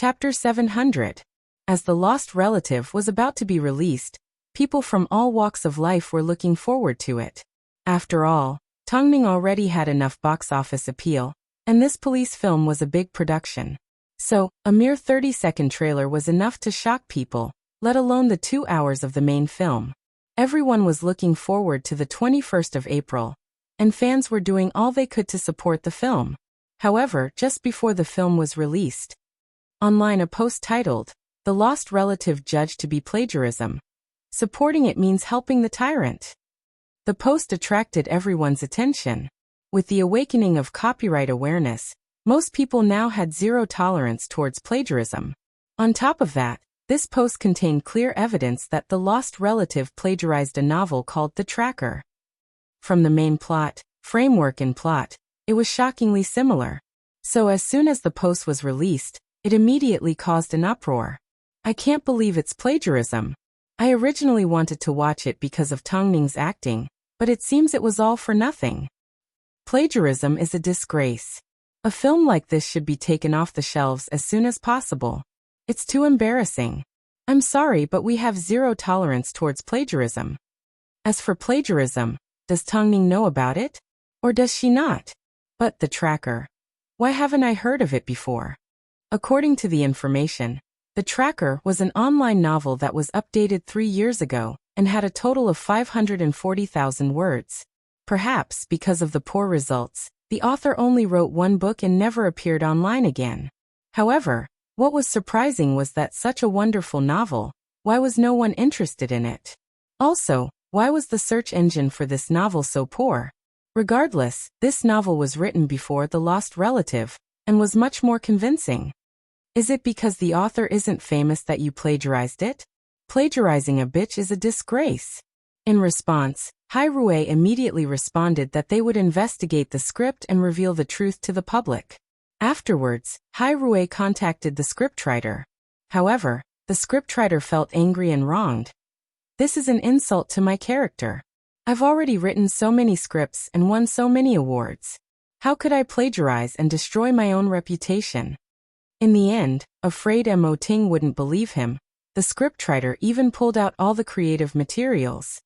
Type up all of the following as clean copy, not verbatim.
Chapter 700. As The Lost Relative was about to be released, people from all walks of life were looking forward to it. After all, Tongming already had enough box office appeal, and this police film was a big production. So, a mere 30-second trailer was enough to shock people, let alone the 2 hours of the main film. Everyone was looking forward to the 21st of April, and fans were doing all they could to support the film. However, just before the film was released, online a post titled, "The Lost Relative Judged to be Plagiarism. Supporting it means helping the tyrant." The post attracted everyone's attention. With the awakening of copyright awareness, most people now had zero tolerance towards plagiarism. On top of that, this post contained clear evidence that The Lost Relative plagiarized a novel called The Tracker. From the main plot, framework and plot, it was shockingly similar. So as soon as the post was released, it immediately caused an uproar. "I can't believe it's plagiarism. I originally wanted to watch it because of Tongming's acting, but it seems it was all for nothing. Plagiarism is a disgrace. A film like this should be taken off the shelves as soon as possible. It's too embarrassing. I'm sorry, but we have zero tolerance towards plagiarism." As for plagiarism, does Tongming know about it? Or does she not? But The Tracker. Why haven't I heard of it before? According to the information, The Tracker was an online novel that was updated 3 years ago and had a total of 540,000 words. Perhaps because of the poor results, the author only wrote one book and never appeared online again. However, what was surprising was that such a wonderful novel, why was no one interested in it? Also, why was the search engine for this novel so poor? Regardless, this novel was written before The Lost Relative and was much more convincing. Is it because the author isn't famous that you plagiarized it? Plagiarizing a bitch is a disgrace. In response, Hairue immediately responded that they would investigate the script and reveal the truth to the public. Afterwards, Hairue contacted the scriptwriter. However, the scriptwriter felt angry and wronged. "This is an insult to my character. I've already written so many scripts and won so many awards. How could I plagiarize and destroy my own reputation?" In the end, afraid Mo Ting wouldn't believe him, the scriptwriter even pulled out all the creative materials.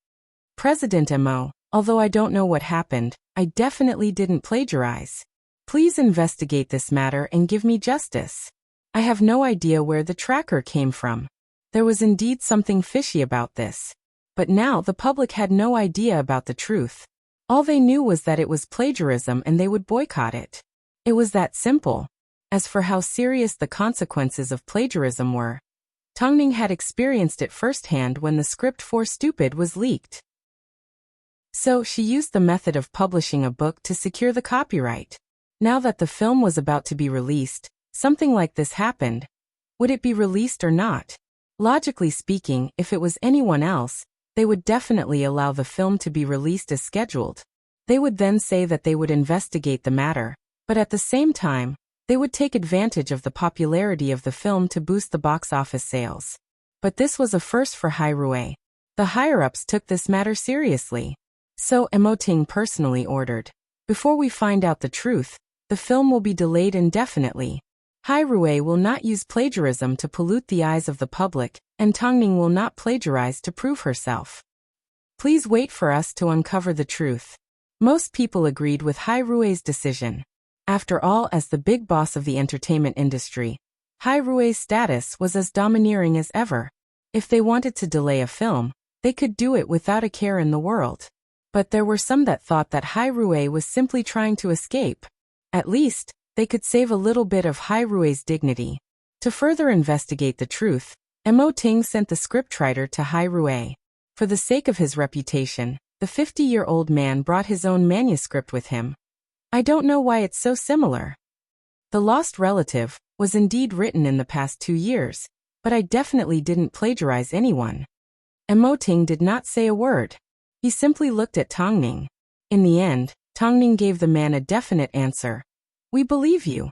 "President Mo, although I don't know what happened, I definitely didn't plagiarize. Please investigate this matter and give me justice. I have no idea where the tracker came from. There was indeed something fishy about this. But now the public had no idea about the truth. All they knew was that it was plagiarism and they would boycott it. It was that simple." As for how serious the consequences of plagiarism were, Tongming had experienced it firsthand when the script for Stupid was leaked. So she used the method of publishing a book to secure the copyright. Now that the film was about to be released, something like this happened. Would it be released or not? Logically speaking, if it was anyone else, they would definitely allow the film to be released as scheduled. They would then say that they would investigate the matter, but at the same time, they would take advantage of the popularity of the film to boost the box office sales. But this was a first for Hairue. The higher-ups took this matter seriously. So Mo Ting personally ordered, "Before we find out the truth, the film will be delayed indefinitely. Hairue will not use plagiarism to pollute the eyes of the public, and Tongming will not plagiarize to prove herself. Please wait for us to uncover the truth." Most people agreed with Hairue's decision. After all, as the big boss of the entertainment industry, Hairue's status was as domineering as ever. If they wanted to delay a film, they could do it without a care in the world. But there were some that thought that Hairue was simply trying to escape. At least, they could save a little bit of Hairue's dignity. To further investigate the truth, Mo Ting sent the scriptwriter to Hairue. For the sake of his reputation, the 50-year-old man brought his own manuscript with him. "I don't know why it's so similar. The Lost Relative was indeed written in the past 2 years, but I definitely didn't plagiarize anyone." Mo Ting did not say a word. He simply looked at Tongming. In the end, Tongming gave the man a definite answer. "We believe you.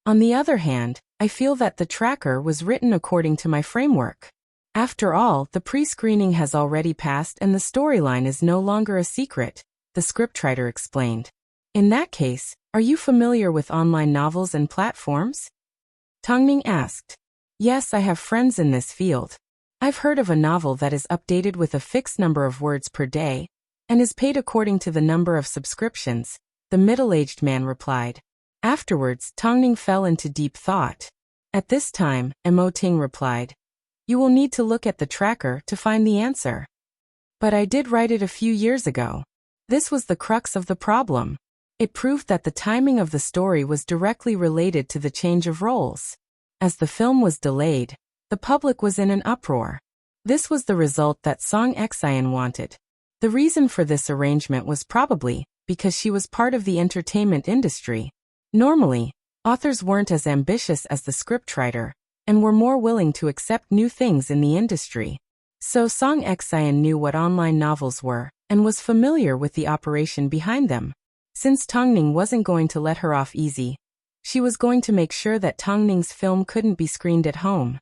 On the other hand, I feel that The Tracker was written according to my framework. After all, the pre-screening has already passed and the storyline is no longer a secret," the scriptwriter explained. "In that case, are you familiar with online novels and platforms?" Tongning asked. Yes, I have friends in this field. I've heard of a novel that is updated with a fixed number of words per day, and is paid according to the number of subscriptions, the middle-aged man replied. Afterwards, Tongning fell into deep thought. At this time, Emoting replied, You will need to look at the tracker to find the answer. But I did write it a few years ago. This was the crux of the problem. It proved that the timing of the story was directly related to the change of roles. As the film was delayed, the public was in an uproar. This was the result that Song Xian wanted. The reason for this arrangement was probably because she was part of the entertainment industry. Normally, authors weren't as ambitious as the scriptwriter, and were more willing to accept new things in the industry. So Song Xian knew what online novels were, and was familiar with the operation behind them. Since Tongning wasn't going to let her off easy, she was going to make sure that Tongning's film couldn't be screened at home.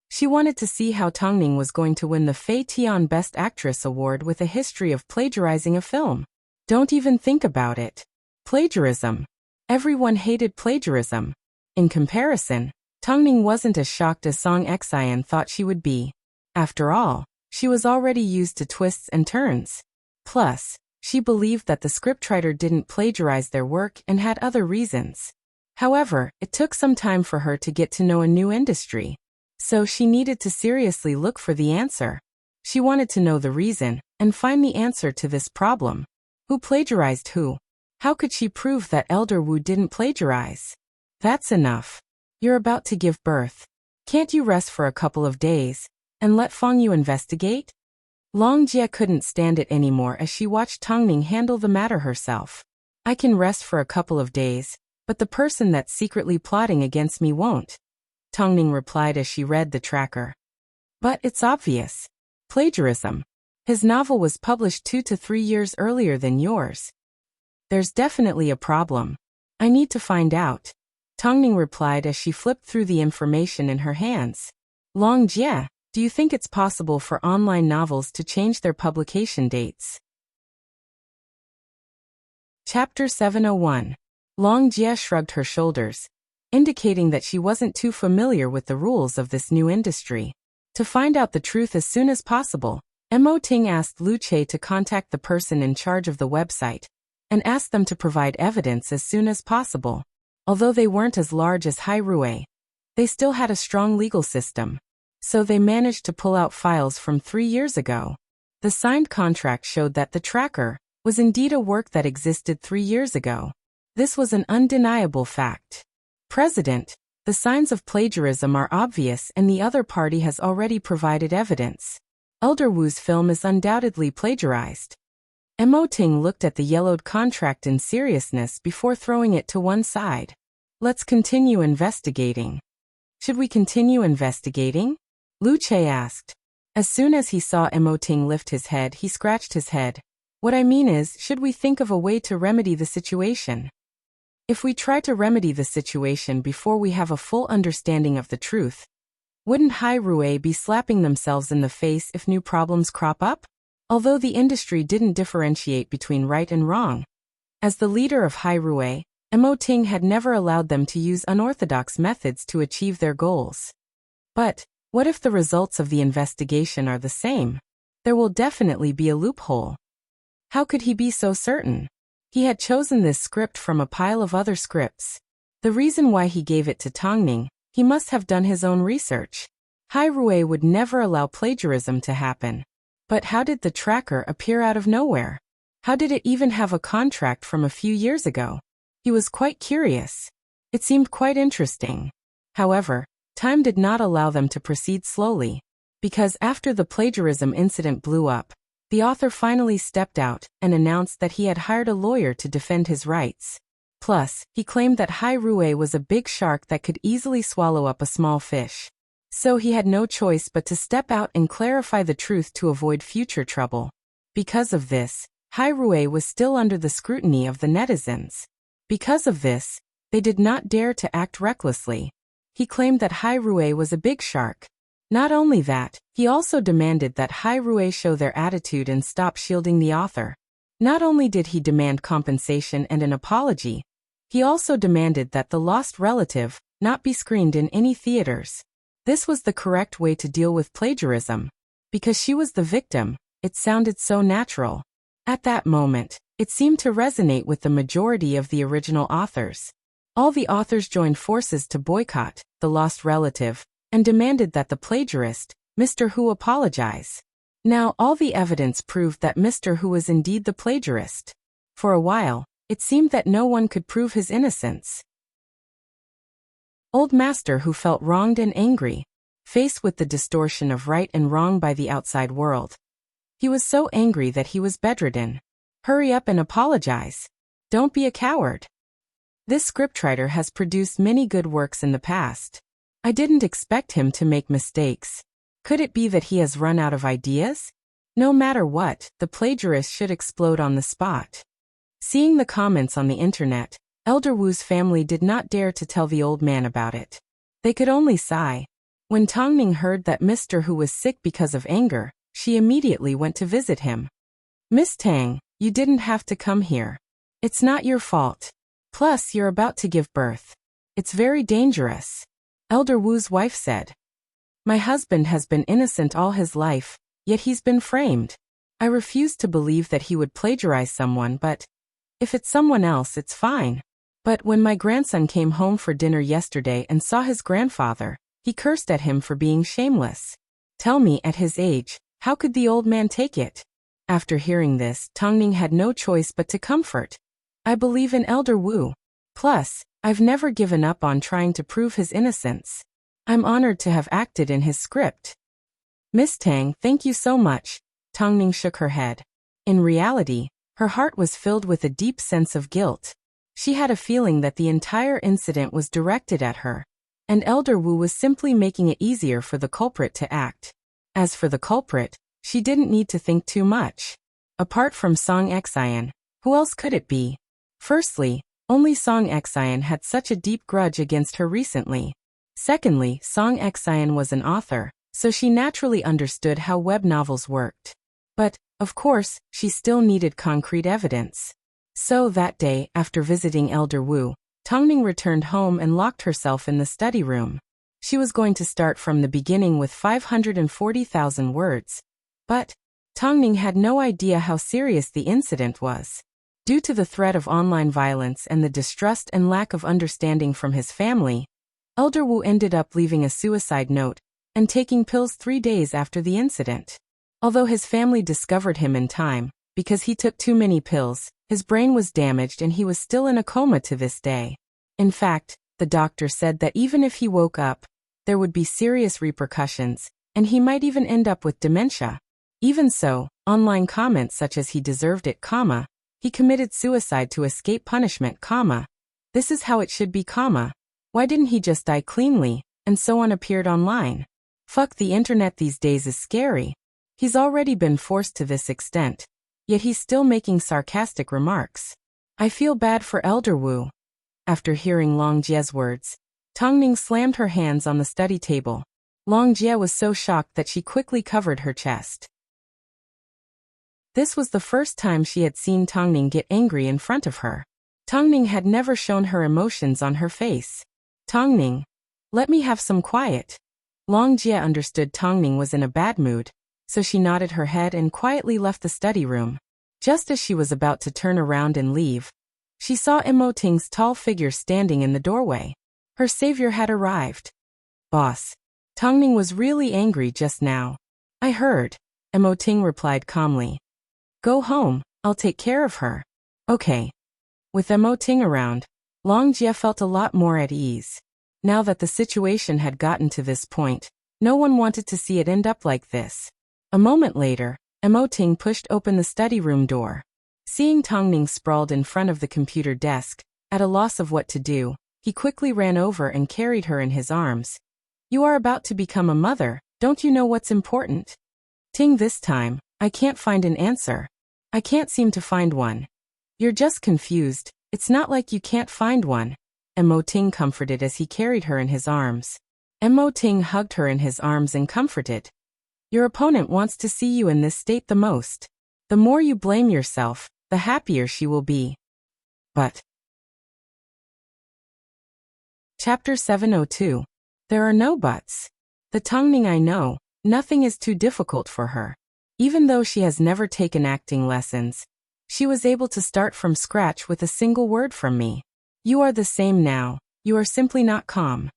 She wanted to see how Tongning was going to win the Fei Tian Best Actress Award with a history of plagiarizing a film. Don't even think about it. Plagiarism. Everyone hated plagiarism. In comparison, Tongning wasn't as shocked as Song Xian thought she would be. After all, she was already used to twists and turns. Plus, she believed that the scriptwriter didn't plagiarize their work and had other reasons. However, it took some time for her to get to know a new industry. So she needed to seriously look for the answer. She wanted to know the reason, and find the answer to this problem. Who plagiarized who? How could she prove that Elder Wu didn't plagiarize? That's enough. You're about to give birth. Can't you rest for a couple of days, and let Feng Yu investigate? Long Jie couldn't stand it anymore as she watched Tongning handle the matter herself. I can rest for a couple of days, but the person that's secretly plotting against me won't. Tongning replied as she read the tracker. But it's obvious. Plagiarism. His novel was published 2 to 3 years earlier than yours. There's definitely a problem. I need to find out. Tongning replied as she flipped through the information in her hands. Long Jie, do you think it's possible for online novels to change their publication dates? Chapter 701. Long Jie shrugged her shoulders, indicating that she wasn't too familiar with the rules of this new industry. To find out the truth as soon as possible, Mo Ting asked Lu Che to contact the person in charge of the website, and asked them to provide evidence as soon as possible. Although they weren't as large as Hai Rui, they still had a strong legal system. So they managed to pull out files from 3 years ago. The signed contract showed that the tracker was indeed a work that existed 3 years ago. This was an undeniable fact. President, the signs of plagiarism are obvious and the other party has already provided evidence. Elder Wu's film is undoubtedly plagiarized. Mo Ting looked at the yellowed contract in seriousness before throwing it to one side. Let's continue investigating. Should we continue investigating? Lu Che asked. As soon as he saw Mo Ting lift his head, he scratched his head. What I mean is, should we think of a way to remedy the situation? If we try to remedy the situation before we have a full understanding of the truth, wouldn't Hai Rui be slapping themselves in the face if new problems crop up? Although the industry didn't differentiate between right and wrong. As the leader of Hai Rui, Mo Ting had never allowed them to use unorthodox methods to achieve their goals. But, what if the results of the investigation are the same? There will definitely be a loophole. How could he be so certain? He had chosen this script from a pile of other scripts. The reason why he gave it to Tongning, he must have done his own research. Hai Rui would never allow plagiarism to happen. But how did the tracker appear out of nowhere? How did it even have a contract from a few years ago? He was quite curious. It seemed quite interesting. However, time did not allow them to proceed slowly. Because after the plagiarism incident blew up, the author finally stepped out and announced that he had hired a lawyer to defend his rights. Plus, he claimed that Hai Rui was a big shark that could easily swallow up a small fish. So he had no choice but to step out and clarify the truth to avoid future trouble. Because of this, Hai Rui was still under the scrutiny of the netizens. Because of this, they did not dare to act recklessly. He claimed that Hai Rui was a big shark. Not only that, he also demanded that Hai Rui show their attitude and stop shielding the author. Not only did he demand compensation and an apology, he also demanded that the lost relative not be screened in any theaters. This was the correct way to deal with plagiarism. Because she was the victim, it sounded so natural. At that moment, it seemed to resonate with the majority of the original authors. All the authors joined forces to boycott The Lost Relative and demanded that the plagiarist, Mr. Hu, apologize. Now all the evidence proved that Mr. Hu was indeed the plagiarist. For a while, it seemed that no one could prove his innocence. Old Master Hu felt wronged and angry, faced with the distortion of right and wrong by the outside world. He was so angry that he was bedridden. Hurry up and apologize. Don't be a coward. This scriptwriter has produced many good works in the past. I didn't expect him to make mistakes. Could it be that he has run out of ideas? No matter what, the plagiarist should explode on the spot. Seeing the comments on the internet, Elder Wu's family did not dare to tell the old man about it. They could only sigh. When Tongning heard that Mr. Hu was sick because of anger, she immediately went to visit him. Miss Tang, you didn't have to come here. It's not your fault. Plus, you're about to give birth. It's very dangerous. Elder Wu's wife said. My husband has been innocent all his life, yet he's been framed. I refuse to believe that he would plagiarize someone, but if it's someone else, it's fine. But when my grandson came home for dinner yesterday and saw his grandfather, he cursed at him for being shameless. Tell me, at his age, how could the old man take it? After hearing this, Tongning had no choice but to comfort. I believe in Elder Wu. Plus, I've never given up on trying to prove his innocence. I'm honored to have acted in his script. Miss Tang, thank you so much. Tongning shook her head. In reality, her heart was filled with a deep sense of guilt. She had a feeling that the entire incident was directed at her, and Elder Wu was simply making it easier for the culprit to act. As for the culprit, she didn't need to think too much. Apart from Song Xian, who else could it be? Firstly, only Song Xian had such a deep grudge against her recently. Secondly, Song Xian was an author, so she naturally understood how web novels worked. But, of course, she still needed concrete evidence. So that day, after visiting Elder Wu, Tongning returned home and locked herself in the study room. She was going to start from the beginning with 540,000 words. But Tongning had no idea how serious the incident was. Due to the threat of online violence and the distrust and lack of understanding from his family, Elder Wu ended up leaving a suicide note and taking pills 3 days after the incident. Although his family discovered him in time, because he took too many pills, his brain was damaged and he was still in a coma to this day. In fact, the doctor said that even if he woke up, there would be serious repercussions, and he might even end up with dementia. Even so, online comments such as he deserved it, he committed suicide to escape punishment, this is how it should be, why didn't he just die cleanly, and so on appeared online. Fuck, the internet these days is scary. He's already been forced to this extent, yet he's still making sarcastic remarks. I feel bad for Elder Wu. After hearing Long Jie's words, Tongning slammed her hands on the study table. Long Jie was so shocked that she quickly covered her chest. This was the first time she had seen Tongning get angry in front of her. Tongning had never shown her emotions on her face. Tongning, let me have some quiet. Long Jie understood Tongning was in a bad mood, so she nodded her head and quietly left the study room. Just as she was about to turn around and leave, she saw Mo Ting's tall figure standing in the doorway. Her savior had arrived. Boss, Tongning was really angry just now. I heard. Mo Ting replied calmly. Go home, I'll take care of her. Okay. With Mo Ting around, Long Jie felt a lot more at ease. Now that the situation had gotten to this point, no one wanted to see it end up like this. A moment later, Mo Ting pushed open the study room door. Seeing Tongning sprawled in front of the computer desk, at a loss of what to do, he quickly ran over and carried her in his arms. You are about to become a mother, don't you know what's important? Ting, this time, I can't find an answer. I can't seem to find one. You're just confused, it's not like you can't find one. Mo Ting comforted as he carried her in his arms. Mo Ting hugged her in his arms and comforted. Your opponent wants to see you in this state the most. The more you blame yourself, the happier she will be. But Chapter 702. There are no buts. The Tongning I know, nothing is too difficult for her. Even though she has never taken acting lessons, she was able to start from scratch with a single word from me. You are the same now, you are simply not calm.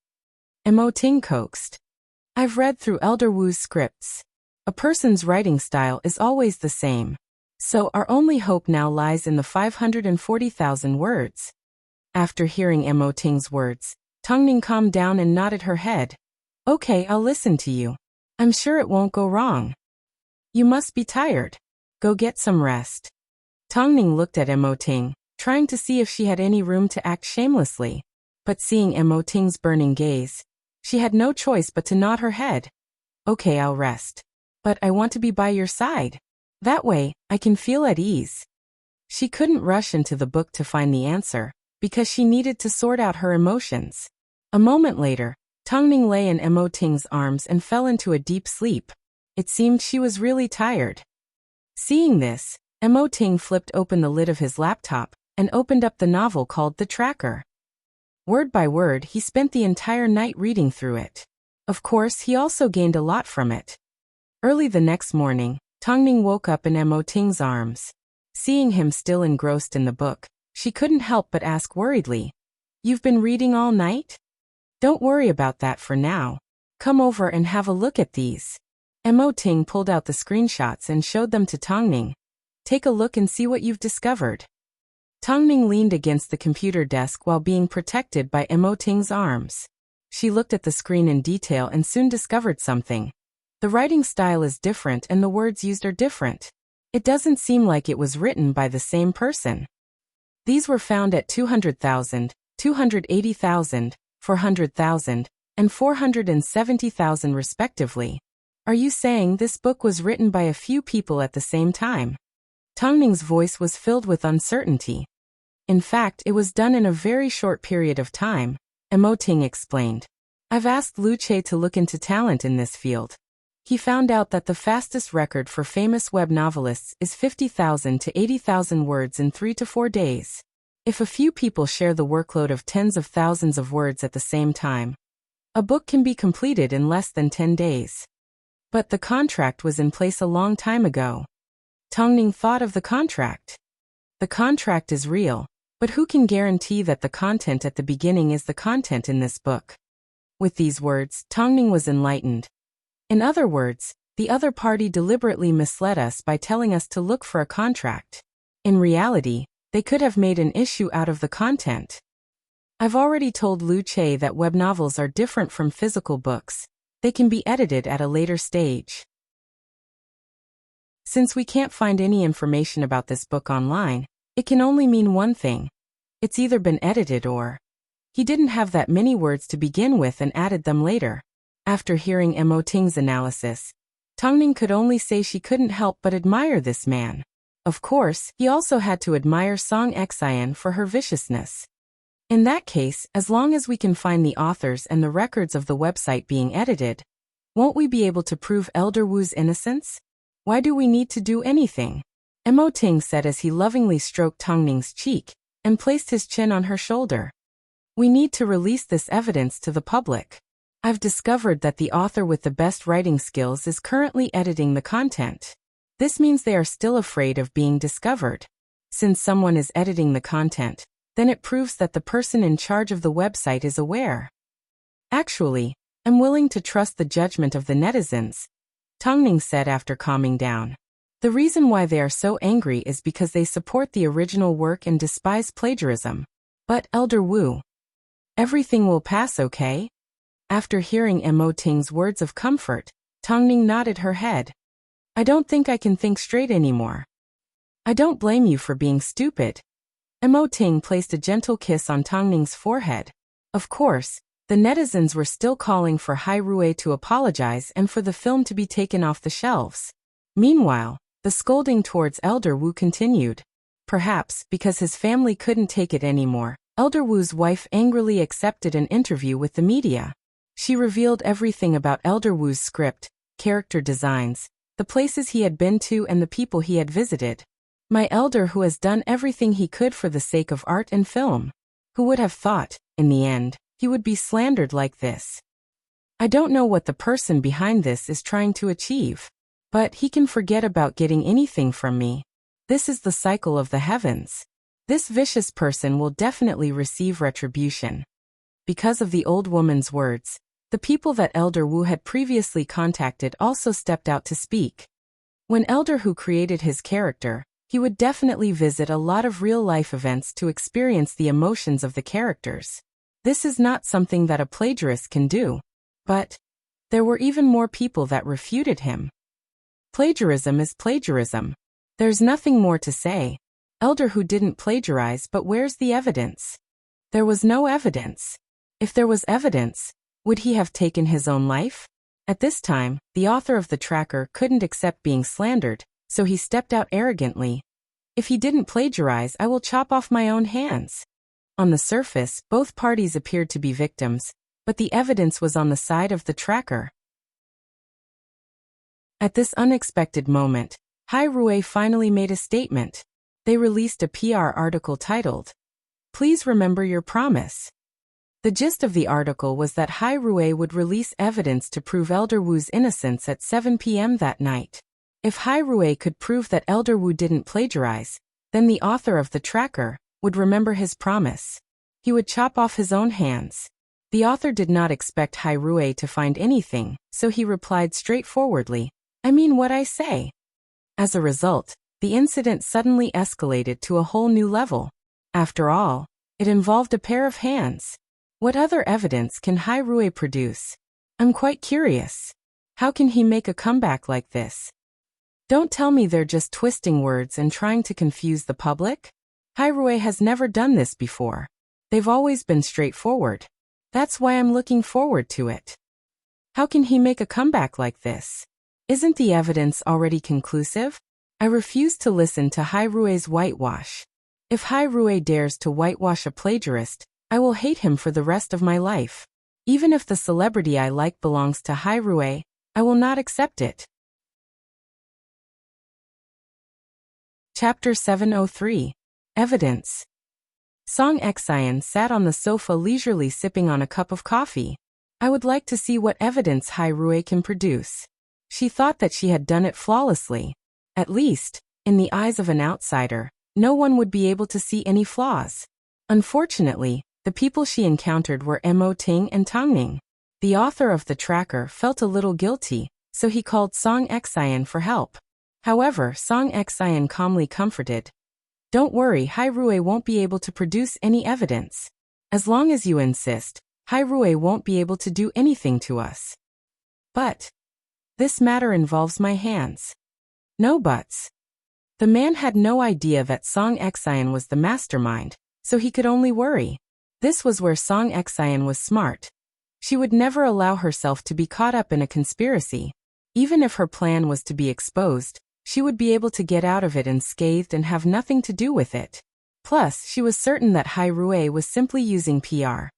Mo Ting coaxed. I've read through Elder Wu's scripts. A person's writing style is always the same. So our only hope now lies in the 540,000 words. After hearing Mo Ting's words, Tongning calmed down and nodded her head. Okay, I'll listen to you. I'm sure it won't go wrong. You must be tired. Go get some rest. Tongning looked at Mo Ting, trying to see if she had any room to act shamelessly. But seeing Mo Ting's burning gaze, she had no choice but to nod her head. Okay, I'll rest. But I want to be by your side. That way, I can feel at ease. She couldn't rush into the book to find the answer, because she needed to sort out her emotions. A moment later, Tongning lay in Mo Ting's arms and fell into a deep sleep. It seemed she was really tired. Seeing this, Mo Ting flipped open the lid of his laptop and opened up the novel called The Tracker. Word by word, he spent the entire night reading through it. Of course, he also gained a lot from it. Early the next morning, Tongning woke up in Mo Ting's arms. Seeing him still engrossed in the book, she couldn't help but ask worriedly, "You've been reading all night? Don't worry about that for now. Come over and have a look at these." Mo Ting pulled out the screenshots and showed them to Tongning. Take a look and see what you've discovered. Tongning leaned against the computer desk while being protected by Mo Ting's arms. She looked at the screen in detail and soon discovered something. The writing style is different and the words used are different. It doesn't seem like it was written by the same person. These were found at 200,000, 280,000, 400,000, and 470,000 respectively. Are you saying this book was written by a few people at the same time? Tongning's voice was filled with uncertainty. In fact, it was done in a very short period of time, Mo Ting explained. I've asked Wuxia to look into talent in this field. He found out that the fastest record for famous web novelists is 50,000 to 80,000 words in 3 to 4 days. If a few people share the workload of tens of thousands of words at the same time, a book can be completed in less than 10 days. But the contract was in place a long time ago. Tongning thought of the contract. The contract is real, but who can guarantee that the content at the beginning is the content in this book? With these words, Tongning was enlightened. In other words, the other party deliberately misled us by telling us to look for a contract. In reality, they could have made an issue out of the content. I've already told Wuxia that web novels are different from physical books. They can be edited at a later stage. Since we can't find any information about this book online, it can only mean one thing. It's either been edited or he didn't have that many words to begin with and added them later. After hearing Mo Ting's analysis, Tongning could only say she couldn't help but admire this man. Of course, he also had to admire Song Xian for her viciousness. In that case, as long as we can find the authors and the records of the website being edited, won't we be able to prove Elder Wu's innocence? Why do we need to do anything? Mo Ting said as he lovingly stroked Tongning's cheek and placed his chin on her shoulder. We need to release this evidence to the public. I've discovered that the author with the best writing skills is currently editing the content. This means they are still afraid of being discovered. Since someone is editing the content, then it proves that the person in charge of the website is aware. Actually, I'm willing to trust the judgment of the netizens, Tongning said after calming down. The reason why they are so angry is because they support the original work and despise plagiarism. But, Elder Wu, everything will pass, okay? After hearing Mo Ting's words of comfort, Tongning nodded her head. I don't think I can think straight anymore. I don't blame you for being stupid. Mo Ting placed a gentle kiss on Tongning's forehead. Of course, the netizens were still calling for Hai Rui to apologize and for the film to be taken off the shelves. Meanwhile, the scolding towards Elder Wu continued. Perhaps because his family couldn't take it anymore, Elder Wu's wife angrily accepted an interview with the media. She revealed everything about Elder Wu's script, character designs, the places he had been to and the people he had visited. My elder who has done everything he could for the sake of art and film. Who would have thought, in the end, he would be slandered like this. I don't know what the person behind this is trying to achieve, but he can forget about getting anything from me. This is the cycle of the heavens. This vicious person will definitely receive retribution. Because of the old woman's words, the people that Elder Wu had previously contacted also stepped out to speak. When Elder Wu created his character, he would definitely visit a lot of real-life events to experience the emotions of the characters. This is not something that a plagiarist can do. But there were even more people that refuted him. Plagiarism is plagiarism. There's nothing more to say. Elder Wu didn't plagiarize, but where's the evidence? There was no evidence. If there was evidence, would he have taken his own life? At this time, the author of the tracker couldn't accept being slandered, so he stepped out arrogantly. If he didn't plagiarize, I will chop off my own hands. On the surface, both parties appeared to be victims, but the evidence was on the side of the tracker. At this unexpected moment, Hai Rui finally made a statement. They released a PR article titled, "Please remember your promise." The gist of the article was that Hai Rui would release evidence to prove Elder Wu's innocence at 7 p.m. that night. If Hai Rui could prove that Elder Wu didn't plagiarize, then the author of the tracker would remember his promise. He would chop off his own hands. The author did not expect Hai Rui to find anything, so he replied straightforwardly, "I mean what I say." As a result, the incident suddenly escalated to a whole new level. After all, it involved a pair of hands. What other evidence can Hai Rui produce? I'm quite curious. How can he make a comeback like this? Don't tell me they're just twisting words and trying to confuse the public? Hai Rui has never done this before. They've always been straightforward. That's why I'm looking forward to it. How can he make a comeback like this? Isn't the evidence already conclusive? I refuse to listen to Hai Rui's whitewash. If Hai Rui dares to whitewash a plagiarist, I will hate him for the rest of my life. Even if the celebrity I like belongs to Hai Rui, I will not accept it. Chapter 703. Evidence. Song Xian sat on the sofa leisurely sipping on a cup of coffee. I would like to see what evidence Hai Rui can produce. She thought that she had done it flawlessly. At least, in the eyes of an outsider, no one would be able to see any flaws. Unfortunately, the people she encountered were Mo Ting and Tang Ning. The author of the tracker felt a little guilty, so he called Song Xian for help. However, Song Xian calmly comforted. Don't worry, Hai Rui won't be able to produce any evidence. As long as you insist, Hai Rui won't be able to do anything to us. But this matter involves my hands. No buts. The man had no idea that Song Xian was the mastermind, so he could only worry. This was where Song Xian was smart. She would never allow herself to be caught up in a conspiracy. Even if her plan was to be exposed, she would be able to get out of it unscathed and have nothing to do with it. Plus, she was certain that Hai Rui was simply using PR.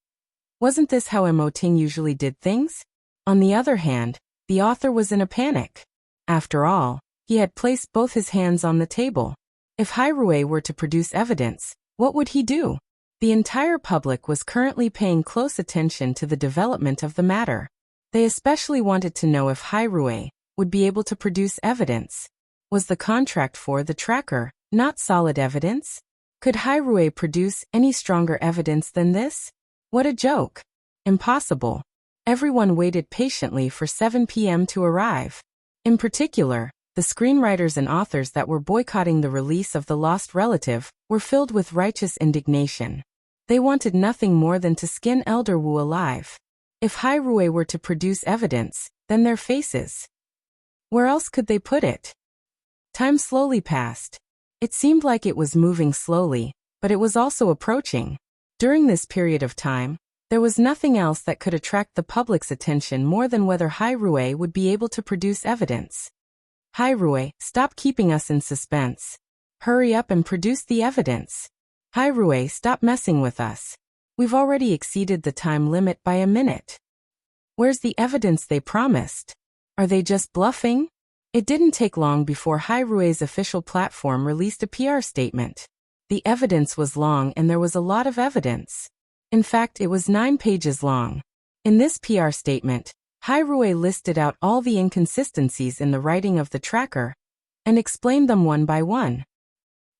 Wasn't this how Mo Ting usually did things? On the other hand, the author was in a panic. After all, he had placed both his hands on the table. If Hai Rui were to produce evidence, what would he do? The entire public was currently paying close attention to the development of the matter. They especially wanted to know if Hai Rui would be able to produce evidence. Was the contract for the tracker not solid evidence? Could Hai Rui produce any stronger evidence than this? What a joke. Impossible. Everyone waited patiently for 7 p.m. to arrive. In particular, the screenwriters and authors that were boycotting the release of The Lost Relative were filled with righteous indignation. They wanted nothing more than to skin Elder Wu alive. If Hai Rui were to produce evidence, then their faces. Where else could they put it? Time slowly passed. It seemed like it was moving slowly, but it was also approaching. During this period of time, there was nothing else that could attract the public's attention more than whether Hai Rui would be able to produce evidence. Hai Rui, stop keeping us in suspense. Hurry up and produce the evidence. Hai Rui, stop messing with us. We've already exceeded the time limit by a minute. Where's the evidence they promised? Are they just bluffing? It didn't take long before Hai Rui's official platform released a PR statement. The evidence was long and there was a lot of evidence. In fact, it was 9 pages long. In this PR statement, Hairue listed out all the inconsistencies in the writing of the tracker and explained them one by one.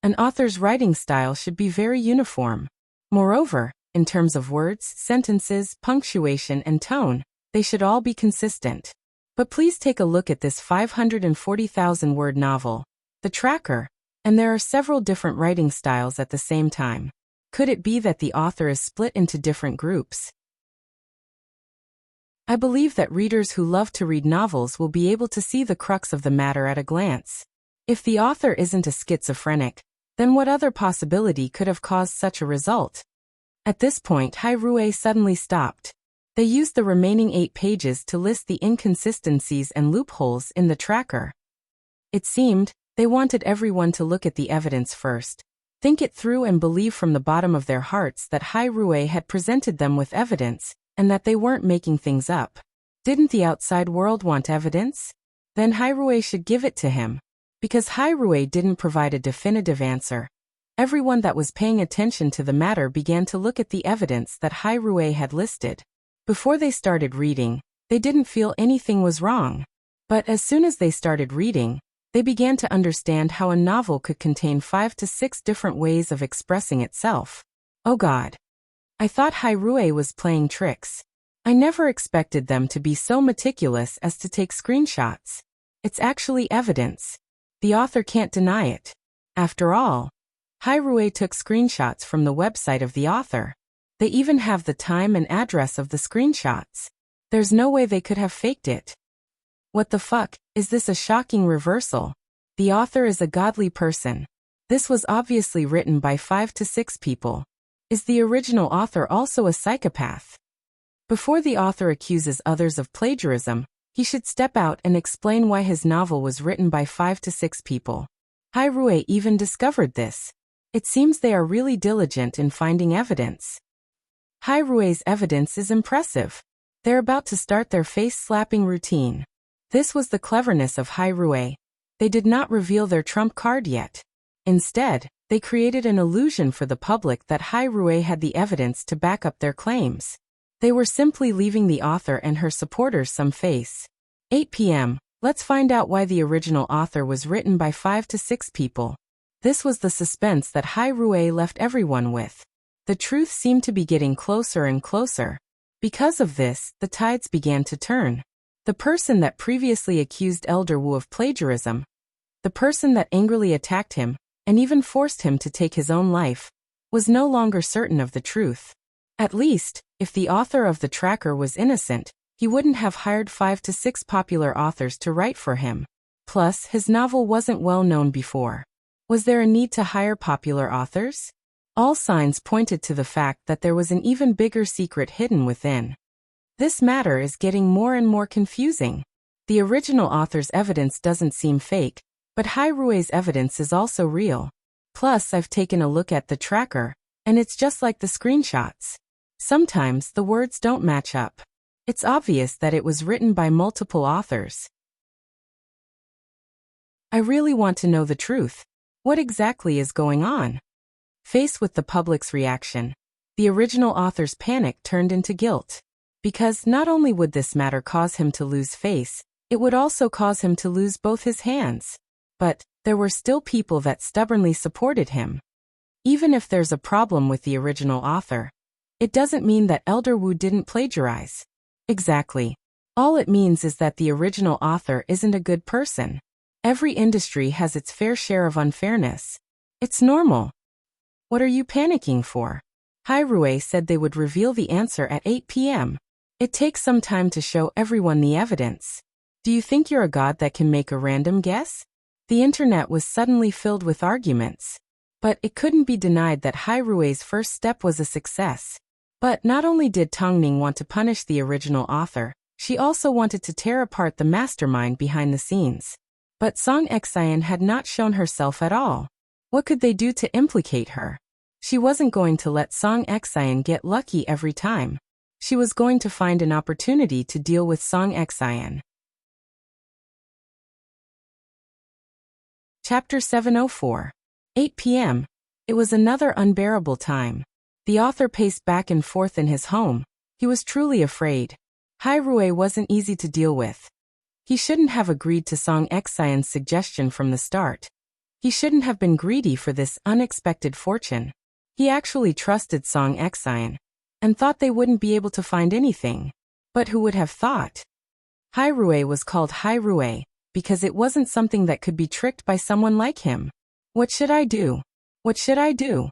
An author's writing style should be very uniform. Moreover, in terms of words, sentences, punctuation, and tone, they should all be consistent. But please take a look at this 540,000-word novel, The Tracker, and there are several different writing styles at the same time. Could it be that the author is split into different groups? I believe that readers who love to read novels will be able to see the crux of the matter at a glance. If the author isn't a schizophrenic, then what other possibility could have caused such a result? At this point, Hairue suddenly stopped. They used the remaining 8 pages to list the inconsistencies and loopholes in the tracker. It seemed they wanted everyone to look at the evidence first, think it through and believe from the bottom of their hearts that Hairue had presented them with evidence, and that they weren't making things up. Didn't the outside world want evidence? Then Hairue should give it to him. Because Hairue didn't provide a definitive answer, everyone that was paying attention to the matter began to look at the evidence that Hairue had listed. Before they started reading, they didn't feel anything was wrong. But as soon as they started reading, they began to understand how a novel could contain 5 to 6 different ways of expressing itself. Oh God. I thought Hairue was playing tricks. I never expected them to be so meticulous as to take screenshots. It's actually evidence. The author can't deny it. After all, Hairue took screenshots from the website of the author. They even have the time and address of the screenshots. There's no way they could have faked it. What the fuck, is this a shocking reversal? The author is a godly person. This was obviously written by 5 to 6 people. Is the original author also a psychopath? Before the author accuses others of plagiarism, he should step out and explain why his novel was written by 5 to 6 people. Hairue even discovered this. It seems they are really diligent in finding evidence. Hairue's evidence is impressive. They're about to start their face-slapping routine. This was the cleverness of Hairue. They did not reveal their trump card yet. Instead, they created an illusion for the public that Hairue had the evidence to back up their claims. They were simply leaving the author and her supporters some face. 8 p.m. Let's find out why the original author was written by 5 to 6 people. This was the suspense that Hairue left everyone with. The truth seemed to be getting closer and closer. Because of this, the tides began to turn. The person that previously accused Elder Wu of plagiarism, the person that angrily attacked him, and even forced him to take his own life, was no longer certain of the truth. At least, if the author of the tracker was innocent, he wouldn't have hired 5 to 6 popular authors to write for him. Plus, his novel wasn't well known before. Was there a need to hire popular authors? All signs pointed to the fact that there was an even bigger secret hidden within. This matter is getting more and more confusing. The original author's evidence doesn't seem fake, but Hairue's evidence is also real. Plus, I've taken a look at the tracker, and it's just like the screenshots. Sometimes the words don't match up. It's obvious that it was written by multiple authors. I really want to know the truth. What exactly is going on? Faced with the public's reaction, the original author's panic turned into guilt. Because not only would this matter cause him to lose face, it would also cause him to lose both his hands. But there were still people that stubbornly supported him. Even if there's a problem with the original author, it doesn't mean that Elder Wu didn't plagiarize. Exactly. All it means is that the original author isn't a good person. Every industry has its fair share of unfairness. It's normal. What are you panicking for? Hairue said they would reveal the answer at 8 p.m. It takes some time to show everyone the evidence. Do you think you're a god that can make a random guess? The internet was suddenly filled with arguments. But it couldn't be denied that Hairue's first step was a success. But not only did Tongning want to punish the original author, she also wanted to tear apart the mastermind behind the scenes. But Song Xian had not shown herself at all. What could they do to implicate her? She wasn't going to let Song Xian get lucky every time. She was going to find an opportunity to deal with Song Xian. Chapter 704. 8 p.m. It was another unbearable time. The author paced back and forth in his home. He was truly afraid. Hai-Rui wasn't easy to deal with. He shouldn't have agreed to Song Xian's suggestion from the start. He shouldn't have been greedy for this unexpected fortune. He actually trusted Song Xian and thought they wouldn't be able to find anything. But who would have thought? Hai-Rui was called Hai-Rui because it wasn't something that could be tricked by someone like him. What should I do? What should I do?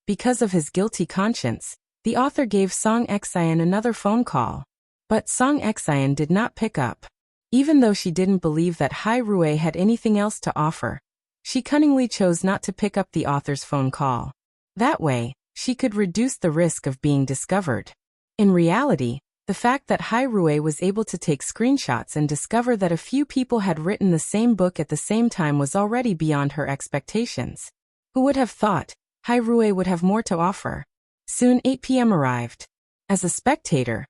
Because of his guilty conscience, the author gave Song Xian another phone call. But Song Xian did not pick up. Even though she didn't believe that Hai-Rui had anything else to offer, she cunningly chose not to pick up the author's phone call. That way, she could reduce the risk of being discovered. In reality, the fact that Hai-Rui was able to take screenshots and discover that a few people had written the same book at the same time was already beyond her expectations. Who would have thought Hai-Rui would have more to offer? Soon 8 p.m. arrived. As a spectator,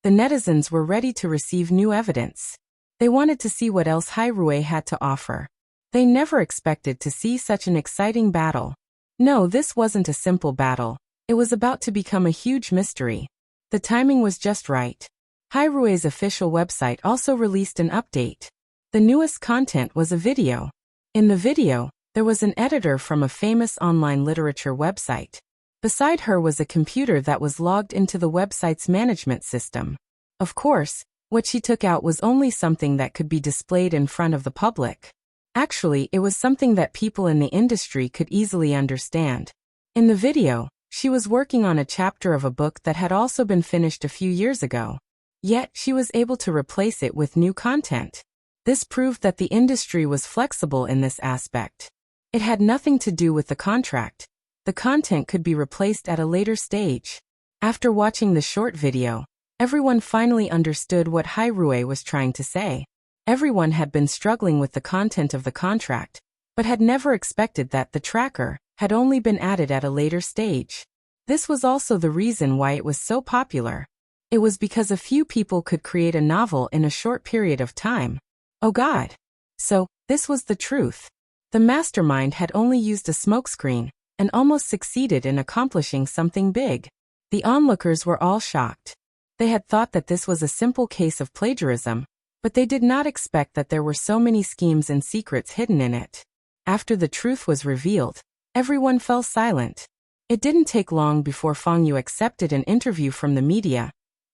the netizens were ready to receive new evidence. They wanted to see what else Hai-Rui had to offer. They never expected to see such an exciting battle. No, this wasn't a simple battle. It was about to become a huge mystery. The timing was just right. Hai-Rui's official website also released an update. The newest content was a video. In the video, there was an editor from a famous online literature website. Beside her was a computer that was logged into the website's management system. Of course, what she took out was only something that could be displayed in front of the public. Actually, it was something that people in the industry could easily understand. In the video, she was working on a chapter of a book that had also been finished a few years ago. Yet, she was able to replace it with new content. This proved that the industry was flexible in this aspect. It had nothing to do with the contract. The content could be replaced at a later stage. After watching the short video, everyone finally understood what Hai-Rui was trying to say. Everyone had been struggling with the content of the contract, but had never expected that the tracker had only been added at a later stage. This was also the reason why it was so popular. It was because a few people could create a novel in a short period of time. Oh God! So, this was the truth. The mastermind had only used a smokescreen and almost succeeded in accomplishing something big. The onlookers were all shocked. They had thought that this was a simple case of plagiarism, but they did not expect that there were so many schemes and secrets hidden in it. After the truth was revealed, everyone fell silent. It didn't take long before Fang Yu accepted an interview from the media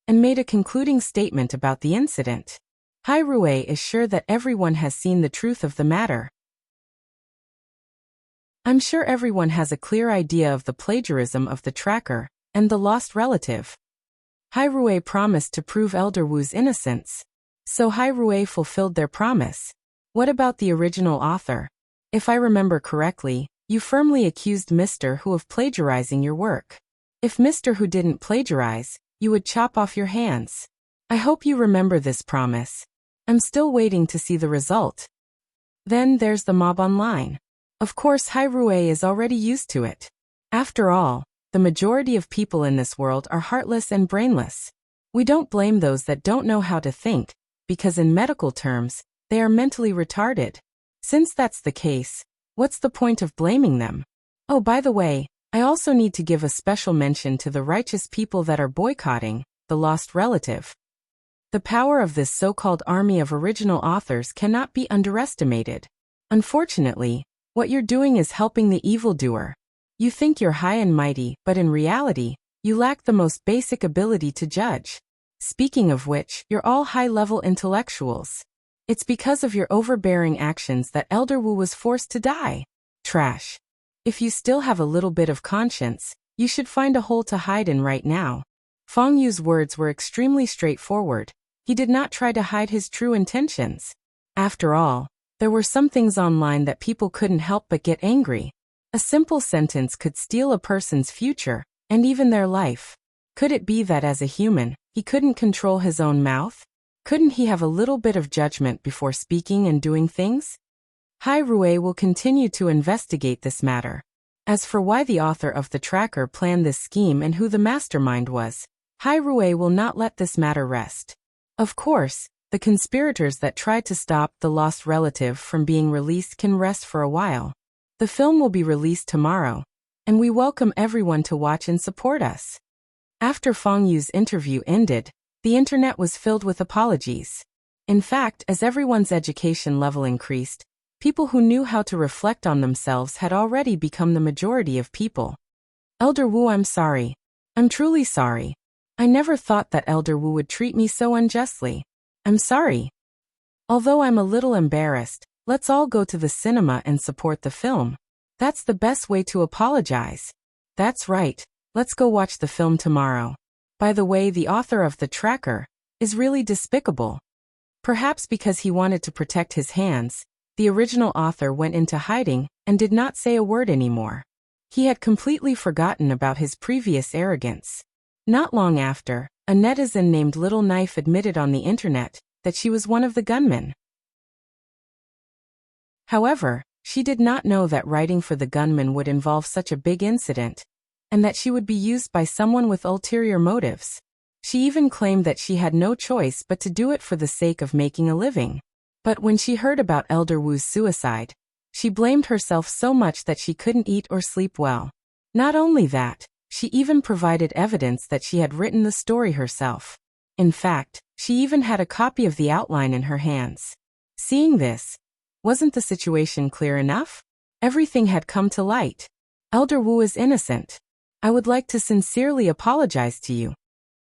and made a concluding statement about the incident. Hai-Rui is sure that everyone has seen the truth of the matter. I'm sure everyone has a clear idea of the plagiarism of the tracker and the lost relative. Hai-Rui promised to prove Elder Wu's innocence. So Hai-Rui fulfilled their promise. What about the original author? If I remember correctly, you firmly accused Mr. Hu of plagiarizing your work. If Mr. Hu didn't plagiarize, you would chop off your hands. I hope you remember this promise. I'm still waiting to see the result. Then there's the mob online. Of course, Hai-Rui is already used to it. After all, the majority of people in this world are heartless and brainless. We don't blame those that don't know how to think, because in medical terms, they are mentally retarded. Since that's the case, what's the point of blaming them? Oh, by the way, I also need to give a special mention to the righteous people that are boycotting the lost relative. The power of this so-called army of original authors cannot be underestimated. Unfortunately, what you're doing is helping the evildoer. You think you're high and mighty, but in reality, you lack the most basic ability to judge. Speaking of which, you're all high-level intellectuals. It's because of your overbearing actions that Elder Wu was forced to die. Trash. If you still have a little bit of conscience, you should find a hole to hide in right now. Fang Yu's words were extremely straightforward. He did not try to hide his true intentions. After all, there were some things online that people couldn't help but get angry. A simple sentence could steal a person's future, and even their life. Could it be that as a human, he couldn't control his own mouth? Couldn't he have a little bit of judgment before speaking and doing things? Hai-Rui will continue to investigate this matter. As for why the author of the tracker planned this scheme and who the mastermind was, Hai-Rui will not let this matter rest. Of course, the conspirators that tried to stop the lost relative from being released can rest for a while. The film will be released tomorrow. and we welcome everyone to watch and support us. After Fang Yu's interview ended, the internet was filled with apologies. In fact, as everyone's education level increased, people who knew how to reflect on themselves had already become the majority of people. Elder Wu, I'm sorry. I'm truly sorry. I never thought that Elder Wu would treat me so unjustly. I'm sorry. Although I'm a little embarrassed, let's all go to the cinema and support the film. That's the best way to apologize. That's right, let's go watch the film tomorrow. By the way, the author of the tracker is really despicable. Perhaps because he wanted to protect his hands, the original author went into hiding and did not say a word anymore. He had completely forgotten about his previous arrogance. Not long after, a netizen named Little Knife admitted on the internet that she was one of the gunmen. However, she did not know that writing for the gunman would involve such a big incident, and that she would be used by someone with ulterior motives. She even claimed that she had no choice but to do it for the sake of making a living. But when she heard about Elder Wu's suicide, she blamed herself so much that she couldn't eat or sleep well. Not only that, she even provided evidence that she had written the story herself. In fact, she even had a copy of the outline in her hands. Seeing this, wasn't the situation clear enough? Everything had come to light. Elder Wu is innocent. I would like to sincerely apologize to you.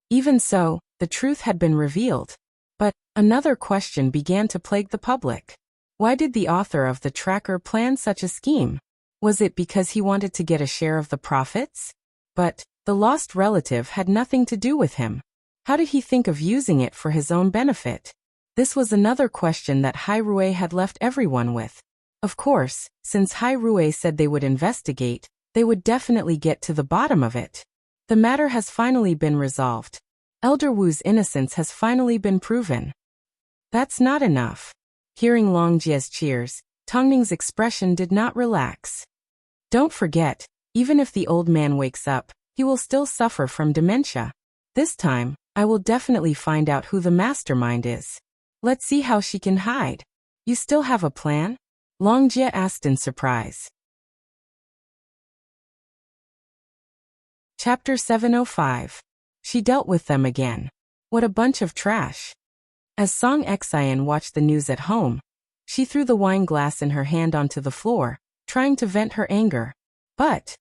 Even so, the truth had been revealed. But another question began to plague the public. Why did the author of the tracker plan such a scheme? Was it because he wanted to get a share of the profits? But the lost relative had nothing to do with him. How did he think of using it for his own benefit? This was another question that Hai Rui had left everyone with. Of course, since Hai Rui said they would investigate, they would definitely get to the bottom of it. The matter has finally been resolved. Elder Wu's innocence has finally been proven. That's not enough. Hearing Long Jie's cheers, Tong Ning's expression did not relax. Don't forget, even if the old man wakes up, he will still suffer from dementia. This time, I will definitely find out who the mastermind is. Let's see how she can hide. You still have a plan? Long Jie asked in surprise. Chapter 705. She dealt with them again. What a bunch of trash. As Song Xian watched the news at home, she threw the wine glass in her hand onto the floor, trying to vent her anger. But,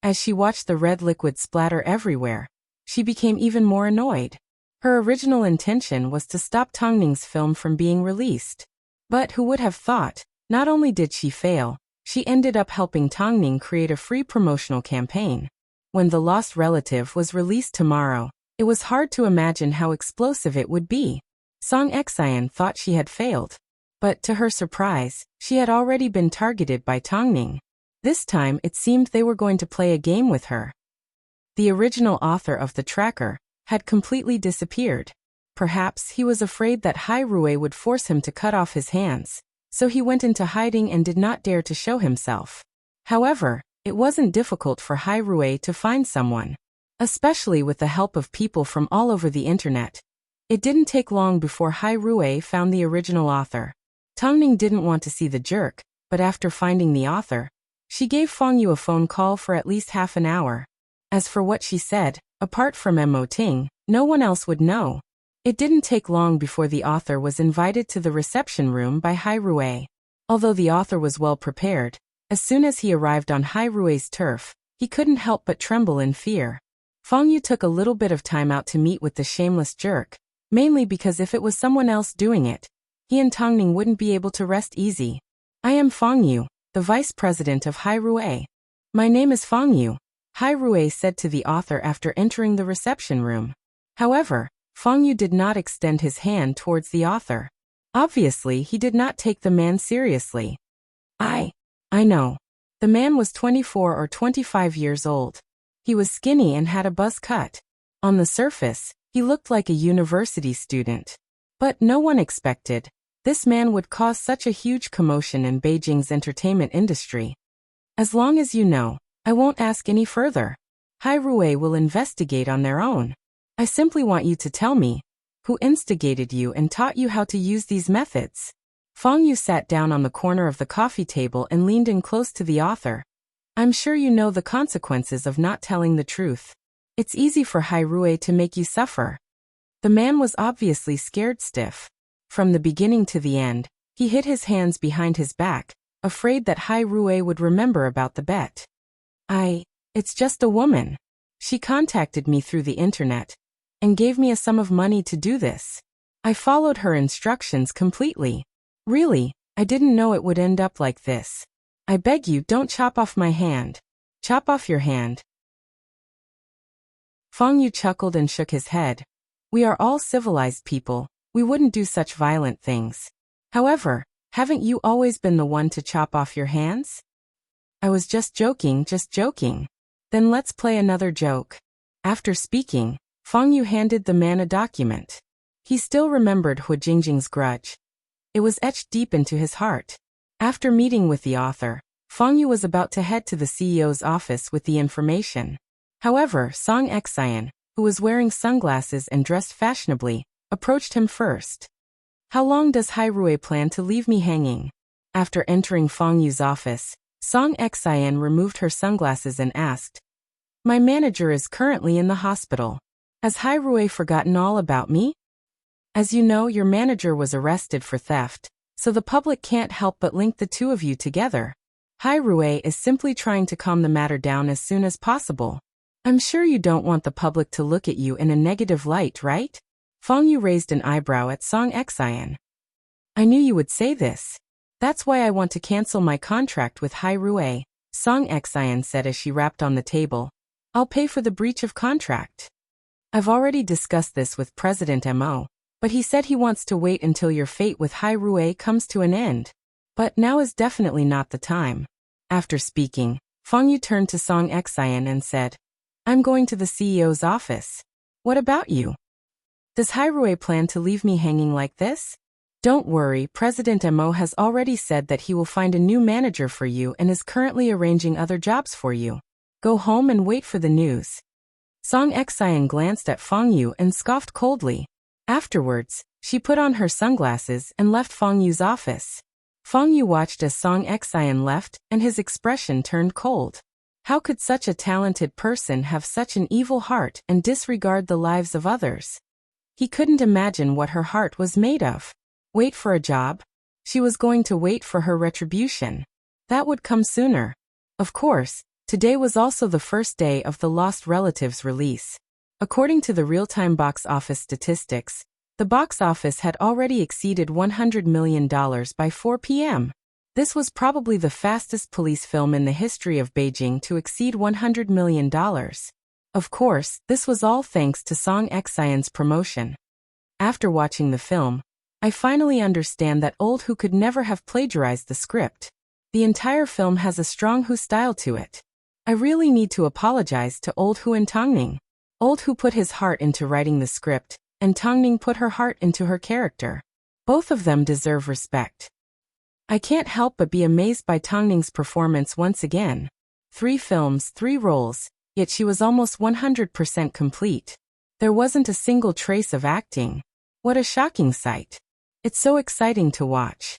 as she watched the red liquid splatter everywhere, she became even more annoyed. Her original intention was to stop Tong Ning's film from being released. But who would have thought, not only did she fail, she ended up helping Tong Ning create a free promotional campaign. When The Lost Relative was released tomorrow, it was hard to imagine how explosive it would be. Song Xian thought she had failed. But to her surprise, she had already been targeted by Tong Ning. This time it seemed they were going to play a game with her. The original author of the tracker had completely disappeared. Perhaps he was afraid that Hai Rui would force him to cut off his hands, so he went into hiding and did not dare to show himself. However, it wasn't difficult for Hai Rui to find someone, especially with the help of people from all over the internet. It didn't take long before Hai Rui found the original author. Tong Ning didn't want to see the jerk, but after finding the author, she gave Fang Yu a phone call for at least half an hour. As for what she said, apart from Mo Ting, no one else would know. It didn't take long before the author was invited to the reception room by Hai Rui. Although the author was well prepared, as soon as he arrived on Hai Rui's turf, he couldn't help but tremble in fear. Fang Yu took a little bit of time out to meet with the shameless jerk, mainly because if it was someone else doing it, he and Tong Ning wouldn't be able to rest easy. I am Fang Yu, the vice president of Hai Rui. My name is Fang Yu, Hai Rui said to the author after entering the reception room. However, Fang Yu did not extend his hand towards the author. Obviously, he did not take the man seriously. I know. The man was 24 or 25 years old. He was skinny and had a buzz cut. On the surface, he looked like a university student. But no one expected this man would cause such a huge commotion in Beijing's entertainment industry. As long as you know, I won't ask any further. Hai Rui will investigate on their own. I simply want you to tell me who instigated you and taught you how to use these methods. Fang Yu sat down on the corner of the coffee table and leaned in close to the author. I'm sure you know the consequences of not telling the truth. It's easy for Hai Rui to make you suffer. The man was obviously scared stiff. From the beginning to the end, he hid his hands behind his back, afraid that Hai Rui would remember about the bet. It's just a woman. She contacted me through the internet and gave me a sum of money to do this. I followed her instructions completely. Really, I didn't know it would end up like this. I beg you, don't chop off my hand. Chop off your hand. Feng Yu chuckled and shook his head. We are all civilized people. We wouldn't do such violent things. However, haven't you always been the one to chop off your hands? I was just joking. Then let's play another joke. After speaking, Feng Yu handed the man a document. He still remembered Hu Jingjing's grudge. It was etched deep into his heart. After meeting with the author, Feng Yu was about to head to the CEO's office with the information. However, Song Xian, who was wearing sunglasses and dressed fashionably, approached him first. How long does Hai Rui plan to leave me hanging? After entering Feng Yu's office, Song Xian removed her sunglasses and asked, My manager is currently in the hospital. Has Hai Rui forgotten all about me? As you know, your manager was arrested for theft, so the public can't help but link the two of you together. Hai Rui is simply trying to calm the matter down as soon as possible. I'm sure you don't want the public to look at you in a negative light, right? Feng Yu raised an eyebrow at Song Xian. I knew you would say this. That's why I want to cancel my contract with Hai Rui, Song Xian said as she rapped on the table. I'll pay for the breach of contract. I've already discussed this with President Mo, but he said he wants to wait until your fate with Hai Rui comes to an end. But now is definitely not the time. After speaking, Feng Yu turned to Song Xian and said, I'm going to the CEO's office. What about you? Does Hai Rui plan to leave me hanging like this? Don't worry, President Mo has already said that he will find a new manager for you and is currently arranging other jobs for you. Go home and wait for the news. Song Xian glanced at Feng Yu and scoffed coldly. Afterwards, she put on her sunglasses and left Feng Yu's office. Feng Yu watched as Song Xian left, and his expression turned cold. How could such a talented person have such an evil heart and disregard the lives of others? He couldn't imagine what her heart was made of. Wait for a job? She was going to wait for her retribution. That would come sooner. Of course, today was also the first day of The Lost Relatives release. According to the real-time box office statistics, the box office had already exceeded $100 million by 4 p.m. This was probably the fastest police film in the history of Beijing to exceed $100 million. Of course, this was all thanks to Song Xian's promotion. After watching the film, I finally understand that Old Hu could never have plagiarized the script. The entire film has a strong Hu style to it. I really need to apologize to Old Hu and Tongning. Old Hu put his heart into writing the script, and Tongning put her heart into her character. Both of them deserve respect. I can't help but be amazed by Tongning's performance once again. 3 films, 3 roles, yet she was almost 100% complete. There wasn't a single trace of acting. What a shocking sight. It's so exciting to watch.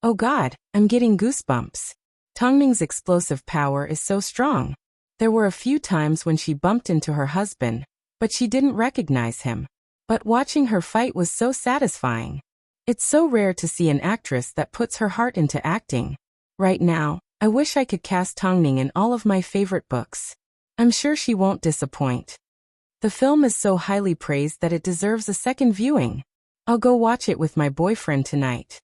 Oh God, I'm getting goosebumps. Tongning's explosive power is so strong. There were a few times when she bumped into her husband, but she didn't recognize him. But watching her fight was so satisfying. It's so rare to see an actress that puts her heart into acting. Right now, I wish I could cast Tongning in all of my favorite books. I'm sure she won't disappoint. The film is so highly praised that it deserves a second viewing. I'll go watch it with my boyfriend tonight.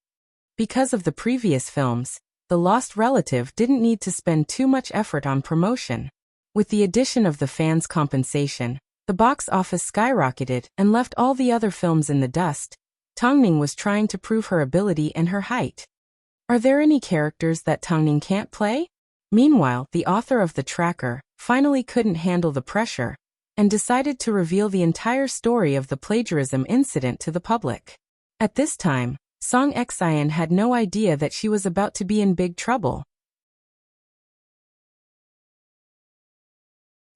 Because of the previous films, The Lost Relative didn't need to spend too much effort on promotion. With the addition of the fans' compensation, the box office skyrocketed and left all the other films in the dust. Tongning was trying to prove her ability and her height. Are there any characters that Tongning can't play? Meanwhile, the author of The Tracker finally couldn't handle the pressure and decided to reveal the entire story of the plagiarism incident to the public. At this time, Song Xian had no idea that she was about to be in big trouble.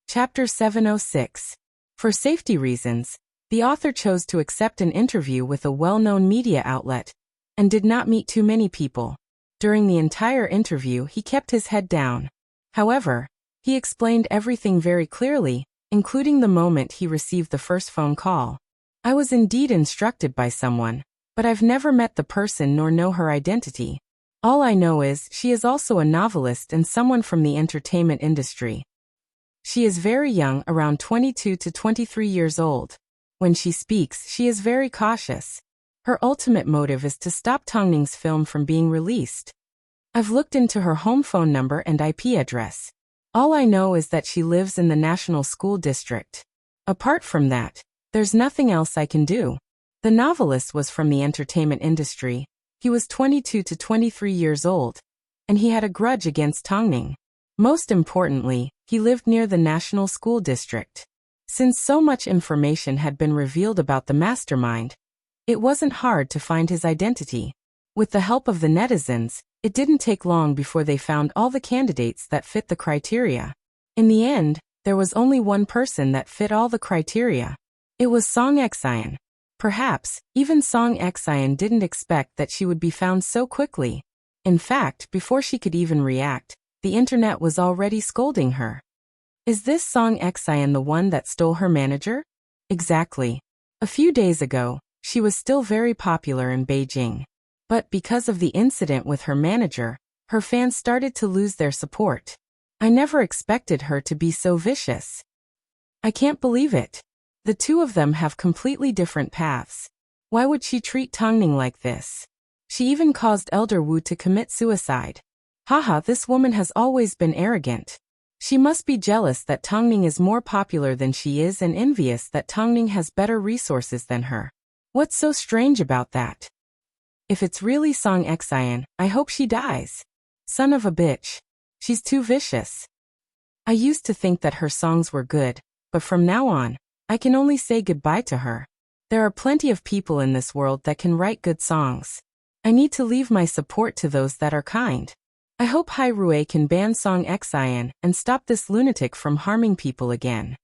Chapter 706. For safety reasons, the author chose to accept an interview with a well-known media outlet and did not meet too many people. During the entire interview, he kept his head down. However, he explained everything very clearly, including the moment he received the first phone call. I was indeed instructed by someone, but I've never met the person nor know her identity. All I know is she is also a novelist and someone from the entertainment industry. She is very young, around 22 to 23 years old. When she speaks, she is very cautious. Her ultimate motive is to stop Tongning's film from being released. I've looked into her home phone number and IP address. All I know is that she lives in the National School District. Apart from that, there's nothing else I can do. The novelist was from the entertainment industry. He was 22 to 23 years old, and he had a grudge against Tongning. Most importantly, he lived near the National School District. Since so much information had been revealed about the mastermind, it wasn't hard to find his identity. With the help of the netizens, it didn't take long before they found all the candidates that fit the criteria. In the end, there was only one person that fit all the criteria. It was Song Xian. Perhaps, even Song Xian didn't expect that she would be found so quickly. In fact, before she could even react, the internet was already scolding her. Is this Song Xian the one that stole her manager? Exactly. A few days ago, she was still very popular in Beijing. But because of the incident with her manager, her fans started to lose their support. I never expected her to be so vicious. I can't believe it. The two of them have completely different paths. Why would she treat Tongning like this? She even caused Elder Wu to commit suicide. Haha, this woman has always been arrogant. She must be jealous that Tongning is more popular than she is and envious that Tongning has better resources than her. What's so strange about that? If it's really Song Xian, I hope she dies. Son of a bitch. She's too vicious. I used to think that her songs were good, but from now on, I can only say goodbye to her. There are plenty of people in this world that can write good songs. I need to leave my support to those that are kind. I hope Hai Rui can ban Song Xian and stop this lunatic from harming people again.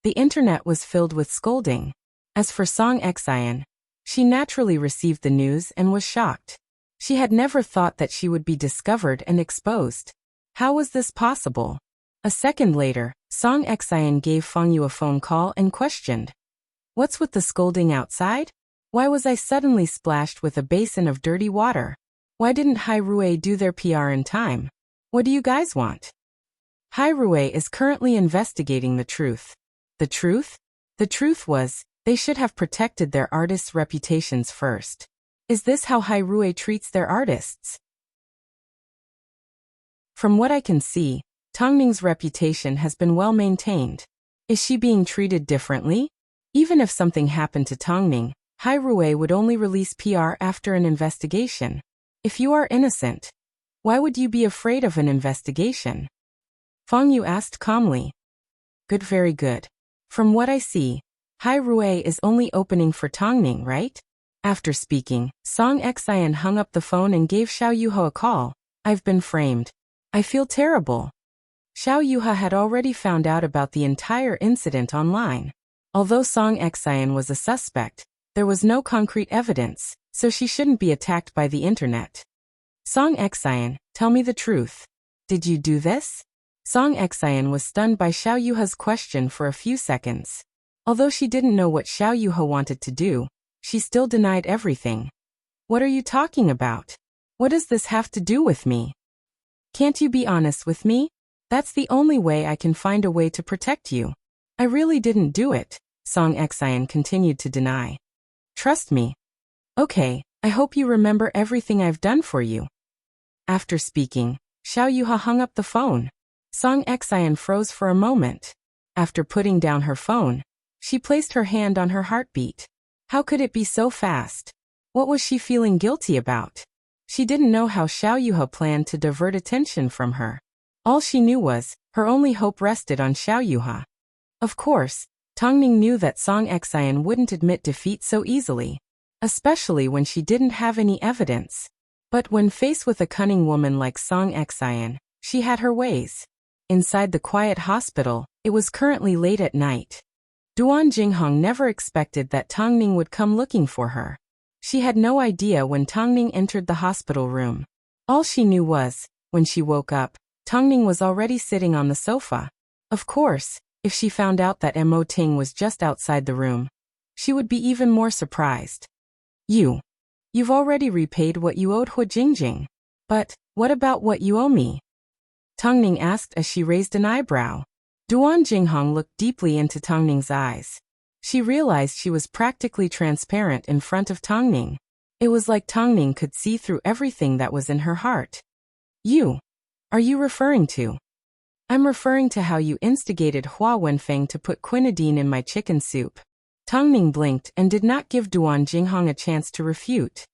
The internet was filled with scolding. As for Song Xian, she naturally received the news and was shocked. She had never thought that she would be discovered and exposed. How was this possible? A second later, Song Xian gave Feng Yu a phone call and questioned. What's with the scolding outside? Why was I suddenly splashed with a basin of dirty water? Why didn't Hai Rui do their PR in time? What do you guys want? Hai Rui is currently investigating the truth. The truth? The truth was, they should have protected their artists' reputations first. Is this how Hai Rui treats their artists? From what I can see, Tongning's reputation has been well maintained. Is she being treated differently? Even if something happened to Tongning, Hai Rui would only release PR after an investigation. If you are innocent, why would you be afraid of an investigation? Feng Yu asked calmly. Good, very good. From what I see, Hai Rui is only opening for Tongning, right? After speaking, Song Xian hung up the phone and gave Xiao Yuho a call. I've been framed. I feel terrible. Xiao Yuha had already found out about the entire incident online. Although Song Xian was a suspect, there was no concrete evidence, so she shouldn't be attacked by the internet. Song Xian, tell me the truth. Did you do this? Song Xian was stunned by Xiao Yuha's question for a few seconds. Although she didn't know what Xiao Yuha wanted to do, she still denied everything. What are you talking about? What does this have to do with me? Can't you be honest with me? That's the only way I can find a way to protect you. I really didn't do it, Song Xian continued to deny. Trust me. Okay, I hope you remember everything I've done for you. After speaking, Xiao Yuha hung up the phone. Song Xian froze for a moment. After putting down her phone, she placed her hand on her heartbeat. How could it be so fast? What was she feeling guilty about? She didn't know how Xiao Yuha planned to divert attention from her. All she knew was, her only hope rested on Xiao Yuha. Of course, Tongning knew that Song Xian wouldn't admit defeat so easily, especially when she didn't have any evidence. But when faced with a cunning woman like Song Xian, she had her ways. Inside the quiet hospital, it was currently late at night. Duan Jinghong never expected that Tongning would come looking for her. She had no idea when Tongning entered the hospital room. All she knew was, when she woke up, Tongning was already sitting on the sofa. Of course, if she found out that Mo Ting was just outside the room, she would be even more surprised. You've already repaid what you owed Hu Jingjing. But, what about what you owe me? Tongning asked as she raised an eyebrow. Duan Jinghong looked deeply into Tongning's eyes. She realized she was practically transparent in front of Tongning. It was like Tongning could see through everything that was in her heart. Are you referring to? I'm referring to how you instigated Hua Wenfeng to put quinidine in my chicken soup. Tongning blinked and did not give Duan Jinghong a chance to refute.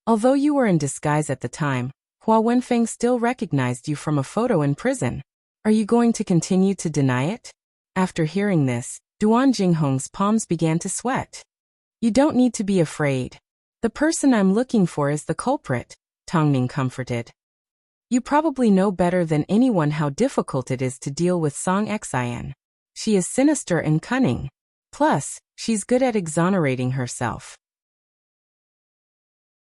Although you were in disguise at the time, Hua Wenfeng still recognized you from a photo in prison. Are you going to continue to deny it? After hearing this, Duan Jinghong's palms began to sweat. You don't need to be afraid. The person I'm looking for is the culprit, Tongning comforted. You probably know better than anyone how difficult it is to deal with Song Xian. She is sinister and cunning. Plus, she's good at exonerating herself.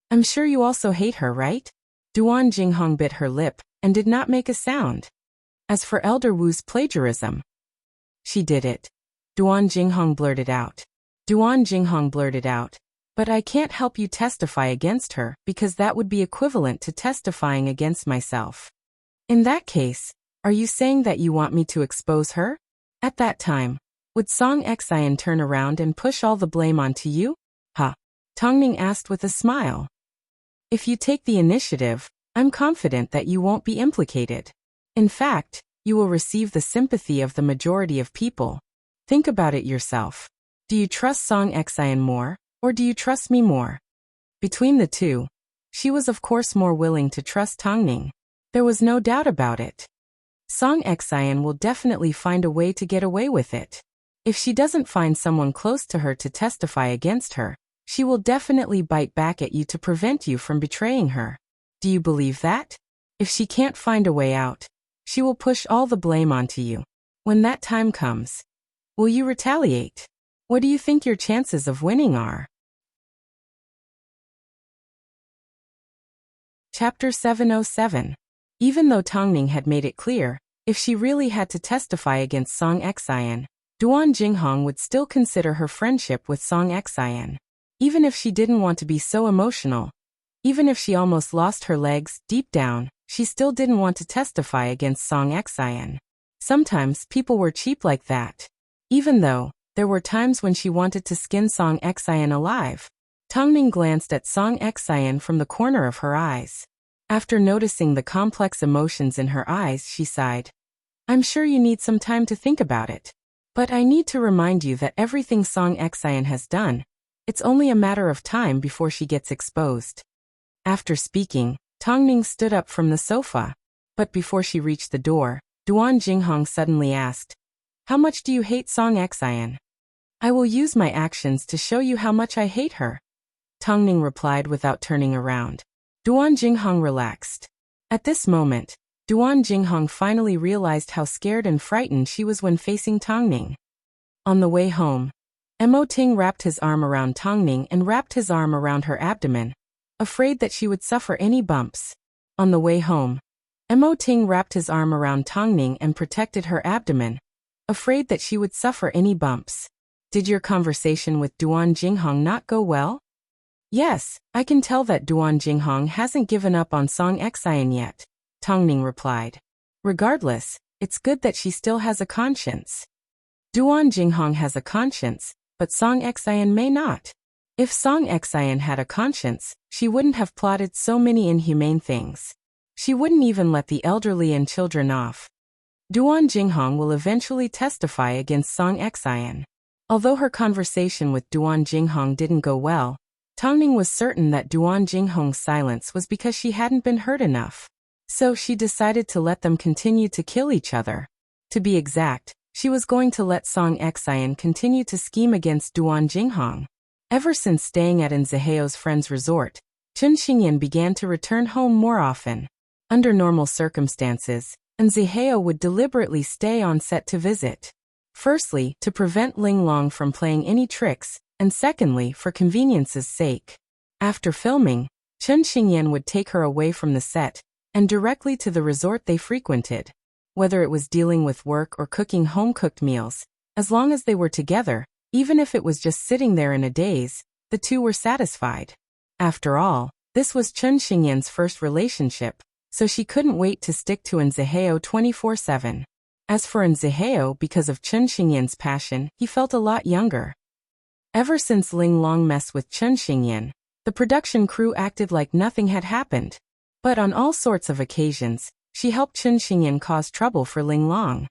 I'm sure you also hate her, right? Duan Jinghong bit her lip and did not make a sound. As for Elder Wu's plagiarism, she did it. Duan Jinghong blurted out. But I can't help you testify against her because that would be equivalent to testifying against myself. In that case, are you saying that you want me to expose her? At that time, would Song Xian turn around and push all the blame onto you? Tongning asked with a smile. If you take the initiative, I'm confident that you won't be implicated. In fact, you will receive the sympathy of the majority of people. Think about it yourself. Do you trust Song Xian more? Or do you trust me more? Between the two, she was of course more willing to trust Tongning. There was no doubt about it. Song Xian will definitely find a way to get away with it. If she doesn't find someone close to her to testify against her, she will definitely bite back at you to prevent you from betraying her. Do you believe that? If she can't find a way out, she will push all the blame onto you. When that time comes, will you retaliate? What do you think your chances of winning are? Chapter 707. Even though Tongning had made it clear, if she really had to testify against Song Xian, Duan Jinghong would still consider her friendship with Song Xian. Even if she didn't want to be so emotional, even if she almost lost her legs, deep down, she still didn't want to testify against Song Xian. Sometimes people were cheap like that. Even though there were times when she wanted to skin Song Xian alive. Tongning glanced at Song Xian from the corner of her eyes. After noticing the complex emotions in her eyes, she sighed. I'm sure you need some time to think about it. But I need to remind you that everything Song Xian has done, it's only a matter of time before she gets exposed. After speaking, Tongning stood up from the sofa. But before she reached the door, Duan Jinghong suddenly asked, How much do you hate Song Xian? I will use my actions to show you how much I hate her. Tongning replied without turning around. Duan Jinghong relaxed. At this moment, Duan Jinghong finally realized how scared and frightened she was when facing Tongning. On the way home, Mo Ting wrapped his arm around Tongning and wrapped his arm around her abdomen, afraid that she would suffer any bumps. On the way home, Mo Ting wrapped his arm around Tongning and protected her abdomen, afraid that she would suffer any bumps. Did your conversation with Duan Jinghong not go well? Yes, I can tell that Duan Jinghong hasn't given up on Song Xian yet, Tongning replied. Regardless, it's good that she still has a conscience. Duan Jinghong has a conscience, but Song Xian may not. If Song Xian had a conscience, she wouldn't have plotted so many inhumane things. She wouldn't even let the elderly and children off. Duan Jinghong will eventually testify against Song Xian. Although her conversation with Duan Jinghong didn't go well, Tongning was certain that Duan Jinghong's silence was because she hadn't been hurt enough. So she decided to let them continue to kill each other. To be exact, she was going to let Song Xian continue to scheme against Duan Jinghong. Ever since staying at Nziheo's friend's resort, Chun Xingyan began to return home more often. Under normal circumstances, Nziheo would deliberately stay on set to visit. Firstly, to prevent Ling Long from playing any tricks, and secondly, for convenience's sake. After filming, Chun Xingyan would take her away from the set, and directly to the resort they frequented. Whether it was dealing with work or cooking home-cooked meals, as long as they were together, even if it was just sitting there in a daze, the two were satisfied. After all, this was Chen Xingyan's first relationship, so she couldn't wait to stick to Nziheo 24/7. As for Nziheo, because of Chen Xingyan's passion, he felt a lot younger. Ever since Ling Long messed with Chen Xingyan, the production crew acted like nothing had happened. But on all sorts of occasions, she helped Chen Xingyan cause trouble for Ling Long.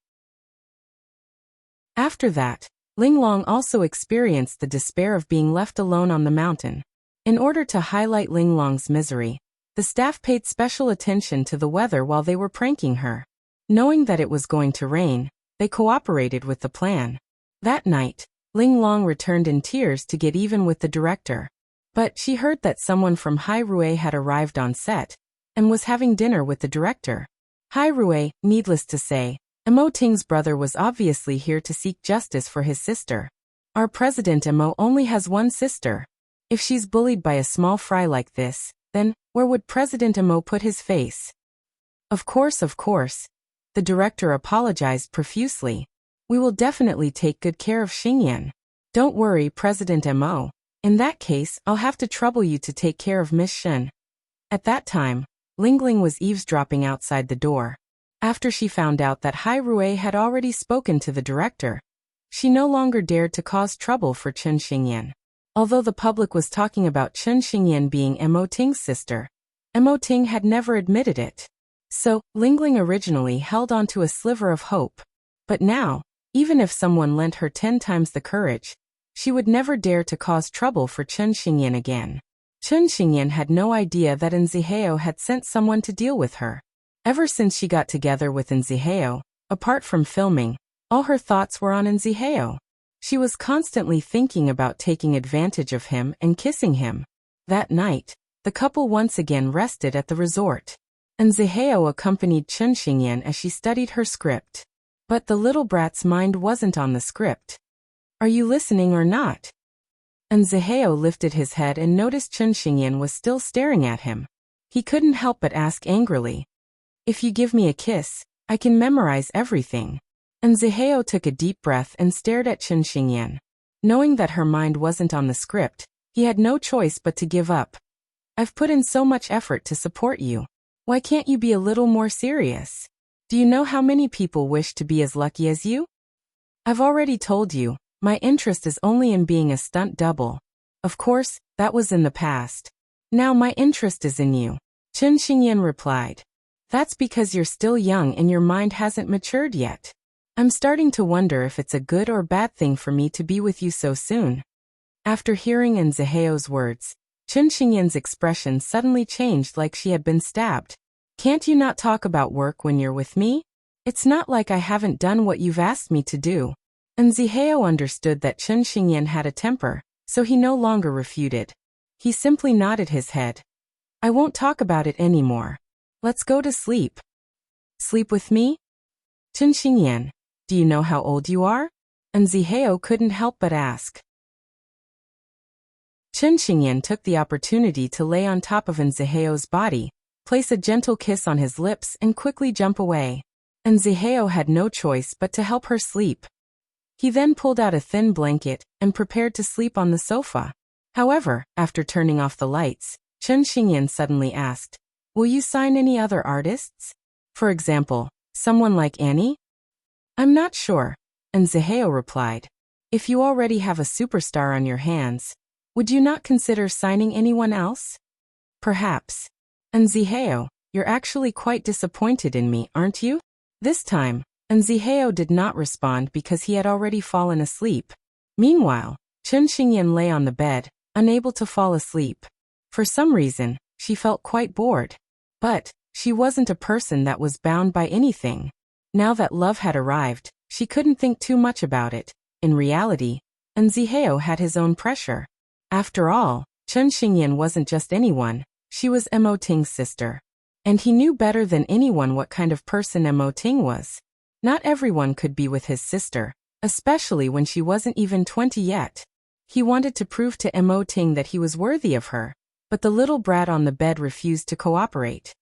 After that, Ling Long also experienced the despair of being left alone on the mountain. In order to highlight Ling Long's misery, the staff paid special attention to the weather while they were pranking her. Knowing that it was going to rain, they cooperated with the plan. That night, Ling Long returned in tears to get even with the director. But she heard that someone from Hai Rui had arrived on set and was having dinner with the director. Hai Rui, needless to say, Mo Ting's brother, was obviously here to seek justice for his sister. Our president Mo only has one sister. If she's bullied by a small fry like this, then where would President Mo put his face? Of course. The director apologized profusely. We will definitely take good care of Xingyan. Don't worry, President Mo. In that case, I'll have to trouble you to take care of Miss Shen. At that time, Lingling was eavesdropping outside the door. After she found out that Hai Rui had already spoken to the director, she no longer dared to cause trouble for Chen Xingyan. Although the public was talking about Chen Xingyan being Mo Ting's sister, Mo Ting had never admitted it. So, Lingling originally held on to a sliver of hope. But now, even if someone lent her 10 times the courage, she would never dare to cause trouble for Chen Xingyan again. Chen Xingyan had no idea that Nziheo had sent someone to deal with her. Ever since she got together with Nziheo, apart from filming, all her thoughts were on Nziheo. She was constantly thinking about taking advantage of him and kissing him. That night, the couple once again rested at the resort. Nziheo accompanied Chen Xingyan as she studied her script. But the little brat's mind wasn't on the script. Are you listening or not? Nziheo lifted his head and noticed Chen Xingyan was still staring at him. He couldn't help but ask angrily, "If you give me a kiss, I can memorize everything." Nziheo took a deep breath and stared at Chen Xingyan. Knowing that her mind wasn't on the script, he had no choice but to give up. "I've put in so much effort to support you. Why can't you be a little more serious? Do you know how many people wish to be as lucky as you? I've already told you, my interest is only in being a stunt double. Of course, that was in the past. Now my interest is in you," Chen Xingyan replied. "That's because you're still young and your mind hasn't matured yet. I'm starting to wonder if it's a good or bad thing for me to be with you so soon." After hearing Nziheo's words, Chen Xingyan's expression suddenly changed like she had been stabbed. "Can't you not talk about work when you're with me? It's not like I haven't done what you've asked me to do." Nziheo understood that Chen Xingyan had a temper, so he no longer refuted. He simply nodded his head. "I won't talk about it anymore. Let's go to sleep." "Sleep with me? Chen Xingyan, do you know how old you are?" Nziheo couldn't help but ask. Chen Xingyan took the opportunity to lay on top of Nziheo's body, place a gentle kiss on his lips and quickly jump away. Nziheo had no choice but to help her sleep. He then pulled out a thin blanket and prepared to sleep on the sofa. However, after turning off the lights, Chen Xingyan suddenly asked, "Will you sign any other artists? For example, someone like Annie?" "I'm not sure," Nziheo replied. "If you already have a superstar on your hands, would you not consider signing anyone else?" "Perhaps." "Nziheo, you're actually quite disappointed in me, aren't you?" This time, Nziheo did not respond because he had already fallen asleep. Meanwhile, Chen Xingyan lay on the bed, unable to fall asleep. For some reason, she felt quite bored. But she wasn't a person that was bound by anything. Now that love had arrived, she couldn't think too much about it. In reality, Nziheo had his own pressure. After all, Chen Xingyan wasn't just anyone, she was Mo Ting's sister. And he knew better than anyone what kind of person Mo Ting was. Not everyone could be with his sister, especially when she wasn't even 20 yet. He wanted to prove to Mo Ting that he was worthy of her, but the little brat on the bed refused to cooperate.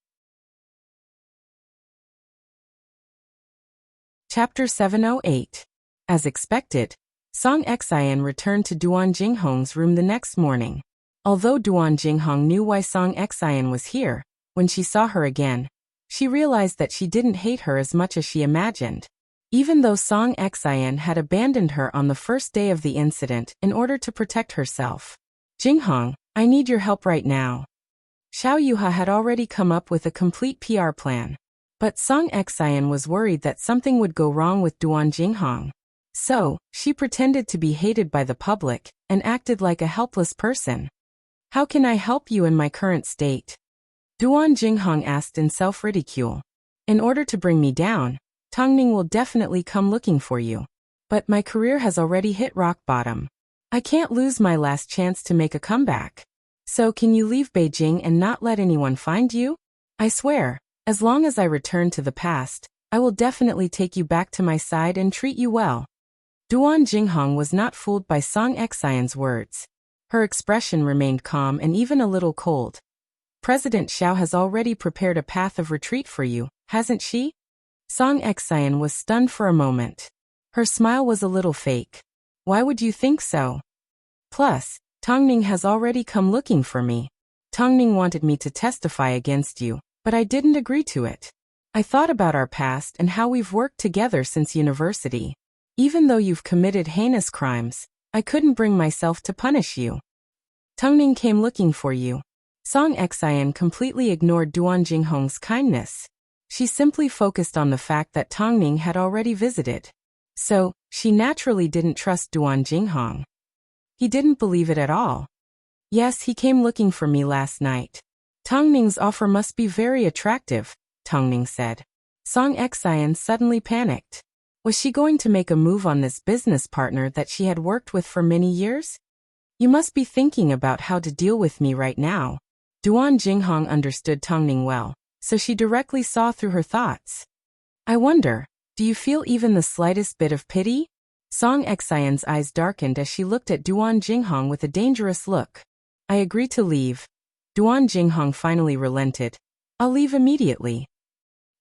Chapter 708. As expected, Song Xian returned to Duan Jinghong's room the next morning. Although Duan Jinghong knew why Song Xian was here, when she saw her again, she realized that she didn't hate her as much as she imagined. Even though Song Xian had abandoned her on the first day of the incident in order to protect herself. Jinghong, I need your help right now. Xiao Yuha had already come up with a complete PR plan. But Song Xian was worried that something would go wrong with Duan Jinghong. So, she pretended to be hated by the public and acted like a helpless person. How can I help you in my current state? Duan Jinghong asked in self-ridicule. In order to bring me down, Tongning will definitely come looking for you. But my career has already hit rock bottom. I can't lose my last chance to make a comeback. So can you leave Beijing and not let anyone find you? I swear, as long as I return to the past, I will definitely take you back to my side and treat you well. Duan Jinghong was not fooled by Song Xian's words. Her expression remained calm and even a little cold. President Xiao has already prepared a path of retreat for you, hasn't she? Song Xian was stunned for a moment. Her smile was a little fake. Why would you think so? Plus, Tongning has already come looking for me. Tongning wanted me to testify against you, but I didn't agree to it. I thought about our past and how we've worked together since university. Even though you've committed heinous crimes, I couldn't bring myself to punish you. Tongning came looking for you. Song Xian completely ignored Duan Jinghong's kindness. She simply focused on the fact that Tongning had already visited. So, she naturally didn't trust Duan Jinghong. He didn't believe it at all. Yes, he came looking for me last night. Tongning's offer must be very attractive, Tongning said. Song Xian suddenly panicked. Was she going to make a move on this business partner that she had worked with for many years? You must be thinking about how to deal with me right now. Duan Jinghong understood Tongning well, so she directly saw through her thoughts. I wonder, do you feel even the slightest bit of pity? Song Xian's eyes darkened as she looked at Duan Jinghong with a dangerous look. I agree to leave. Duan Jinghong finally relented. I'll leave immediately.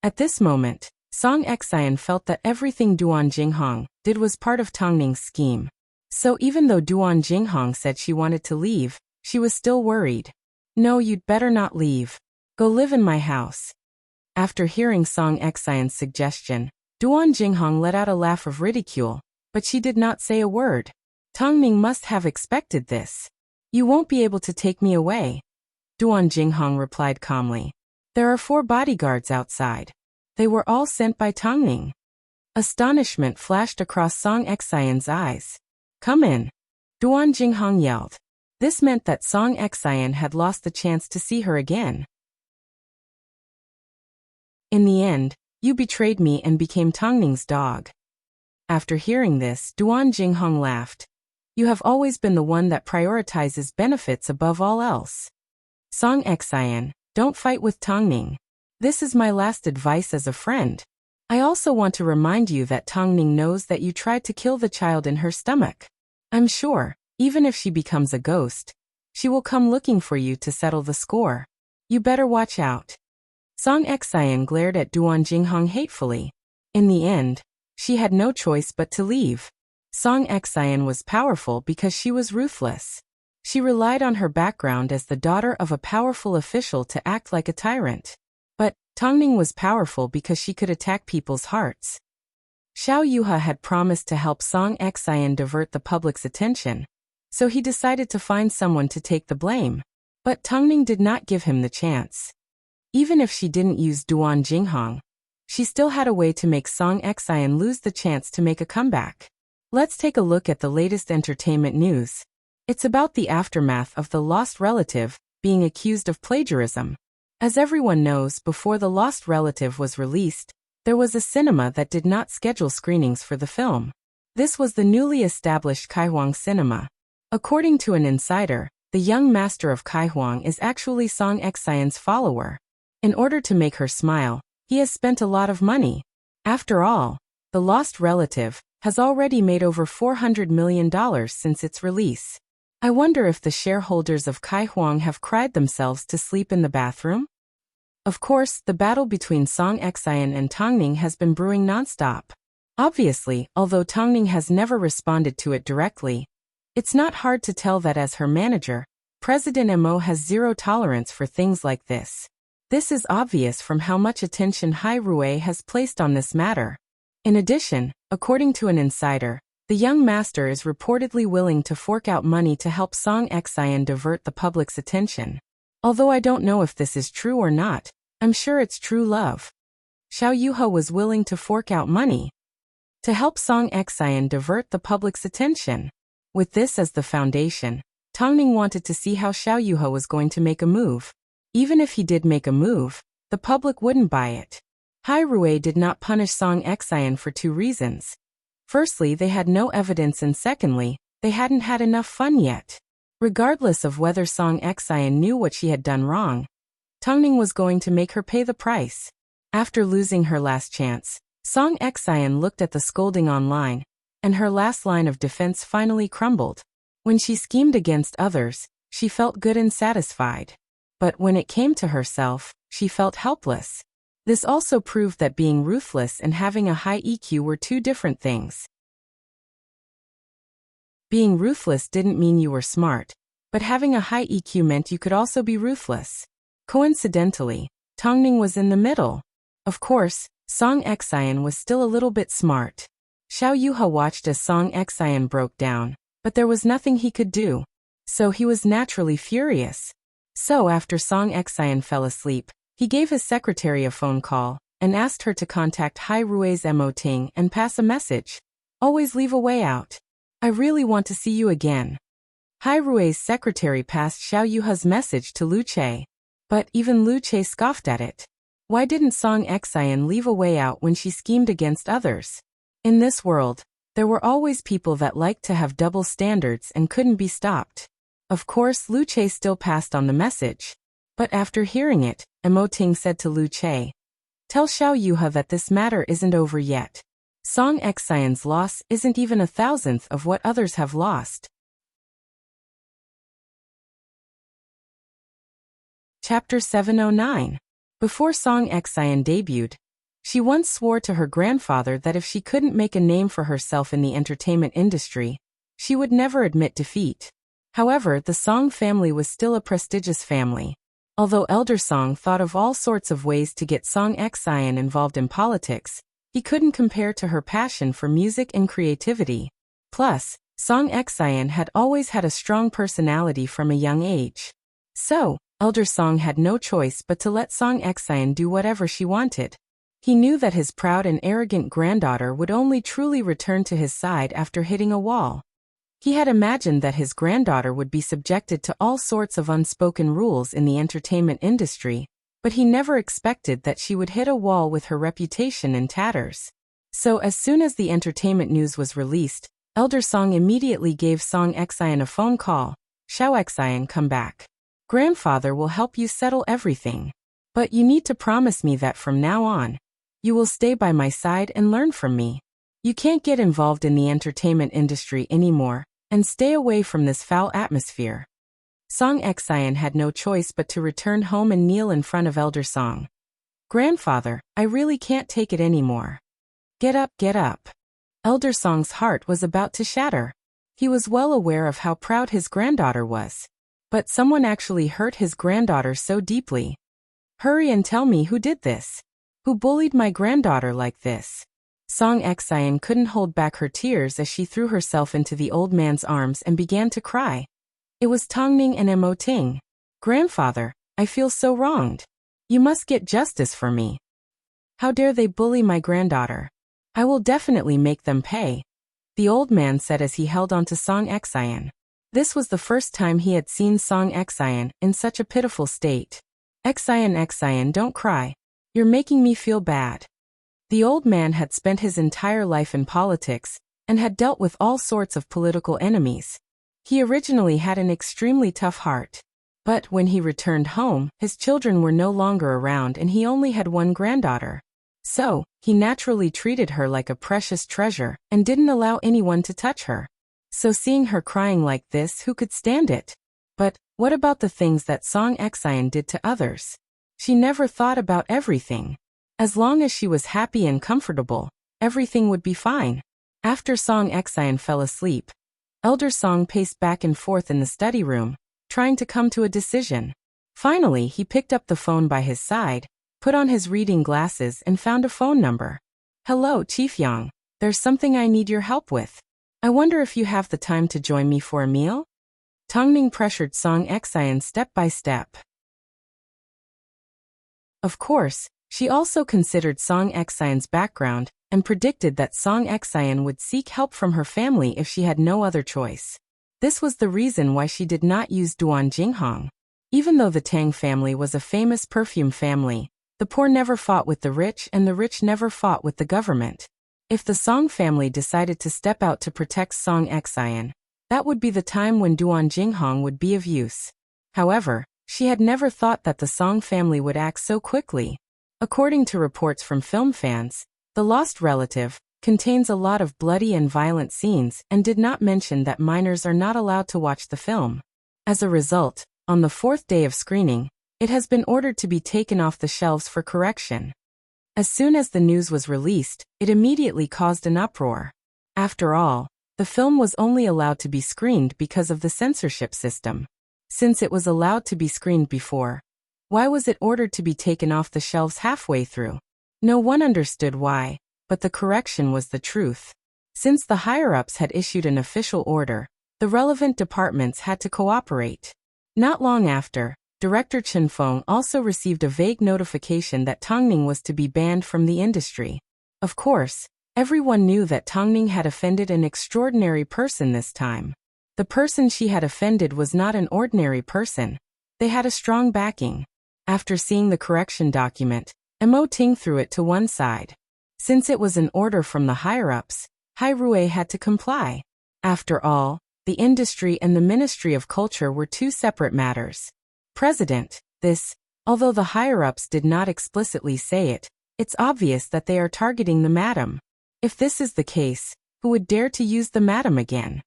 At this moment, Song Xian felt that everything Duan Jinghong did was part of Tongning's scheme. So even though Duan Jinghong said she wanted to leave, she was still worried. No, you'd better not leave. Go live in my house. After hearing Song Xian's suggestion, Duan Jinghong let out a laugh of ridicule, but she did not say a word. Tongning must have expected this. You won't be able to take me away. Duan Jinghong replied calmly. There are 4 bodyguards outside. They were all sent by Tongning. Astonishment flashed across Song Xian's eyes. Come in. Duan Jinghong yelled. This meant that Song Xian had lost the chance to see her again. In the end, you betrayed me and became Tongning's dog. After hearing this, Duan Jinghong laughed. You have always been the one that prioritizes benefits above all else. Song Xian, don't fight with Tongning. This is my last advice as a friend. I also want to remind you that Tongning knows that you tried to kill the child in her stomach. I'm sure, even if she becomes a ghost, she will come looking for you to settle the score. You better watch out. Song Xian glared at Duan Jinghong hatefully. In the end, she had no choice but to leave. Song Xian was powerful because she was ruthless. She relied on her background as the daughter of a powerful official to act like a tyrant. But Tongning was powerful because she could attack people's hearts. Xiao Yuha had promised to help Song Xian divert the public's attention, so he decided to find someone to take the blame. But Tongning did not give him the chance. Even if she didn't use Duan Jinghong, she still had a way to make Song Xian lose the chance to make a comeback. Let's take a look at the latest entertainment news. It's about the aftermath of The Lost Relative being accused of plagiarism. As everyone knows, before The Lost Relative was released, there was a cinema that did not schedule screenings for the film. This was the newly established Kaihuang Cinema. According to an insider, the young master of Kaihuang is actually Song Xian's follower. In order to make her smile, he has spent a lot of money. After all, The Lost Relative has already made over $400 million since its release. I wonder if the shareholders of Kaihuang have cried themselves to sleep in the bathroom? Of course, the battle between Song Xian and Tongning has been brewing nonstop. Obviously, although Tongning has never responded to it directly, it's not hard to tell that as her manager, President Mo has zero tolerance for things like this. This is obvious from how much attention Hai Rui has placed on this matter. In addition, according to an insider, the young master is reportedly willing to fork out money to help Song Xian divert the public's attention. Although I don't know if this is true or not, I'm sure it's true love. Xiao Yuhe was willing to fork out money to help Song Xian divert the public's attention. With this as the foundation, Tongning wanted to see how Xiao Yuhe was going to make a move. Even if he did make a move, the public wouldn't buy it. Hai Rui did not punish Song Xian for two reasons. Firstly, they had no evidence, and secondly, they hadn't had enough fun yet. Regardless of whether Song Xian knew what she had done wrong, Tongning was going to make her pay the price. After losing her last chance, Song Xian looked at the scolding online, and her last line of defense finally crumbled. When she schemed against others, she felt good and satisfied. But when it came to herself, she felt helpless. This also proved that being ruthless and having a high EQ were two different things. Being ruthless didn't mean you were smart, but having a high EQ meant you could also be ruthless. Coincidentally, Tongning was in the middle. Of course, Song Xian was still a little bit smart. Xiao Yuhe watched as Song Xian broke down, but there was nothing he could do. So he was naturally furious. So after Song Xian fell asleep, he gave his secretary a phone call and asked her to contact Hai Rui's Mo Ting and pass a message. Always leave a way out. I really want to see you again. Hai Rui's secretary passed Xiao Yuhe's message to Lu Che. But even Lu Che scoffed at it. Why didn't Song Xian leave a way out when she schemed against others? In this world, there were always people that liked to have double standards and couldn't be stopped. Of course, Lu Che still passed on the message. But after hearing it, Mo Ting said to Lu Che, "Tell Xiao Yuhe that this matter isn't over yet. Song Xian's loss isn't even 1,000th of what others have lost." Chapter 709. Before Song Xian debuted, she once swore to her grandfather that if she couldn't make a name for herself in the entertainment industry, she would never admit defeat. However, the Song family was still a prestigious family. Although Elder Song thought of all sorts of ways to get Song Xian involved in politics, he couldn't compare to her passion for music and creativity. Plus, Song Xian had always had a strong personality from a young age. So, Elder Song had no choice but to let Song Xian do whatever she wanted. He knew that his proud and arrogant granddaughter would only truly return to his side after hitting a wall. He had imagined that his granddaughter would be subjected to all sorts of unspoken rules in the entertainment industry, but he never expected that she would hit a wall with her reputation in tatters. So as soon as the entertainment news was released, Elder Song immediately gave Song Xian a phone call. "Xiao Xian, come back. Grandfather will help you settle everything. But you need to promise me that from now on, you will stay by my side and learn from me. You can't get involved in the entertainment industry anymore, and stay away from this foul atmosphere." Song Xian had no choice but to return home and kneel in front of Elder Song. "Grandfather, I really can't take it anymore. Get up, get up." Elder Song's heart was about to shatter. He was well aware of how proud his granddaughter was. But someone actually hurt his granddaughter so deeply. "Hurry and tell me who did this. Who bullied my granddaughter like this?" Song Xian couldn't hold back her tears as she threw herself into the old man's arms and began to cry. It was Tongning and Mo Ting. "Grandfather, I feel so wronged. You must get justice for me. How dare they bully my granddaughter? I will definitely make them pay," the old man said as he held on to Song Xian. This was the first time he had seen Song Xian in such a pitiful state. Xian, don't cry. You're making me feel bad." The old man had spent his entire life in politics and had dealt with all sorts of political enemies. He originally had an extremely tough heart. But when he returned home, his children were no longer around and he only had one granddaughter. So, he naturally treated her like a precious treasure and didn't allow anyone to touch her. So seeing her crying like this, who could stand it? But what about the things that Song Xian did to others? She never thought about everything. As long as she was happy and comfortable, everything would be fine. After Song Exine fell asleep, Elder Song paced back and forth in the study room, trying to come to a decision. Finally, he picked up the phone by his side, put on his reading glasses and found a phone number. "Hello, Chief Yang. There's something I need your help with. I wonder if you have the time to join me for a meal?" Tongning pressured Song Exine step by step. Of course, she also considered Song Exine's background and predicted that Song Exine would seek help from her family if she had no other choice. This was the reason why she did not use Duan Jinghong. Even though the Tang family was a famous perfume family, the poor never fought with the rich and the rich never fought with the government. If the Song family decided to step out to protect Song Exine, that would be the time when Duan Jinghong would be of use. However, she had never thought that the Song family would act so quickly. According to reports from film fans, The Lost Relative contains a lot of bloody and violent scenes and did not mention that minors are not allowed to watch the film. As a result, on the 4th day of screening, it has been ordered to be taken off the shelves for correction. As soon as the news was released, it immediately caused an uproar. After all, the film was only allowed to be screened because of the censorship system. Since it was allowed to be screened before, why was it ordered to be taken off the shelves halfway through? No one understood why, but the correction was the truth. Since the higher-ups had issued an official order, the relevant departments had to cooperate. Not long after, Director Chen Feng also received a vague notification that Tongning was to be banned from the industry. Of course, everyone knew that Tongning had offended an extraordinary person this time. The person she had offended was not an ordinary person. They had a strong backing. After seeing the correction document, Mo Ting threw it to one side. Since it was an order from the higher-ups, Hai Rui had to comply. After all, the industry and the Ministry of Culture were two separate matters. President, although the higher-ups did not explicitly say it, it's obvious that they are targeting the madam. If this is the case, who would dare to use the madam again?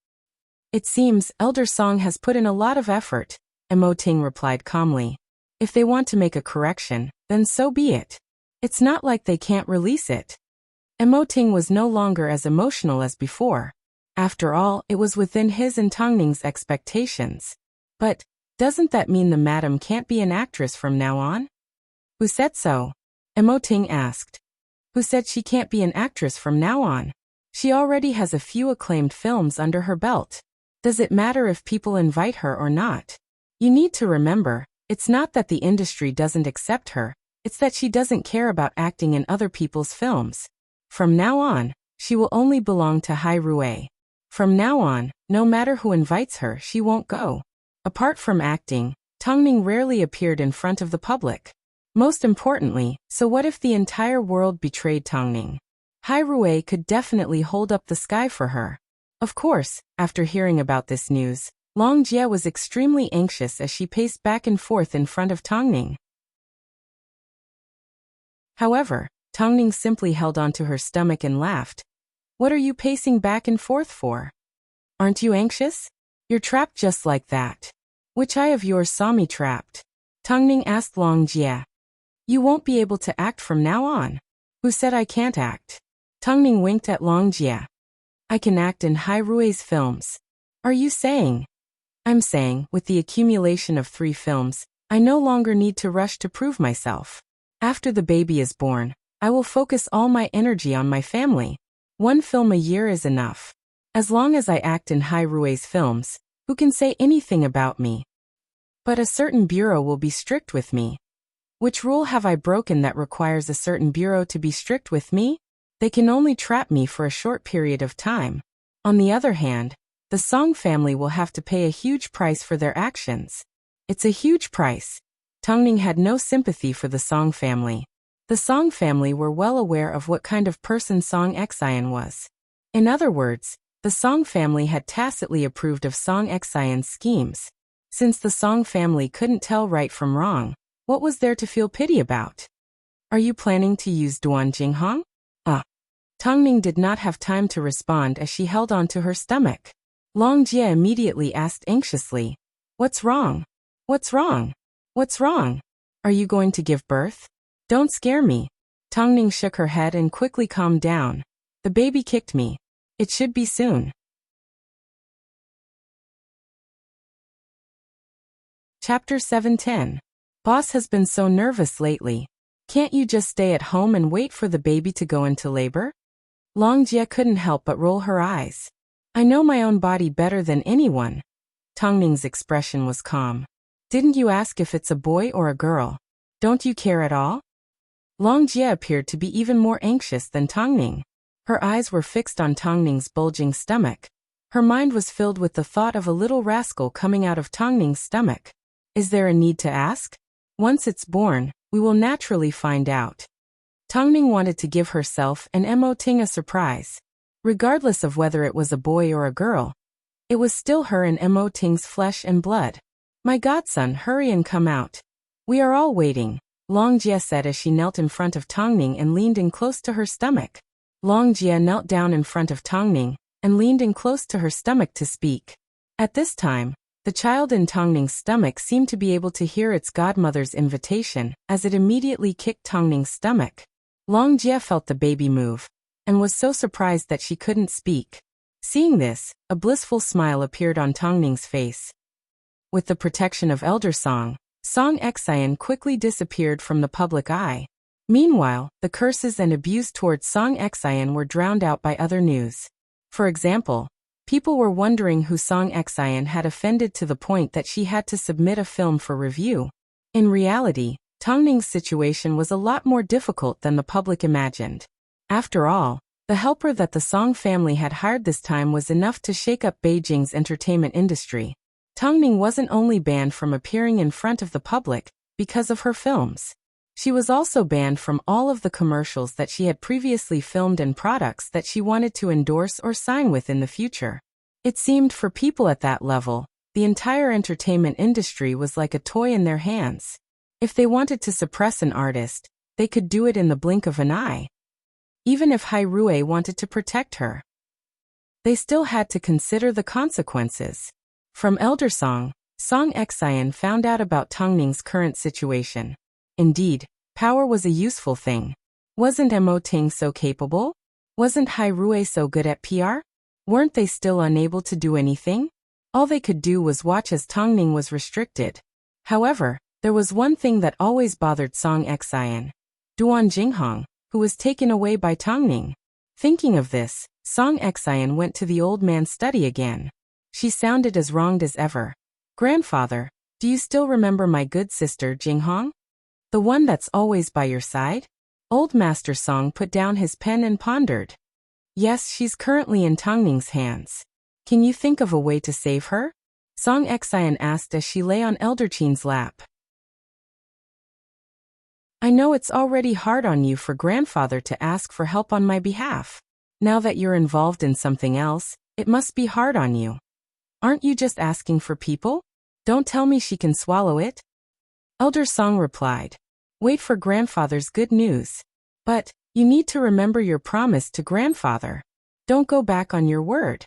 It seems Elder Song has put in a lot of effort, Mo Ting replied calmly. If they want to make a correction, then so be it. It's not like they can't release it. Mo Ting was no longer as emotional as before. After all, it was within his and Tongning's expectations. But, doesn't that mean the madam can't be an actress from now on? Who said so? Mo Ting asked. Who said she can't be an actress from now on? She already has a few acclaimed films under her belt. Does it matter if people invite her or not? You need to remember, it's not that the industry doesn't accept her, it's that she doesn't care about acting in other people's films. From now on, she will only belong to Hai Rui. From now on, no matter who invites her, she won't go. Apart from acting, Tongning rarely appeared in front of the public. Most importantly, so what if the entire world betrayed Tongning? Hai Rui could definitely hold up the sky for her. Of course, after hearing about this news, Long Jie was extremely anxious as she paced back and forth in front of Tongning. However, Tongning simply held onto her stomach and laughed. What are you pacing back and forth for? Aren't you anxious? You're trapped just like that. Which eye of yours saw me trapped? Tongning asked Long Jie. You won't be able to act from now on. Who said I can't act? Tongning winked at Long Jie. I can act in Hai Rui's films. Are you saying? I'm saying, with the accumulation of 3 films, I no longer need to rush to prove myself. After the baby is born, I will focus all my energy on my family. 1 film a year is enough. As long as I act in Hai Rui's films, who can say anything about me? But a certain bureau will be strict with me. Which rule have I broken that requires a certain bureau to be strict with me? They can only trap me for a short period of time. On the other hand, the Song family will have to pay a huge price for their actions. It's a huge price. Tongning had no sympathy for the Song family. The Song family were well aware of what kind of person Song Exine was. In other words, the Song family had tacitly approved of Song Exine's schemes. Since the Song family couldn't tell right from wrong, what was there to feel pity about? Are you planning to use Duan Jinghong? Tongning did not have time to respond as she held on to her stomach. Long Jie immediately asked anxiously, What's wrong? What's wrong? What's wrong? Are you going to give birth? Don't scare me. Tongning shook her head and quickly calmed down. The baby kicked me. It should be soon. Chapter 710. Boss has been so nervous lately. Can't you just stay at home and wait for the baby to go into labor? Longjie couldn't help but roll her eyes. I know my own body better than anyone. Tongning's expression was calm. Didn't you ask if it's a boy or a girl? Don't you care at all? Longjie appeared to be even more anxious than Tongning. Her eyes were fixed on Tongning's bulging stomach. Her mind was filled with the thought of a little rascal coming out of Tongning's stomach. Is there a need to ask? Once it's born, we will naturally find out. Tongning wanted to give herself and Mo Ting a surprise. Regardless of whether it was a boy or a girl, it was still her and Mo Ting's flesh and blood. My godson, hurry and come out. We are all waiting, Longjie said as she knelt in front of Tongning and leaned in close to her stomach. Longjie knelt down in front of Tongning and leaned in close to her stomach to speak. At this time, the child in Tongning's stomach seemed to be able to hear its godmother's invitation as it immediately kicked Tongning's stomach. Longjie felt the baby move and was so surprised that she couldn't speak. Seeing this, a blissful smile appeared on Tongning's face. With the protection of Elder Song, Song Xian quickly disappeared from the public eye. Meanwhile, the curses and abuse towards Song Xian were drowned out by other news. For example, people were wondering who Song Xian had offended to the point that she had to submit a film for review. In reality, Tongning's situation was a lot more difficult than the public imagined. After all, the helper that the Song family had hired this time was enough to shake up Beijing's entertainment industry. Tongning wasn't only banned from appearing in front of the public because of her films. She was also banned from all of the commercials that she had previously filmed and products that she wanted to endorse or sign with in the future. It seemed for people at that level, the entire entertainment industry was like a toy in their hands. If they wanted to suppress an artist, they could do it in the blink of an eye. Even if Hai Rui wanted to protect her, they still had to consider the consequences. From Elder Song, Song Xian found out about Tongning's current situation. Indeed, power was a useful thing. Wasn't Mo Ting so capable? Wasn't Hai Rui so good at PR? Weren't they still unable to do anything? All they could do was watch as Tongning was restricted. However, there was one thing that always bothered Song Xian. Duan Jinghong, who was taken away by Tongning. Thinking of this, Song Xian went to the old man's study again. She sounded as wronged as ever. Grandfather, do you still remember my good sister Jinghong? The one that's always by your side? Old Master Song put down his pen and pondered. Yes, she's currently in Tongning's hands. Can you think of a way to save her? Song Xian asked as she lay on Elder Chin's lap. I know it's already hard on you for grandfather to ask for help on my behalf. Now that you're involved in something else, it must be hard on you. Aren't you just asking for people? Don't tell me she can swallow it. Elder Song replied. Wait for grandfather's good news. But, you need to remember your promise to grandfather. Don't go back on your word.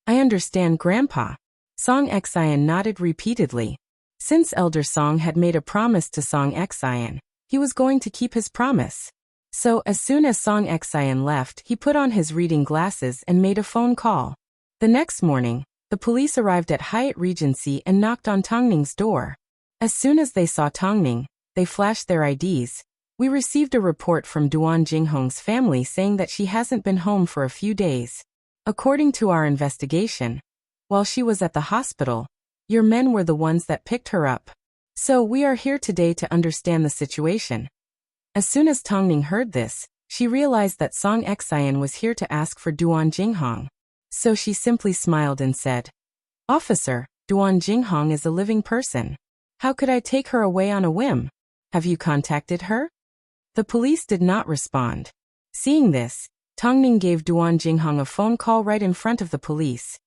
I understand, Grandpa. Song Xian nodded repeatedly. Since Elder Song had made a promise to Song Xian, he was going to keep his promise. So, as soon as Song Xian left, he put on his reading glasses and made a phone call. The next morning, the police arrived at Hyatt Regency and knocked on Tongning's door. As soon as they saw Tongning, they flashed their IDs. We received a report from Duan Jinghong's family saying that she hasn't been home for a few days. According to our investigation, while she was at the hospital, your men were the ones that picked her up. So we are here today to understand the situation. As soon as Tongning heard this, she realized that Song Xian was here to ask for Duan Jinghong. So she simply smiled and said, Officer, Duan Jinghong is a living person. How could I take her away on a whim? Have you contacted her? The police did not respond. Seeing this, Tongning gave Duan Jinghong a phone call right in front of the police.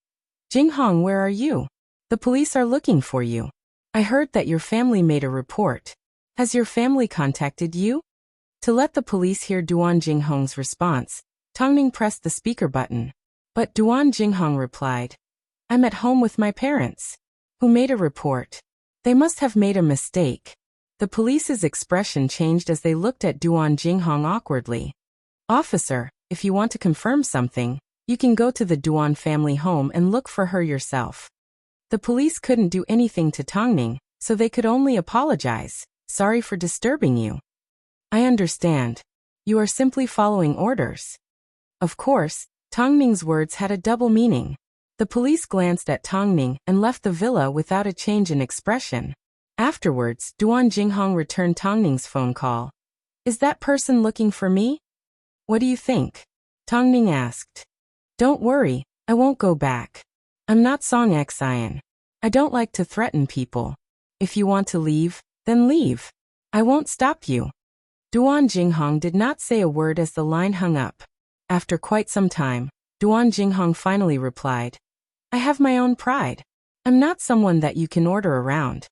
Jinghong, where are you? The police are looking for you. I heard that your family made a report. Has your family contacted you? To let the police hear Duan Jinghong's response, Tongning pressed the speaker button. But Duan Jinghong replied, I'm at home with my parents. Who made a report? They must have made a mistake. The police's expression changed as they looked at Duan Jinghong awkwardly. Officer, if you want to confirm something, you can go to the Duan family home and look for her yourself. The police couldn't do anything to Tongning, so they could only apologize. Sorry for disturbing you. I understand. You are simply following orders. Of course, Tongning's words had a double meaning. The police glanced at Tongning and left the villa without a change in expression. Afterwards, Duan Jinghong returned Tongning's phone call. Is that person looking for me? What do you think? Tongning asked. Don't worry, I won't go back. I'm not Song Xian. I don't like to threaten people. If you want to leave, then leave. I won't stop you. Duan Jinghong did not say a word as the line hung up. After quite some time, Duan Jinghong finally replied, I have my own pride. I'm not someone that you can order around.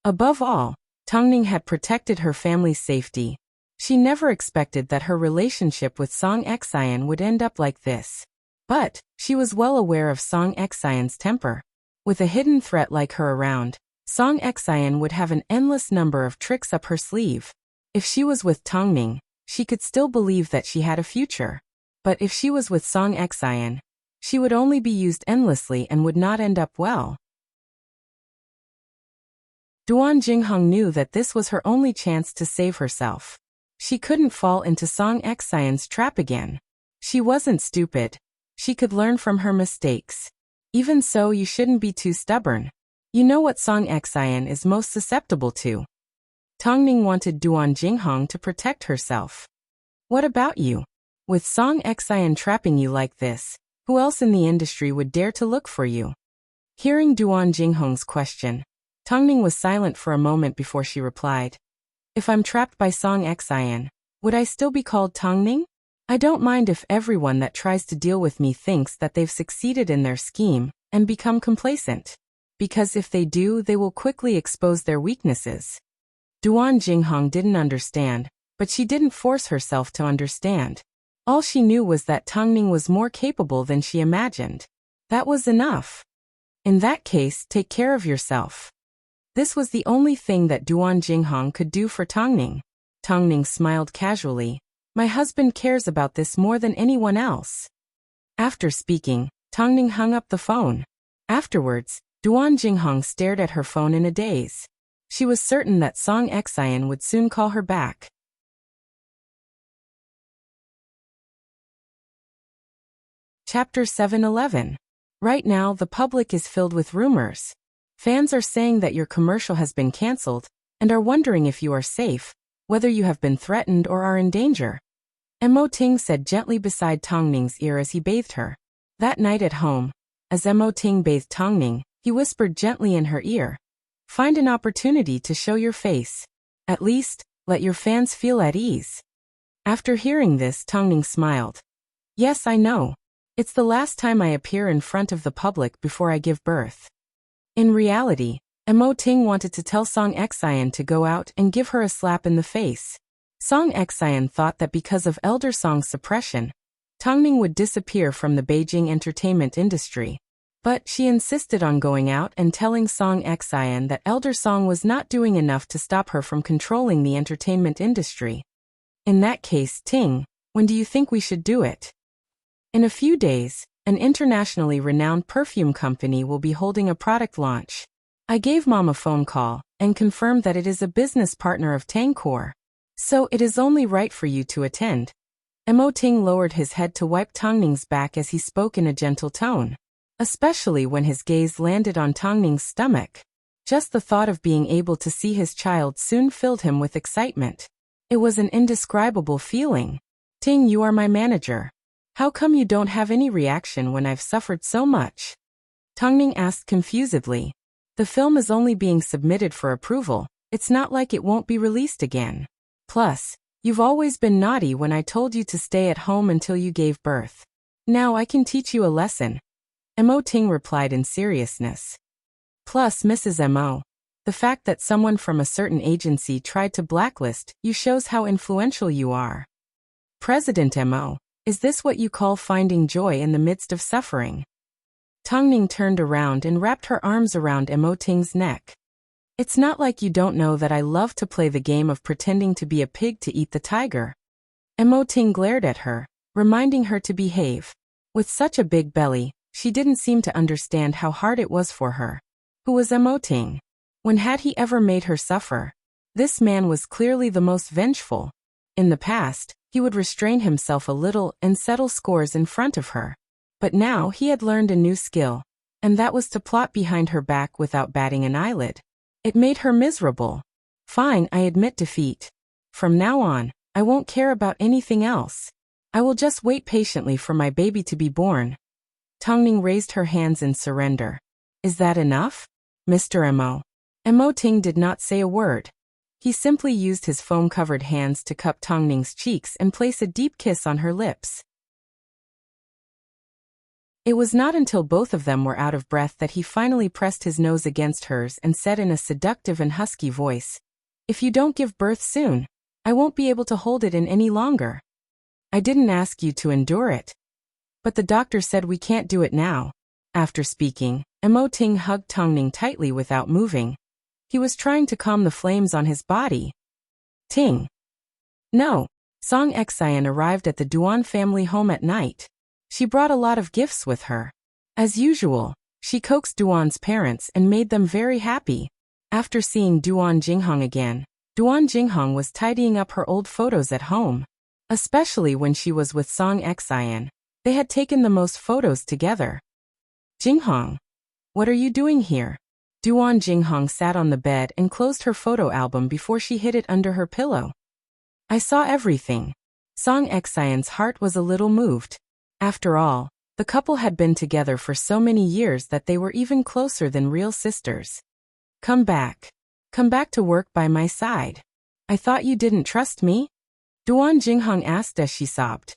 Above all, Tongning had protected her family's safety. She never expected that her relationship with Song Xian would end up like this. But she was well aware of Song Xian's temper. With a hidden threat like her around, Song Xian would have an endless number of tricks up her sleeve. If she was with Tongning, she could still believe that she had a future. But if she was with Song Xian, she would only be used endlessly and would not end up well. Duan Jinghong knew that this was her only chance to save herself. She couldn't fall into Song Xian's trap again. She wasn't stupid. She could learn from her mistakes. Even so, you shouldn't be too stubborn. You know what Song Xian is most susceptible to. Tongning wanted Duan Jinghong to protect herself. What about you? With Song Xian trapping you like this, who else in the industry would dare to look for you? Hearing Duan Jinghong's question, Tongning was silent for a moment before she replied. If I'm trapped by Song Xian, would I still be called Tongning? I don't mind if everyone that tries to deal with me thinks that they've succeeded in their scheme and become complacent. Because if they do, they will quickly expose their weaknesses. Duan Jinghong didn't understand, but she didn't force herself to understand. All she knew was that Tongning was more capable than she imagined. That was enough. In that case, take care of yourself. This was the only thing that Duan Jinghong could do for Tongning. Tongning smiled casually. My husband cares about this more than anyone else. After speaking, Tongning hung up the phone. Afterwards, Duan Jinghong stared at her phone in a daze. She was certain that Song Xian would soon call her back. Chapter 7:11. Right now, the public is filled with rumors. Fans are saying that your commercial has been cancelled and are wondering if you are safe, whether you have been threatened or are in danger. Mo Ting said gently beside Tongning's ear as he bathed her. That night at home, as Mo Ting bathed Tongning, he whispered gently in her ear. Find an opportunity to show your face. At least, let your fans feel at ease. After hearing this, Tongning smiled. Yes, I know. It's the last time I appear in front of the public before I give birth. In reality, Mo Ting wanted to tell Song Xian to go out and give her a slap in the face. Song Xian thought that because of Elder Song's suppression, Tongning would disappear from the Beijing entertainment industry. But she insisted on going out and telling Song Xian that Elder Song was not doing enough to stop her from controlling the entertainment industry. In that case, Ting, when do you think we should do it? In a few days, an internationally renowned perfume company will be holding a product launch. I gave Mom a phone call and confirmed that it is a business partner of Tangkor. So it is only right for you to attend. Mo Ting lowered his head to wipe Tongning's back as he spoke in a gentle tone. Especially when his gaze landed on Tongning's stomach. Just the thought of being able to see his child soon filled him with excitement. It was an indescribable feeling. Ting, you are my manager. How come you don't have any reaction when I've suffered so much? Tongning asked confusedly. The film is only being submitted for approval. It's not like it won't be released again. Plus, you've always been naughty when I told you to stay at home until you gave birth. Now I can teach you a lesson. Mo Ting replied in seriousness. Plus, Mrs. Mo, the fact that someone from a certain agency tried to blacklist you shows how influential you are. President Mo, is this what you call finding joy in the midst of suffering? Tongning turned around and wrapped her arms around Mo Ting's neck. It's not like you don't know that I love to play the game of pretending to be a pig to eat the tiger. Mo Ting glared at her. reminding her to behave. With such a big belly, she didn't seem to understand how hard it was for her. Who was Ting? When had he ever made her suffer? This man was clearly the most vengeful. In the past, he would restrain himself a little and settle scores in front of her. But now he had learned a new skill, and that was to plot behind her back without batting an eyelid. It made her miserable. Fine, I admit defeat. From now on, I won't care about anything else. I will just wait patiently for my baby to be born. Tongning raised her hands in surrender. Is that enough? Mr. Ting did not say a word. He simply used his foam-covered hands to cup Tongning's cheeks and place a deep kiss on her lips. It was not until both of them were out of breath that he finally pressed his nose against hers and said in a seductive and husky voice, "If you don't give birth soon, I won't be able to hold it in any longer. I didn't ask you to endure it. But the doctor said we can't do it now." After speaking, Ting hugged Tongning tightly without moving. He was trying to calm the flames on his body. Ting. No. Song Xian arrived at the Duan family home at night. She brought a lot of gifts with her. As usual, she coaxed Duan's parents and made them very happy. After seeing Duan Jinghong again, Duan Jinghong was tidying up her old photos at home. Especially when she was with Song Xian. They had taken the most photos together. Jinghong. What are you doing here? Duan Jinghong sat on the bed and closed her photo album before she hid it under her pillow. I saw everything. Song Xian's heart was a little moved. After all, the couple had been together for so many years that they were even closer than real sisters. Come back. Come back to work by my side. I thought you didn't trust me? Duan Jinghong asked as she sobbed.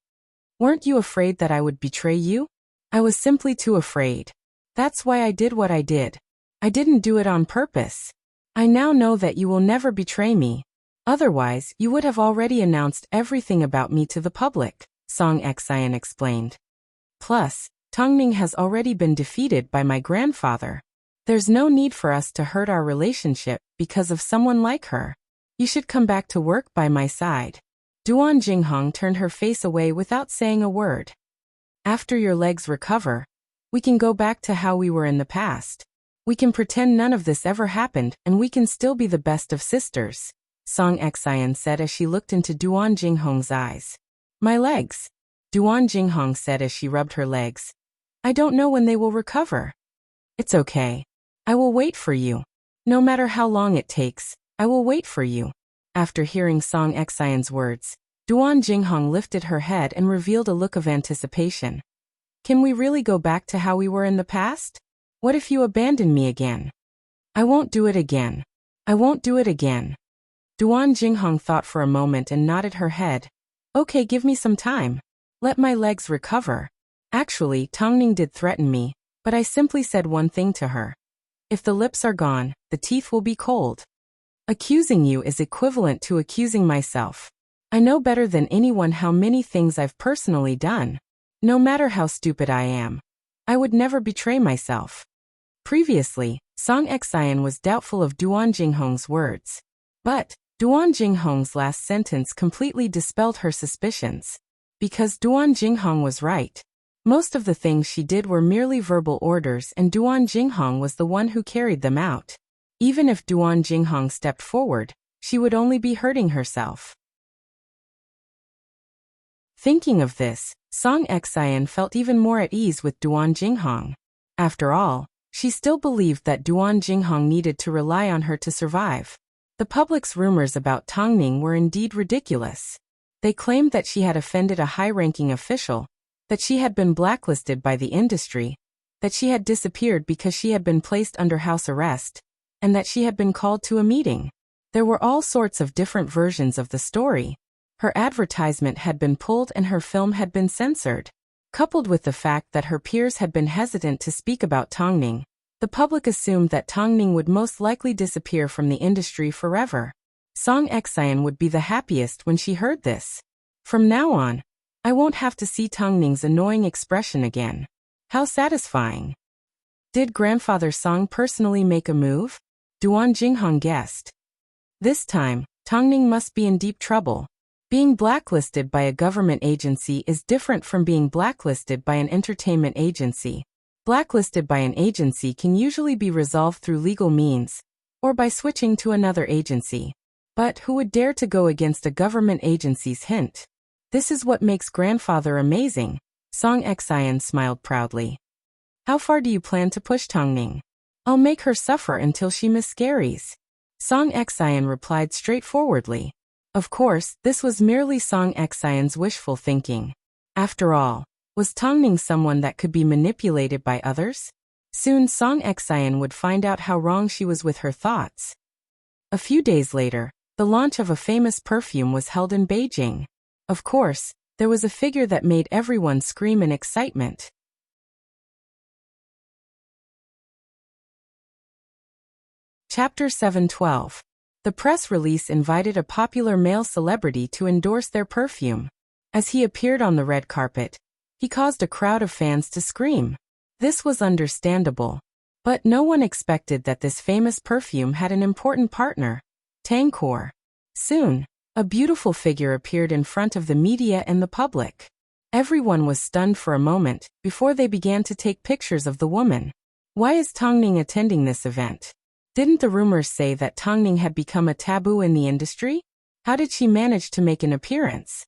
Weren't you afraid that I would betray you? I was simply too afraid. That's why I did what I did. I didn't do it on purpose. I now know that you will never betray me. Otherwise, you would have already announced everything about me to the public, Song Xian explained. Plus, Tongning has already been defeated by my grandfather. There's no need for us to hurt our relationship because of someone like her. You should come back to work by my side. Duan Jinghong turned her face away without saying a word. After your legs recover, we can go back to how we were in the past. We can pretend none of this ever happened and we can still be the best of sisters, Song Xian said as she looked into Duan Jinghong's eyes. My legs, Duan Jinghong said as she rubbed her legs. I don't know when they will recover. It's okay. I will wait for you. No matter how long it takes, I will wait for you. After hearing Song Xian's words, Duan Jinghong lifted her head and revealed a look of anticipation. Can we really go back to how we were in the past? What if you abandon me again? I won't do it again. I won't do it again. Duan Jinghong thought for a moment and nodded her head. Okay, give me some time. Let my legs recover. Actually, Tongning did threaten me, but I simply said one thing to her. If the lips are gone, the teeth will be cold. Accusing you is equivalent to accusing myself. I know better than anyone how many things I've personally done. No matter how stupid I am, I would never betray myself. Previously, Song Xian was doubtful of Duan Jinghong's words. But Duan Jinghong's last sentence completely dispelled her suspicions. Because Duan Jinghong was right. Most of the things she did were merely verbal orders and Duan Jinghong was the one who carried them out. Even if Duan Jinghong stepped forward, she would only be hurting herself. Thinking of this, Song Xian felt even more at ease with Duan Jinghong. After all, she still believed that Duan Jinghong needed to rely on her to survive. The public's rumors about Tongning were indeed ridiculous. They claimed that she had offended a high-ranking official, that she had been blacklisted by the industry, that she had disappeared because she had been placed under house arrest, and that she had been called to a meeting. There were all sorts of different versions of the story. Her advertisement had been pulled and her film had been censored. Coupled with the fact that her peers had been hesitant to speak about Tongning, the public assumed that Tongning would most likely disappear from the industry forever. Song Xian would be the happiest when she heard this. From now on, I won't have to see Tongning's annoying expression again. How satisfying. Did grandfather Song personally make a move? Duan Jinghong guessed. This time, Tongning must be in deep trouble. Being blacklisted by a government agency is different from being blacklisted by an entertainment agency. Blacklisted by an agency can usually be resolved through legal means, or by switching to another agency. But who would dare to go against a government agency's hint? This is what makes grandfather amazing. Song Xian smiled proudly. How far do you plan to push Tongning? I'll make her suffer until she miscarries. Song Xian replied straightforwardly. Of course, this was merely Song Xian's wishful thinking. After all, was Tongning someone that could be manipulated by others? Soon Song Xian would find out how wrong she was with her thoughts. A few days later, the launch of a famous perfume was held in Beijing. Of course, there was a figure that made everyone scream in excitement. Chapter 712. The press release invited a popular male celebrity to endorse their perfume. As he appeared on the red carpet, he caused a crowd of fans to scream. This was understandable. But no one expected that this famous perfume had an important partner, Tangkor. Soon, a beautiful figure appeared in front of the media and the public. Everyone was stunned for a moment before they began to take pictures of the woman. Why is Tongning attending this event? Didn't the rumors say that Tongning had become a taboo in the industry? How did she manage to make an appearance?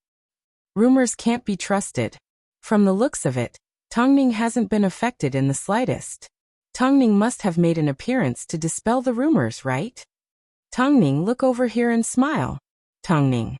Rumors can't be trusted. From the looks of it, Tongning hasn't been affected in the slightest. Tongning must have made an appearance to dispel the rumors, right? Tongning, look over here and smile. Tongning.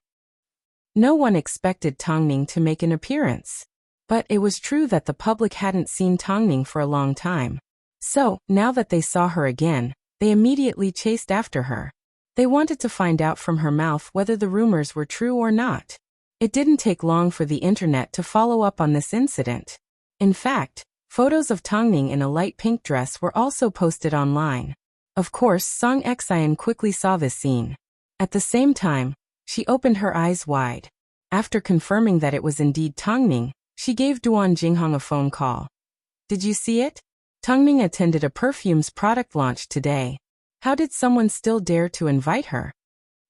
No one expected Tongning to make an appearance. But it was true that the public hadn't seen Tongning for a long time. So, now that they saw her again, they immediately chased after her. They wanted to find out from her mouth whether the rumors were true or not. It didn't take long for the internet to follow up on this incident. In fact, photos of Tongning in a light pink dress were also posted online. Of course, Song Xian quickly saw this scene. At the same time, she opened her eyes wide. After confirming that it was indeed Tongning, she gave Duan Jinghong a phone call. Did you see it? Tongning attended a perfume's product launch today. How did someone still dare to invite her?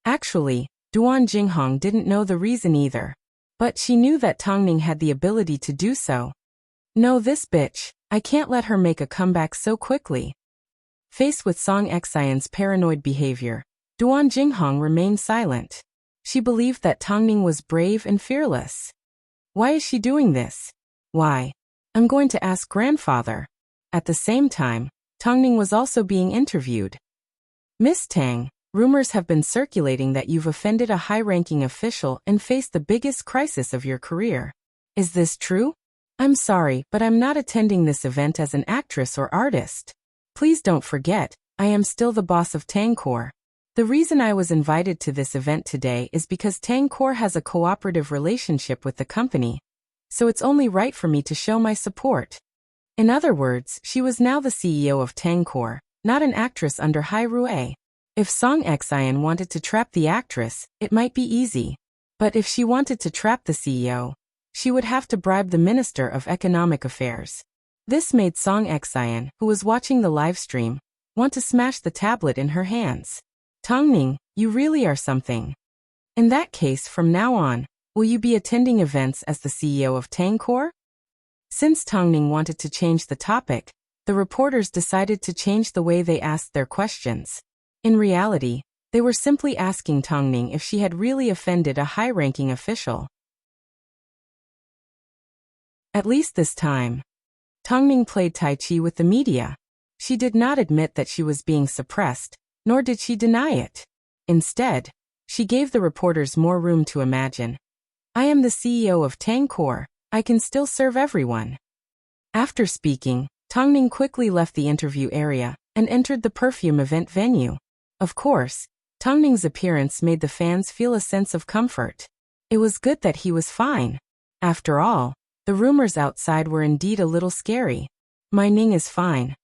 Actually, Duan Jinghong didn't know the reason either. But she knew that Tongning had the ability to do so. No, this bitch, I can't let her make a comeback so quickly. Faced with Song Xian's paranoid behavior, Duan Jinghong remained silent. She believed that Tongning was brave and fearless. Why is she doing this? Why? I'm going to ask grandfather. At the same time, Tongning was also being interviewed. Miss Tang, rumors have been circulating that you've offended a high-ranking official and faced the biggest crisis of your career. Is this true? I'm sorry, but I'm not attending this event as an actress or artist. Please don't forget, I am still the boss of Tangkor. The reason I was invited to this event today is because Tangkor has a cooperative relationship with the company. So it's only right for me to show my support. In other words, she was now the CEO of Tangkor, not an actress under Hai Rui. If Song Xian wanted to trap the actress, it might be easy. But if she wanted to trap the CEO, she would have to bribe the Minister of Economic Affairs. This made Song Xian, who was watching the live stream, want to smash the tablet in her hands. Tongning, you really are something. In that case, from now on, will you be attending events as the CEO of Tangkor? Since Tongning wanted to change the topic, the reporters decided to change the way they asked their questions. In reality, they were simply asking Tongning if she had really offended a high-ranking official. At least this time, Tongning played Tai Chi with the media. She did not admit that she was being suppressed, nor did she deny it. Instead, she gave the reporters more room to imagine. I am the CEO of Tangkor, I can still serve everyone. After speaking, Tongning quickly left the interview area and entered the perfume event venue. Of course, Tongning's appearance made the fans feel a sense of comfort. It was good that he was fine. After all, the rumors outside were indeed a little scary. My Ning is fine.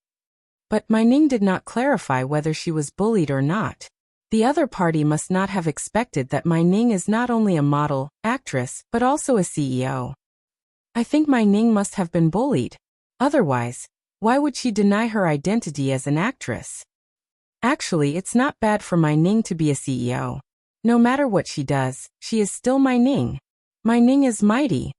But My Ning did not clarify whether she was bullied or not. The other party must not have expected that My Ning is not only a model, actress, but also a CEO. I think My Ning must have been bullied. Otherwise, why would she deny her identity as an actress? Actually, it's not bad for My Ning to be a CEO. No matter what she does, she is still my Ning. My Ning is mighty.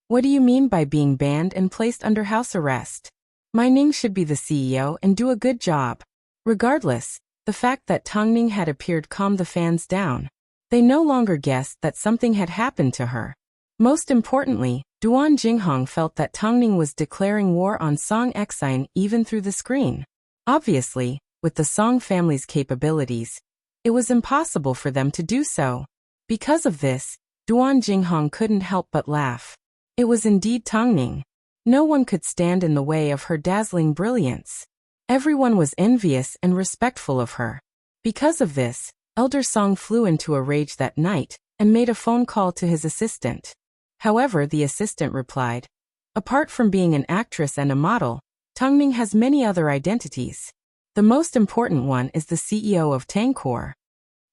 What do you mean by being banned and placed under house arrest? My Ning should be the CEO and do a good job. Regardless, the fact that Tang Ning had appeared calmed the fans down. They no longer guessed that something had happened to her. Most importantly, Duan Jinghong felt that Tang Ning was declaring war on Song Exine even through the screen. Obviously, with the Song family's capabilities, it was impossible for them to do so. Because of this, Duan Jinghong couldn't help but laugh. It was indeed Tang Ning. No one could stand in the way of her dazzling brilliance. Everyone was envious and respectful of her. Because of this, Elder Song flew into a rage that night and made a phone call to his assistant. However, the assistant replied, "Apart from being an actress and a model, Tang Ning has many other identities. The most important one is the CEO of Tangkor.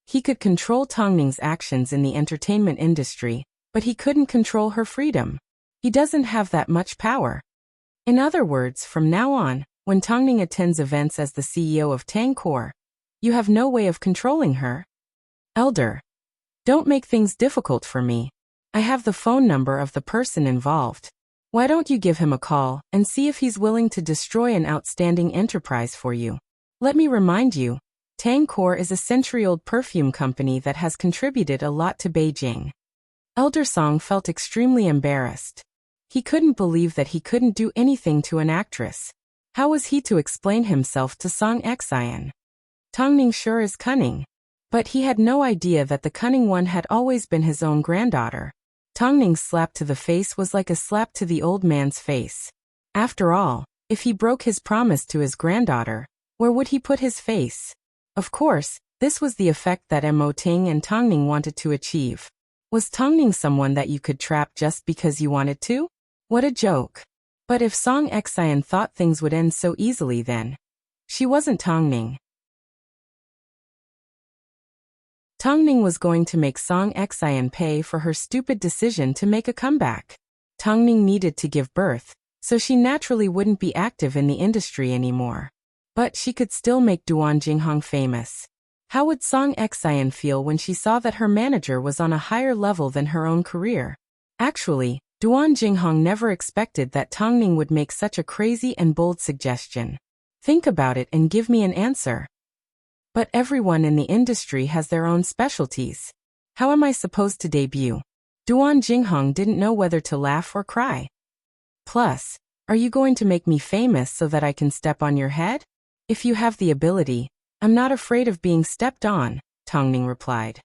He could control Tang Ning's actions in the entertainment industry, but he couldn't control her freedom. He doesn't have that much power." In other words, from now on, when Tang Ning attends events as the CEO of Tangkor, you have no way of controlling her. Elder, don't make things difficult for me. I have the phone number of the person involved. Why don't you give him a call and see if he's willing to destroy an outstanding enterprise for you? Let me remind you, Tangkor is a century-old perfume company that has contributed a lot to Beijing. Elder Song felt extremely embarrassed. He couldn't believe that he couldn't do anything to an actress. How was he to explain himself to Song Exine? Tang Ning sure is cunning. But he had no idea that the cunning one had always been his own granddaughter. Tang Ning's slap to the face was like a slap to the old man's face. After all, if he broke his promise to his granddaughter, where would he put his face? Of course, this was the effect that Mo Ting and Tang Ning wanted to achieve. Was Tang Ning someone that you could trap just because you wanted to? What a joke. But if Song Exine thought things would end so easily then, she wasn't Tang Ning. Tang Ning was going to make Song Exine pay for her stupid decision to make a comeback. Tang Ning needed to give birth, so she naturally wouldn't be active in the industry anymore. But she could still make Duan Jinghong famous. How would Song Exine feel when she saw that her manager was on a higher level than her own career? Actually, Duan Jinghong never expected that Tang Ning would make such a crazy and bold suggestion. Think about it and give me an answer. But everyone in the industry has their own specialties. How am I supposed to debut? Duan Jinghong didn't know whether to laugh or cry. Plus, are you going to make me famous so that I can step on your head? If you have the ability, I'm not afraid of being stepped on, Tang Ning replied.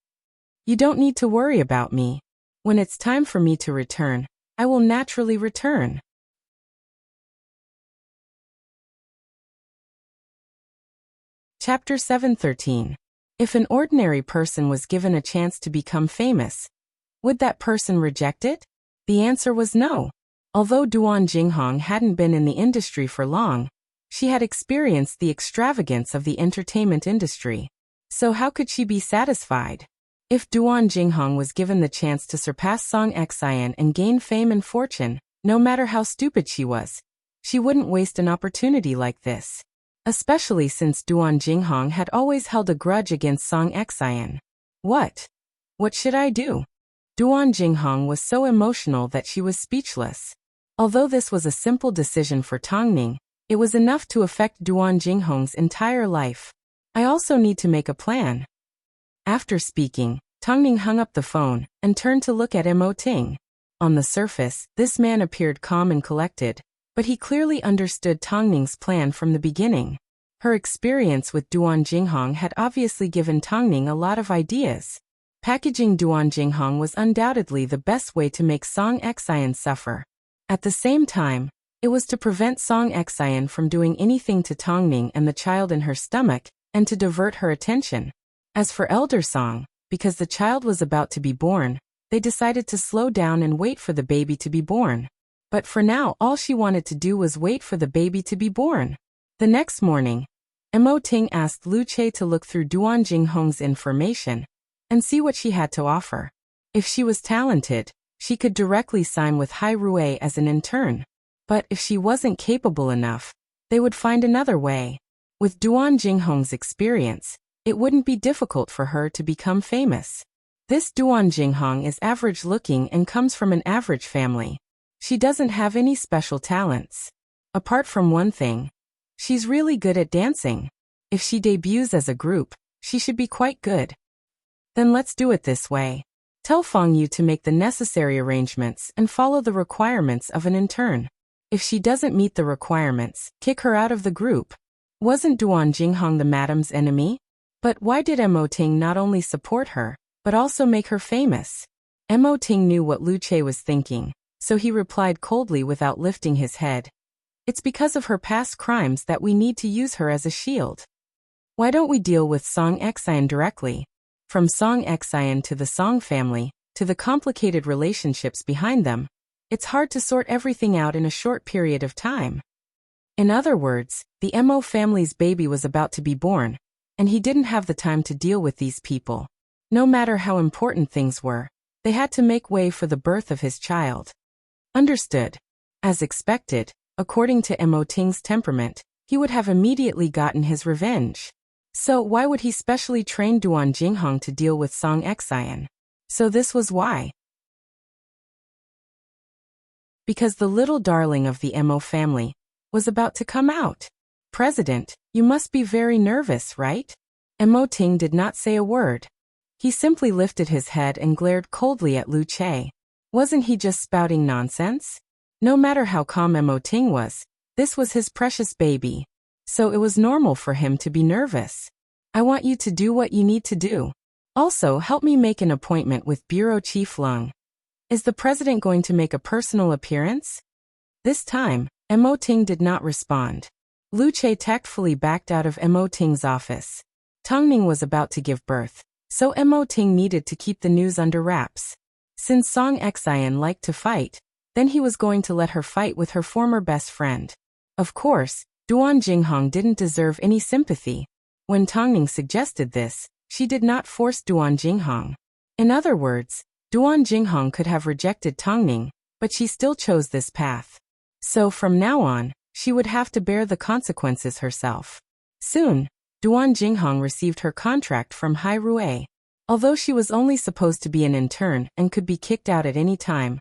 You don't need to worry about me. When it's time for me to return, I will naturally return. Chapter 713. If an ordinary person was given a chance to become famous, would that person reject it? The answer was no. Although Duan Jinghong hadn't been in the industry for long, she had experienced the extravagance of the entertainment industry. So how could she be satisfied? If Duan Jinghong was given the chance to surpass Song Exine and gain fame and fortune, no matter how stupid she was, she wouldn't waste an opportunity like this. Especially since Duan Jinghong had always held a grudge against Song Exine. What should I do? Duan Jinghong was so emotional that she was speechless. Although this was a simple decision for Tang Ning, it was enough to affect Duan Jinghong's entire life. I also need to make a plan. After speaking, Tang Ning hung up the phone and turned to look at Mo Ting. On the surface, this man appeared calm and collected, but he clearly understood Tang Ning's plan from the beginning. Her experience with Duan Jinghong had obviously given Tang Ning a lot of ideas. Packaging Duan Jinghong was undoubtedly the best way to make Song Exine suffer. At the same time, it was to prevent Song Exine from doing anything to Tang Ning and the child in her stomach, and to divert her attention. As for Elder Song, because the child was about to be born, they decided to slow down and wait for the baby to be born. But for now, all she wanted to do was wait for the baby to be born. The next morning, Mo Ting asked Lu Che to look through Duan Jinghong's information and see what she had to offer. If she was talented, she could directly sign with Hai Rui as an intern. But if she wasn't capable enough, they would find another way. With Duan Jinghong's experience, it wouldn't be difficult for her to become famous. This Duan Jinghong is average-looking and comes from an average family. She doesn't have any special talents. Apart from one thing. She's really good at dancing. If she debuts as a group, she should be quite good. Then let's do it this way. Tell Feng Yu to make the necessary arrangements and follow the requirements of an intern. If she doesn't meet the requirements, kick her out of the group. Wasn't Duan Jinghong the madam's enemy? But why did Mo Ting not only support her, but also make her famous? Mo Ting knew what Lu Che was thinking, so he replied coldly without lifting his head. It's because of her past crimes that we need to use her as a shield. Why don't we deal with Song Xian directly? From Song Xian to the Song family, to the complicated relationships behind them, it's hard to sort everything out in a short period of time. In other words, the Mo family's baby was about to be born, and he didn't have the time to deal with these people. No matter how important things were, they had to make way for the birth of his child. Understood. As expected, according to Mo Ting's temperament, he would have immediately gotten his revenge. So why would he specially train Duan Jinghong to deal with Song Xian? So this was why. Because the little darling of the Mo family was about to come out. President, you must be very nervous, right? Mo Ting did not say a word. He simply lifted his head and glared coldly at Lu Che. Wasn't he just spouting nonsense? No matter how calm Mo Ting was, this was his precious baby. So it was normal for him to be nervous. I want you to do what you need to do. Also, help me make an appointment with Bureau Chief Lung. Is the president going to make a personal appearance? This time, Mo Ting did not respond. Lu Che tactfully backed out of Mo Ting's office. Tongning was about to give birth, so Mo Ting needed to keep the news under wraps. Since Song Xian liked to fight, then he was going to let her fight with her former best friend. Of course, Duan Jinghong didn't deserve any sympathy. When Tongning suggested this, she did not force Duan Jinghong. In other words, Duan Jinghong could have rejected Tongning, but she still chose this path. So from now on, she would have to bear the consequences herself. Soon, Duan Jinghong received her contract from Hai Rui. Although she was only supposed to be an intern and could be kicked out at any time,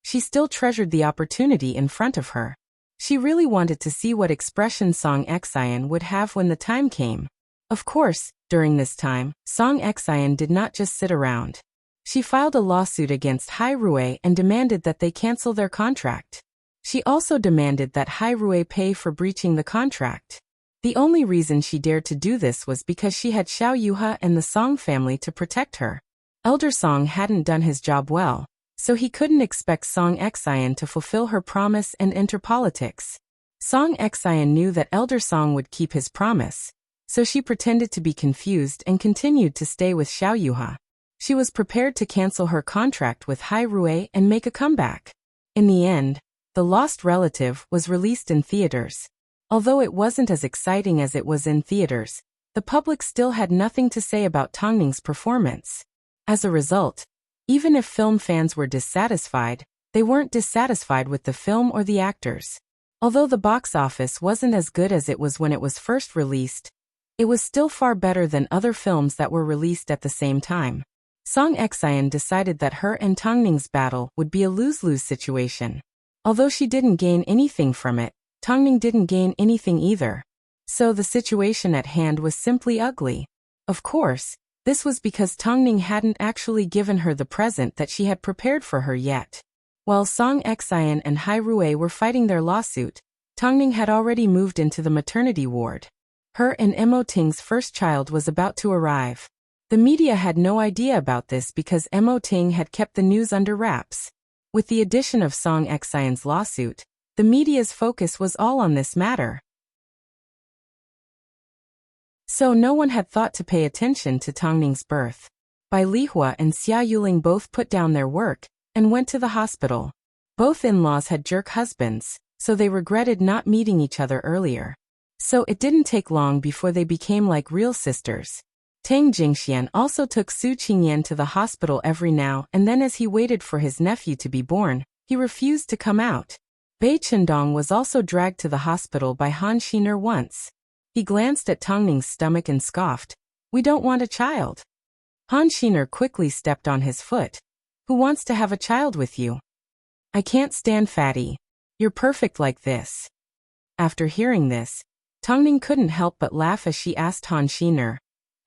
she still treasured the opportunity in front of her. She really wanted to see what expression Song Xian would have when the time came. Of course, during this time, Song Xian did not just sit around. She filed a lawsuit against Hai Rui and demanded that they cancel their contract. She also demanded that Hai Rui pay for breaching the contract. The only reason she dared to do this was because she had Xiao Yuha and the Song family to protect her. Elder Song hadn't done his job well, so he couldn't expect Song Xian to fulfill her promise and enter politics. Song Xian knew that Elder Song would keep his promise, so she pretended to be confused and continued to stay with Xiao Yuha. She was prepared to cancel her contract with Hai Rui and make a comeback. In the end, The Lost Relative was released in theaters. Although it wasn't as exciting as it was in theaters, the public still had nothing to say about Tongning's performance. As a result, even if film fans were dissatisfied, they weren't dissatisfied with the film or the actors. Although the box office wasn't as good as it was when it was first released, it was still far better than other films that were released at the same time. Song Xian decided that her and Tongning's battle would be a lose-lose situation. Although she didn't gain anything from it, Tongning didn't gain anything either. So the situation at hand was simply ugly. Of course, this was because Tongning hadn't actually given her the present that she had prepared for her yet. While Song Xian and Hai Rui were fighting their lawsuit, Tongning had already moved into the maternity ward. Her and Mo Ting's first child was about to arrive. The media had no idea about this because Mo Ting had kept the news under wraps. With the addition of Song Xian's lawsuit, the media's focus was all on this matter. So no one had thought to pay attention to Tongning's birth. Bai Lihua and Xia Yuling both put down their work and went to the hospital. Both in-laws had jerk husbands, so they regretted not meeting each other earlier. So it didn't take long before they became like real sisters. Tang Jingxian also took Su Qingyan to the hospital every now and then as he waited for his nephew to be born. He refused to come out. Bei Chendong was also dragged to the hospital by Han Xiner once. He glanced at Tongning's stomach and scoffed, "We don't want a child." Han Xiner quickly stepped on his foot. Who wants to have a child with you? I can't stand fatty. You're perfect like this. After hearing this, Tongning couldn't help but laugh as she asked Han Xiner,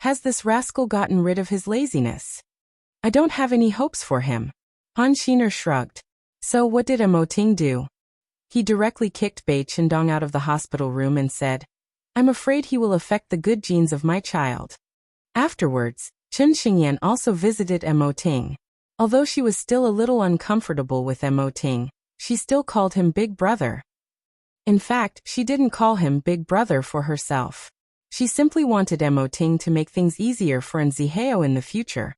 has this rascal gotten rid of his laziness? I don't have any hopes for him. Han Xiner shrugged. So what did Mo Ting do? He directly kicked Bai Qindong out of the hospital room and said, I'm afraid he will affect the good genes of my child. Afterwards, Chen Xingyan also visited Mo Ting. Although she was still a little uncomfortable with Mo Ting, she still called him Big Brother. In fact, she didn't call him Big Brother for herself. She simply wanted Mo Ting to make things easier for Nzihao in the future.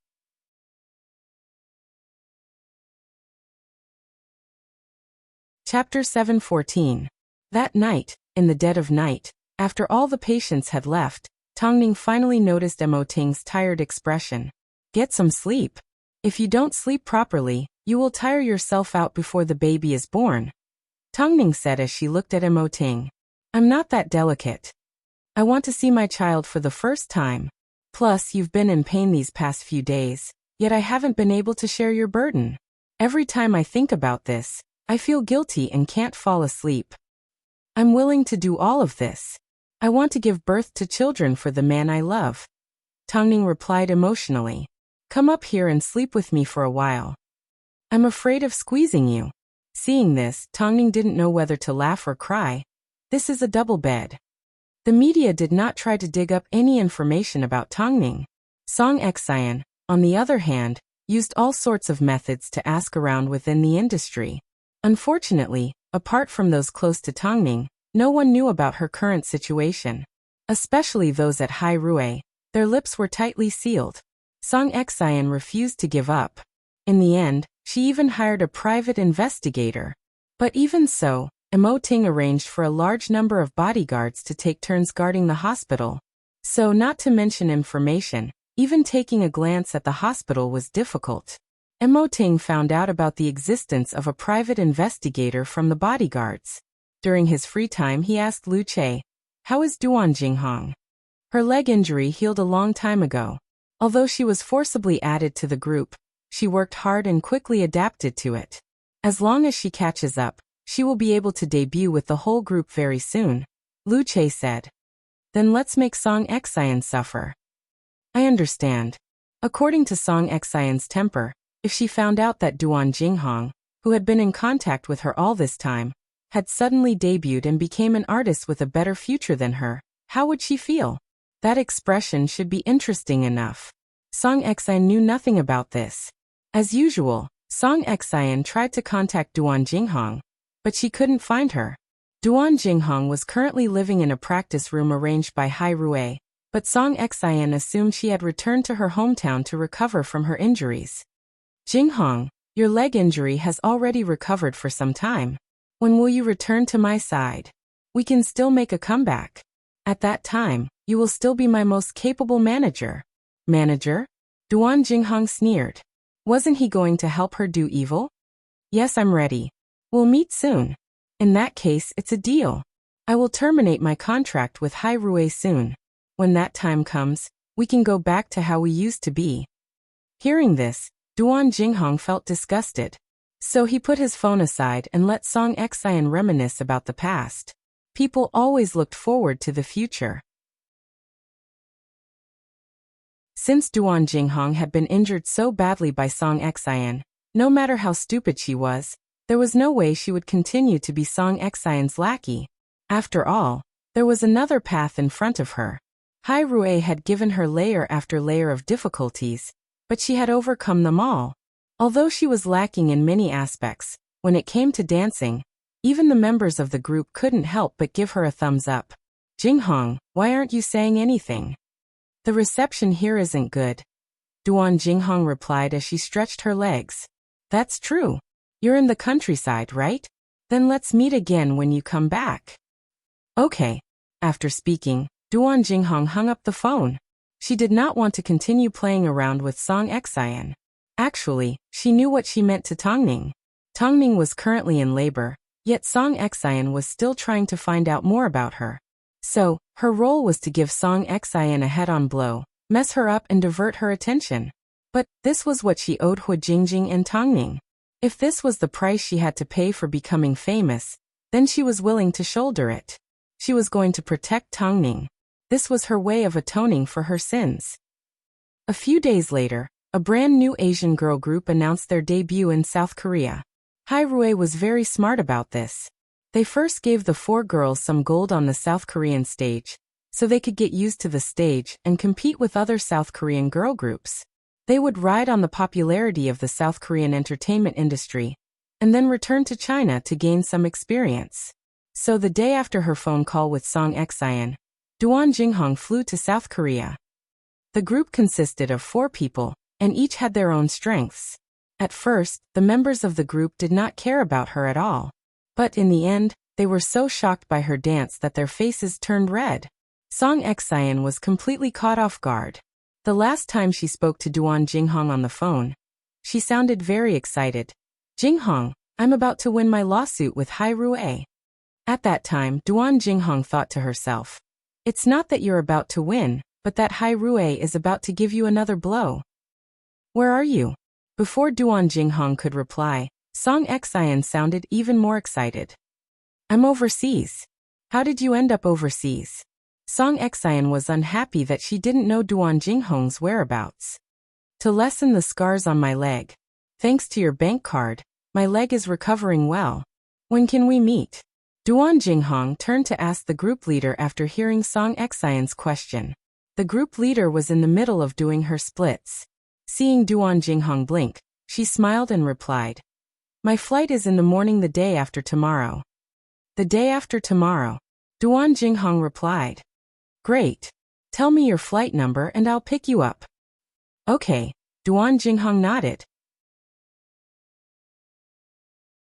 Chapter 7:14. That night, in the dead of night, after all the patients had left, Tongning finally noticed Mo Ting's tired expression. Get some sleep. If you don't sleep properly, you will tire yourself out before the baby is born. Tongning said as she looked at Mo Ting. I'm not that delicate. I want to see my child for the first time. Plus, you've been in pain these past few days, yet I haven't been able to share your burden. Every time I think about this, I feel guilty and can't fall asleep. I'm willing to do all of this. I want to give birth to children for the man I love. Tongning replied emotionally. Come up here and sleep with me for a while. I'm afraid of squeezing you. Seeing this, Tongning didn't know whether to laugh or cry. This is a double bed. The media did not try to dig up any information about Tongning. Song Xian, on the other hand, used all sorts of methods to ask around within the industry. Unfortunately, apart from those close to Tongning, no one knew about her current situation. Especially those at Hai Rui, their lips were tightly sealed. Song Xian refused to give up. In the end, she even hired a private investigator. But even so, Mo Ting arranged for a large number of bodyguards to take turns guarding the hospital. So not to mention information, even taking a glance at the hospital was difficult. Mo Ting found out about the existence of a private investigator from the bodyguards. During his free time he asked Lu Che, how is Duan Jinghong? Her leg injury healed a long time ago. Although she was forcibly added to the group, she worked hard and quickly adapted to it. As long as she catches up, she will be able to debut with the whole group very soon, Lu Che said. Then let's make Song Xian suffer. I understand. According to Song Xian's temper, if she found out that Duan Jinghong, who had been in contact with her all this time, had suddenly debuted and became an artist with a better future than her, how would she feel? That expression should be interesting enough. Song Xian knew nothing about this. As usual, Song Xian tried to contact Duan Jinghong, but she couldn't find her. Duan Jinghong was currently living in a practice room arranged by Hai Rui, but Song Xian assumed she had returned to her hometown to recover from her injuries. Jinghong, your leg injury has already recovered for some time. When will you return to my side? We can still make a comeback. At that time, you will still be my most capable manager. Manager? Duan Jinghong sneered. Wasn't he going to help her do evil? Yes, I'm ready. We'll meet soon. In that case, it's a deal. I will terminate my contract with Hai Rui soon. When that time comes, we can go back to how we used to be. Hearing this, Duan Jinghong felt disgusted. So he put his phone aside and let Song Xian reminisce about the past. People always looked forward to the future. Since Duan Jinghong had been injured so badly by Song Xian, no matter how stupid she was, there was no way she would continue to be Song Xian's lackey. After all, there was another path in front of her. Hai Rui had given her layer after layer of difficulties, but she had overcome them all. Although she was lacking in many aspects, when it came to dancing, even the members of the group couldn't help but give her a thumbs up. Jinghong, why aren't you saying anything? The reception here isn't good. Duan Jinghong replied as she stretched her legs. That's true. You're in the countryside, right? Then let's meet again when you come back. Okay. After speaking, Duan Jinghong hung up the phone. She did not want to continue playing around with Song Xian. Actually, she knew what she meant to Tongning. Tongning was currently in labor, yet Song Xian was still trying to find out more about her. So, her role was to give Song Xian a head-on blow, mess her up and divert her attention. But this was what she owed Hu Jingjing and Tongning. If this was the price she had to pay for becoming famous, then she was willing to shoulder it. She was going to protect Tongning. This was her way of atoning for her sins. A few days later, a brand new Asian girl group announced their debut in South Korea. Hai Rui was very smart about this. They first gave the 4 girls some gold on the South Korean stage, so they could get used to the stage and compete with other South Korean girl groups. They would ride on the popularity of the South Korean entertainment industry, and then return to China to gain some experience. So the day after her phone call with Song Exien, Duan Jinghong flew to South Korea. The group consisted of 4 people, and each had their own strengths. At first, the members of the group did not care about her at all. But in the end, they were so shocked by her dance that their faces turned red. Song Exien was completely caught off guard. The last time she spoke to Duan Jinghong on the phone, she sounded very excited. "Jinghong, I'm about to win my lawsuit with Hai Rui." At that time, Duan Jinghong thought to herself, "It's not that you're about to win, but that Hai Rui is about to give you another blow." "Where are you?" Before Duan Jinghong could reply, Song Exien sounded even more excited. "I'm overseas." "How did you end up overseas?" Song Exien was unhappy that she didn't know Duan Jinghong's whereabouts. "To lessen the scars on my leg. Thanks to your bank card, my leg is recovering well. When can we meet?" Duan Jinghong turned to ask the group leader after hearing Song Exien's question. The group leader was in the middle of doing her splits. Seeing Duan Jinghong blink, she smiled and replied, "My flight is in the morning the day after tomorrow." "The day after tomorrow?" Duan Jinghong replied. "Great. Tell me your flight number and I'll pick you up." "Okay," Duan Jinghong nodded.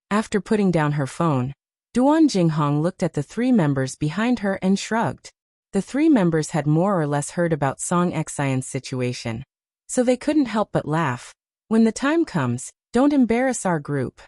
After putting down her phone, Duan Jinghong looked at the 3 members behind her and shrugged. The 3 members had more or less heard about Song Exien's situation, so they couldn't help but laugh. "When the time comes, don't embarrass our group.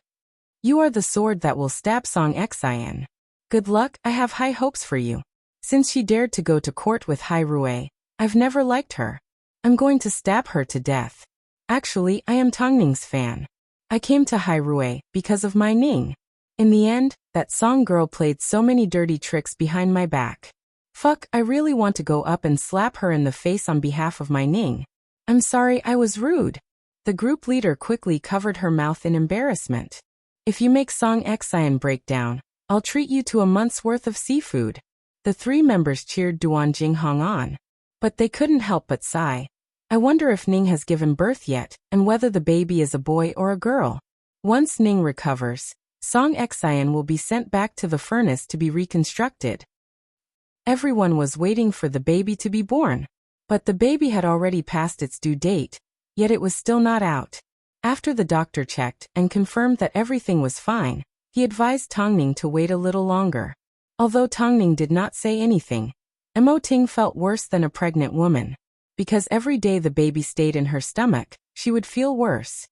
You are the sword that will stab Song Exien. Good luck, I have high hopes for you. Since she dared to go to court with Hai Rui, I've never liked her. I'm going to stab her to death. Actually, I am Tongning's fan. I came to Hai Rui because of my Ning. In the end, that Song girl played so many dirty tricks behind my back. Fuck, I really want to go up and slap her in the face on behalf of my Ning. I'm sorry I was rude." The group leader quickly covered her mouth in embarrassment. "If you make Song Exien break down, I'll treat you to a month's worth of seafood." The 3 members cheered Duan Jinghong on. But they couldn't help but sigh. "I wonder if Ning has given birth yet, and whether the baby is a boy or a girl. Once Ning recovers, Song Exien will be sent back to the furnace to be reconstructed." Everyone was waiting for the baby to be born. But the baby had already passed its due date, yet it was still not out. After the doctor checked and confirmed that everything was fine, he advised Tongning to wait a little longer. Although Tongning did not say anything, Mo Ting felt worse than a pregnant woman. Because every day the baby stayed in her stomach, she would feel worse.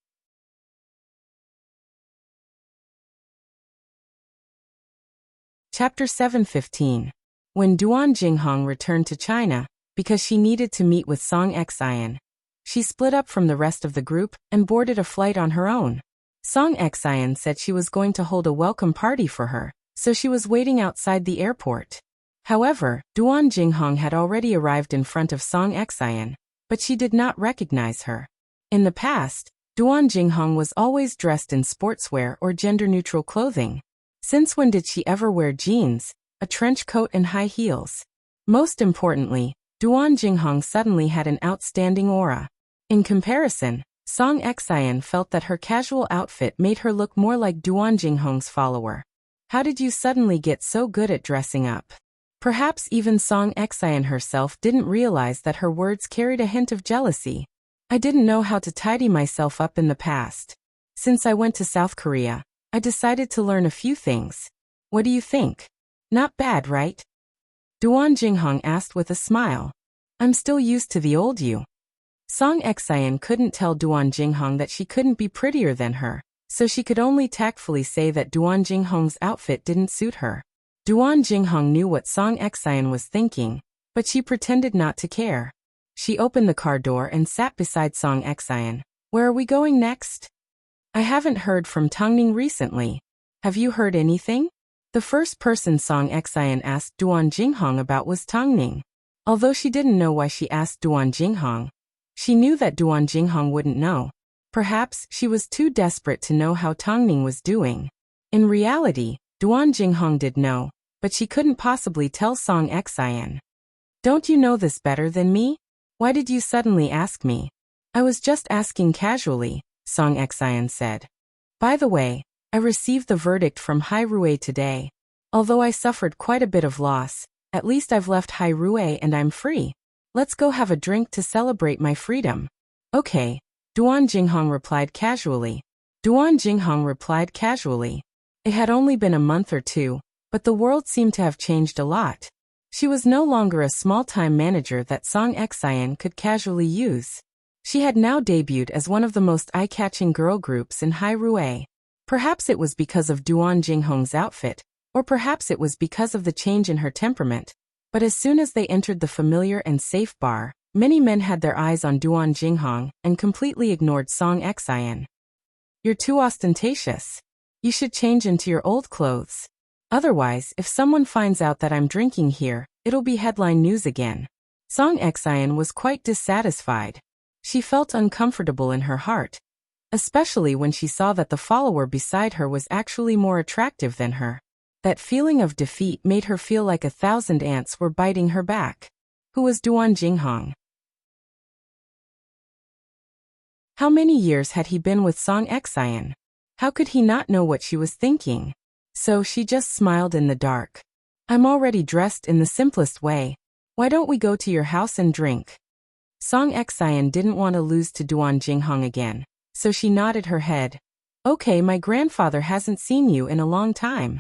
Chapter 7:15. When Duan Jinghong returned to China, because she needed to meet with Song Exien, she split up from the rest of the group and boarded a flight on her own. Song Exien said she was going to hold a welcome party for her, so she was waiting outside the airport. However, Duan Jinghong had already arrived in front of Song Exien, but she did not recognize her. In the past, Duan Jinghong was always dressed in sportswear or gender-neutral clothing. Since when did she ever wear jeans, a trench coat and high heels? Most importantly, Duan Jinghong suddenly had an outstanding aura. In comparison, Song Exien felt that her casual outfit made her look more like Duan Jinghong's follower. "How did you suddenly get so good at dressing up?" Perhaps even Song Exien herself didn't realize that her words carried a hint of jealousy. "I didn't know how to tidy myself up in the past. Since I went to South Korea, I decided to learn a few things. What do you think? Not bad, right?" Duan Jinghong asked with a smile. "I'm still used to the old you." Song Exien couldn't tell Duan Jinghong that she couldn't be prettier than her, so she could only tactfully say that Duan Jinghong's outfit didn't suit her. Duan Jinghong knew what Song Exien was thinking, but she pretended not to care. She opened the car door and sat beside Song Exine. Where are we going next? I haven't heard from Tongning recently. Have you heard anything? The first person Song Exine asked Duan Jinghong about was Tongning. Although she didn't know why she asked Duan Jinghong, she knew that Duan Jinghong wouldn't know. Perhaps she was too desperate to know how Tongning was doing. In reality, Duan Jinghong did know, but she couldn't possibly tell Song Exine. Don't you know this better than me? Why did you suddenly ask me? I was just asking casually, Song Exine said. By the way, I received the verdict from Hai Rui today. Although I suffered quite a bit of loss, at least I've left Hai Rui and I'm free. Let's go have a drink to celebrate my freedom. Okay, Duan Jinghong replied casually. It had only been a month or two, but the world seemed to have changed a lot. She was no longer a small-time manager that Song Exine could casually use. She had now debuted as one of the most eye-catching girl groups in Hai Rui. Perhaps it was because of Duan Jinghong's outfit, or perhaps it was because of the change in her temperament. But as soon as they entered the familiar and safe bar, many men had their eyes on Duan Jinghong and completely ignored Song Exine. You're too ostentatious. You should change into your old clothes. Otherwise, if someone finds out that I'm drinking here, it'll be headline news again. Song Exine was quite dissatisfied. She felt uncomfortable in her heart, especially when she saw that the follower beside her was actually more attractive than her. That feeling of defeat made her feel like 1,000 ants were biting her back. Who was Duan Jinghong? How many years had he been with Song Exine? How could he not know what she was thinking? So she just smiled in the dark. I'm already dressed in the simplest way. Why don't we go to your house and drink? Song Exine didn't want to lose to Duan Jinghong again, so she nodded her head. Okay, my grandfather hasn't seen you in a long time.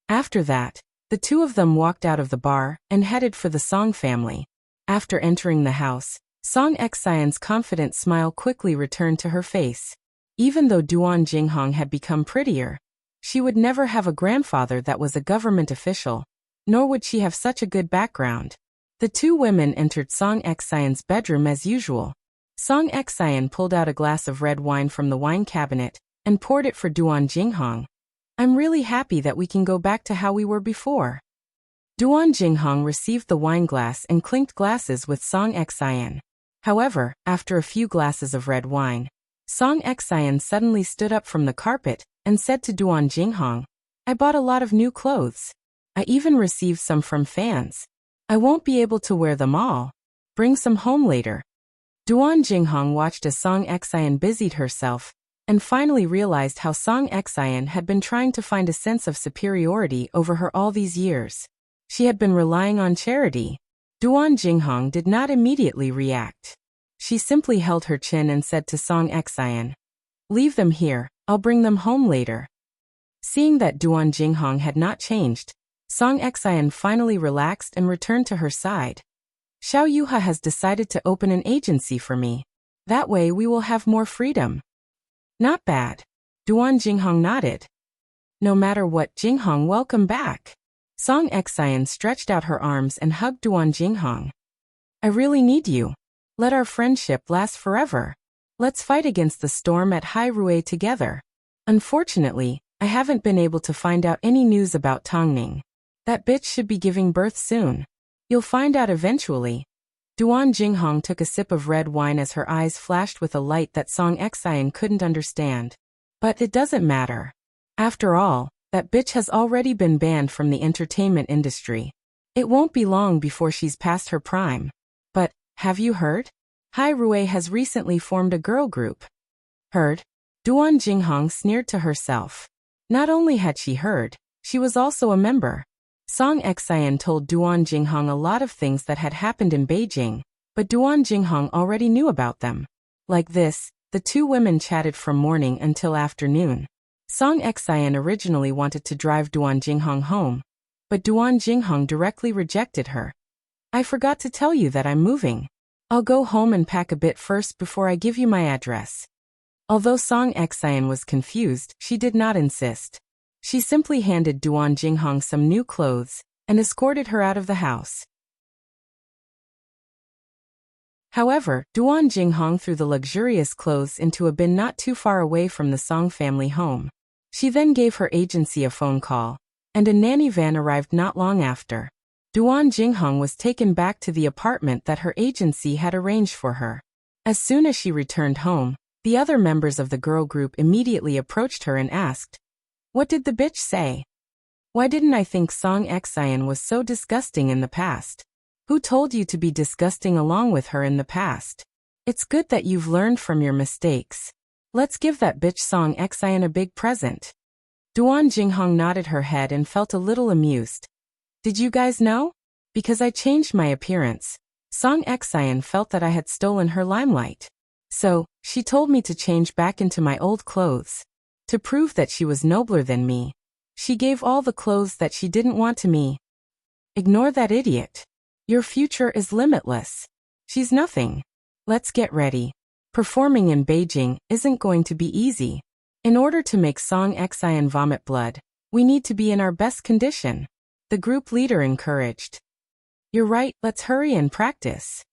After that, the two of them walked out of the bar and headed for the Song family. After entering the house, Song Exine's confident smile quickly returned to her face. Even though Duan Jinghong had become prettier, she would never have a grandfather that was a government official, nor would she have such a good background. The two women entered Song Exine's bedroom as usual. Song Exine pulled out a glass of red wine from the wine cabinet and poured it for Duan Jinghong. I'm really happy that we can go back to how we were before. Duan Jinghong received the wine glass and clinked glasses with Song Exine. However, after a few glasses of red wine, Song Exine suddenly stood up from the carpet and said to Duan Jinghong, I bought a lot of new clothes. I even received some from fans. I won't be able to wear them all. Bring some home later. Duan Jinghong watched as Song Exine busied herself, and finally realized how Song Exine had been trying to find a sense of superiority over her all these years. She had been relying on charity. Duan Jinghong did not immediately react. She simply held her chin and said to Song Exine, Leave them here, I'll bring them home later. Seeing that Duan Jinghong had not changed, Song Exine finally relaxed and returned to her side. Xiao Yuha has decided to open an agency for me. That way we will have more freedom. Not bad. Duan Jinghong nodded. No matter what, Jinghong, welcome back. Song Exine stretched out her arms and hugged Duan Jinghong. I really need you. Let our friendship last forever. Let's fight against the storm at Hai Rui together. Unfortunately, I haven't been able to find out any news about Tongning. That bitch should be giving birth soon. You'll find out eventually. Duan Jinghong took a sip of red wine as her eyes flashed with a light that Song Exine couldn't understand. But it doesn't matter. After all, that bitch has already been banned from the entertainment industry. It won't be long before she's past her prime. But, have you heard? Hai Rui has recently formed a girl group. Heard? Duan Jinghong sneered to herself. Not only had she heard, she was also a member. Song Exine told Duan Jinghong a lot of things that had happened in Beijing, but Duan Jinghong already knew about them. Like this, the two women chatted from morning until afternoon. Song Exine originally wanted to drive Duan Jinghong home, but Duan Jinghong directly rejected her. I forgot to tell you that I'm moving. I'll go home and pack a bit first before I give you my address. Although Song Exine was confused, she did not insist. She simply handed Duan Jinghong some new clothes and escorted her out of the house. However, Duan Jinghong threw the luxurious clothes into a bin not too far away from the Song family home. She then gave her agency a phone call, and a nanny van arrived not long after. Duan Jinghong was taken back to the apartment that her agency had arranged for her. As soon as she returned home, the other members of the girl group immediately approached her and asked, "What did the bitch say? Why didn't I think Song Xian was so disgusting in the past? Who told you to be disgusting along with her in the past? It's good that you've learned from your mistakes. Let's give that bitch Song Xian a big present." Duan Jinghong nodded her head and felt a little amused. "Did you guys know? Because I changed my appearance, Song Xian felt that I had stolen her limelight. So, she told me to change back into my old clothes. To prove that she was nobler than me, she gave all the clothes that she didn't want to me. Ignore that idiot. Your future is limitless. She's nothing. Let's get ready. Performing in Beijing isn't going to be easy. In order to make Song Xian vomit blood, we need to be in our best condition," the group leader encouraged. "You're right, let's hurry and practice."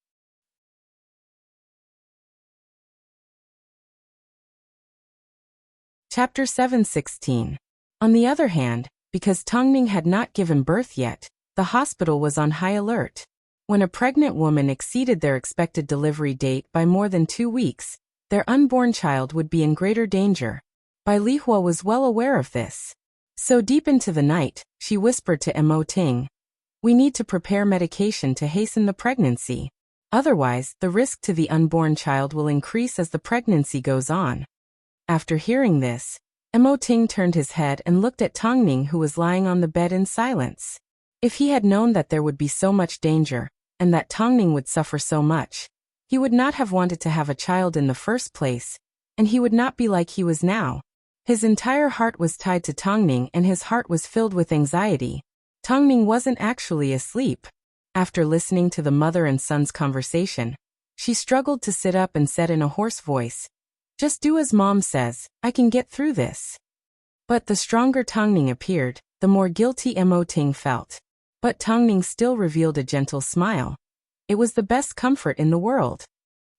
Chapter 7:16. On the other hand, because Tongning had not given birth yet, the hospital was on high alert. When a pregnant woman exceeded their expected delivery date by more than 2 weeks, their unborn child would be in greater danger. Bai Lihua was well aware of this. So deep into the night, she whispered to Mo Ting, "We need to prepare medication to hasten the pregnancy. Otherwise, the risk to the unborn child will increase as the pregnancy goes on." After hearing this, Mo Ting turned his head and looked at Tongning, who was lying on the bed in silence. If he had known that there would be so much danger, and that Tongning would suffer so much, he would not have wanted to have a child in the first place, and he would not be like he was now. His entire heart was tied to Tongning and his heart was filled with anxiety. Tongning wasn't actually asleep. After listening to the mother and son's conversation, she struggled to sit up and said in a hoarse voice, "Just do as Mom says, I can get through this." But the stronger Tongning appeared, the more guilty Mo Ting felt. But Tongning still revealed a gentle smile. It was the best comfort in the world.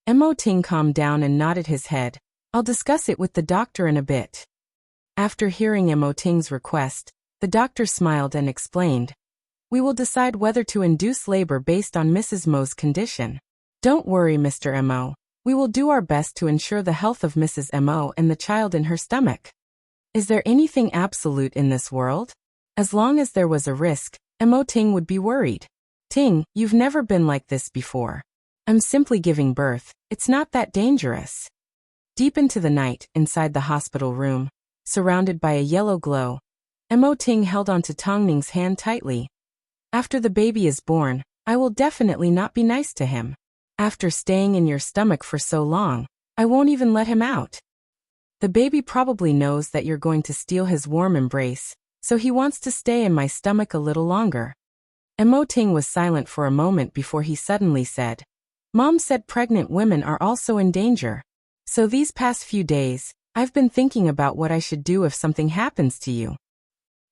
Mo Ting calmed down and nodded his head. "I'll discuss it with the doctor in a bit." After hearing Mo Ting's request, the doctor smiled and explained, "We will decide whether to induce labor based on Mrs. Mo's condition. Don't worry, Mr. Mo. We will do our best to ensure the health of Mrs. Mo and the child in her stomach. Is there anything absolute in this world? As long as there was a risk, Mo Ting would be worried. Ting, you've never been like this before. I'm simply giving birth, it's not that dangerous." Deep into the night, inside the hospital room, surrounded by a yellow glow, Mo Ting held onto Tongning's hand tightly. "After the baby is born, I will definitely not be nice to him. After staying in your stomach for so long, I won't even let him out. The baby probably knows that you're going to steal his warm embrace, so he wants to stay in my stomach a little longer." Mo Ting was silent for a moment before he suddenly said, "Mom said pregnant women are also in danger. So these past few days, I've been thinking about what I should do if something happens to you.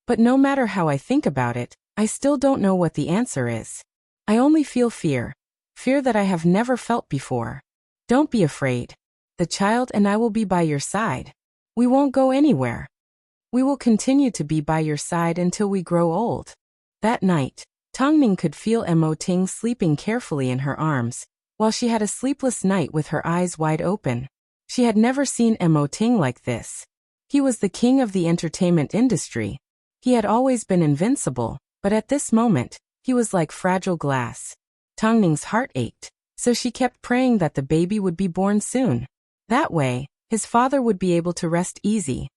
But no matter how I think about it, I still don't know what the answer is. I only feel fear. Fear that I have never felt before. Don't be afraid. The child and I will be by your side. We won't go anywhere. We will continue to be by your side until we grow old." That night, Tongning could feel Mo Ting sleeping carefully in her arms, while she had a sleepless night with her eyes wide open. She had never seen Mo Ting like this. He was the king of the entertainment industry. He had always been invincible, but at this moment, he was like fragile glass. Tongning's heart ached, so she kept praying that the baby would be born soon. That way, his father would be able to rest easy.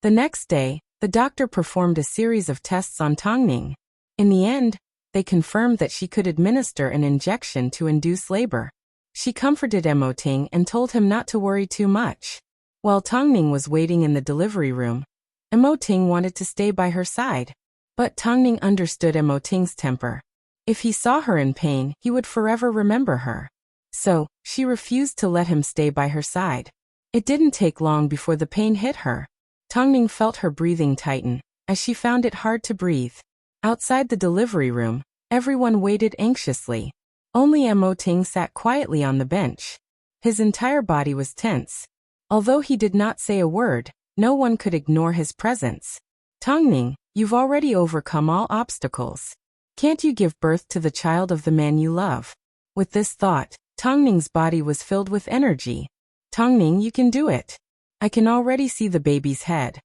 The next day, the doctor performed a series of tests on Tongning. In the end, they confirmed that she could administer an injection to induce labor. She comforted Mo Ting and told him not to worry too much. While Tongning was waiting in the delivery room, Mo Ting wanted to stay by her side. But Tongning understood Mo Ting's temper. If he saw her in pain, he would forever remember her. So, she refused to let him stay by her side. It didn't take long before the pain hit her. Tongning felt her breathing tighten, as she found it hard to breathe. Outside the delivery room, Everyone waited anxiously. Only Emoting sat quietly on the bench. His entire body was tense. Although he did not say a word, no one could ignore his presence. Tongning, you've already overcome all obstacles. Can't you give birth to the child of the man you love? With this thought, Tongning's body was filled with energy. Tongning, you can do it. I can already see the baby's head.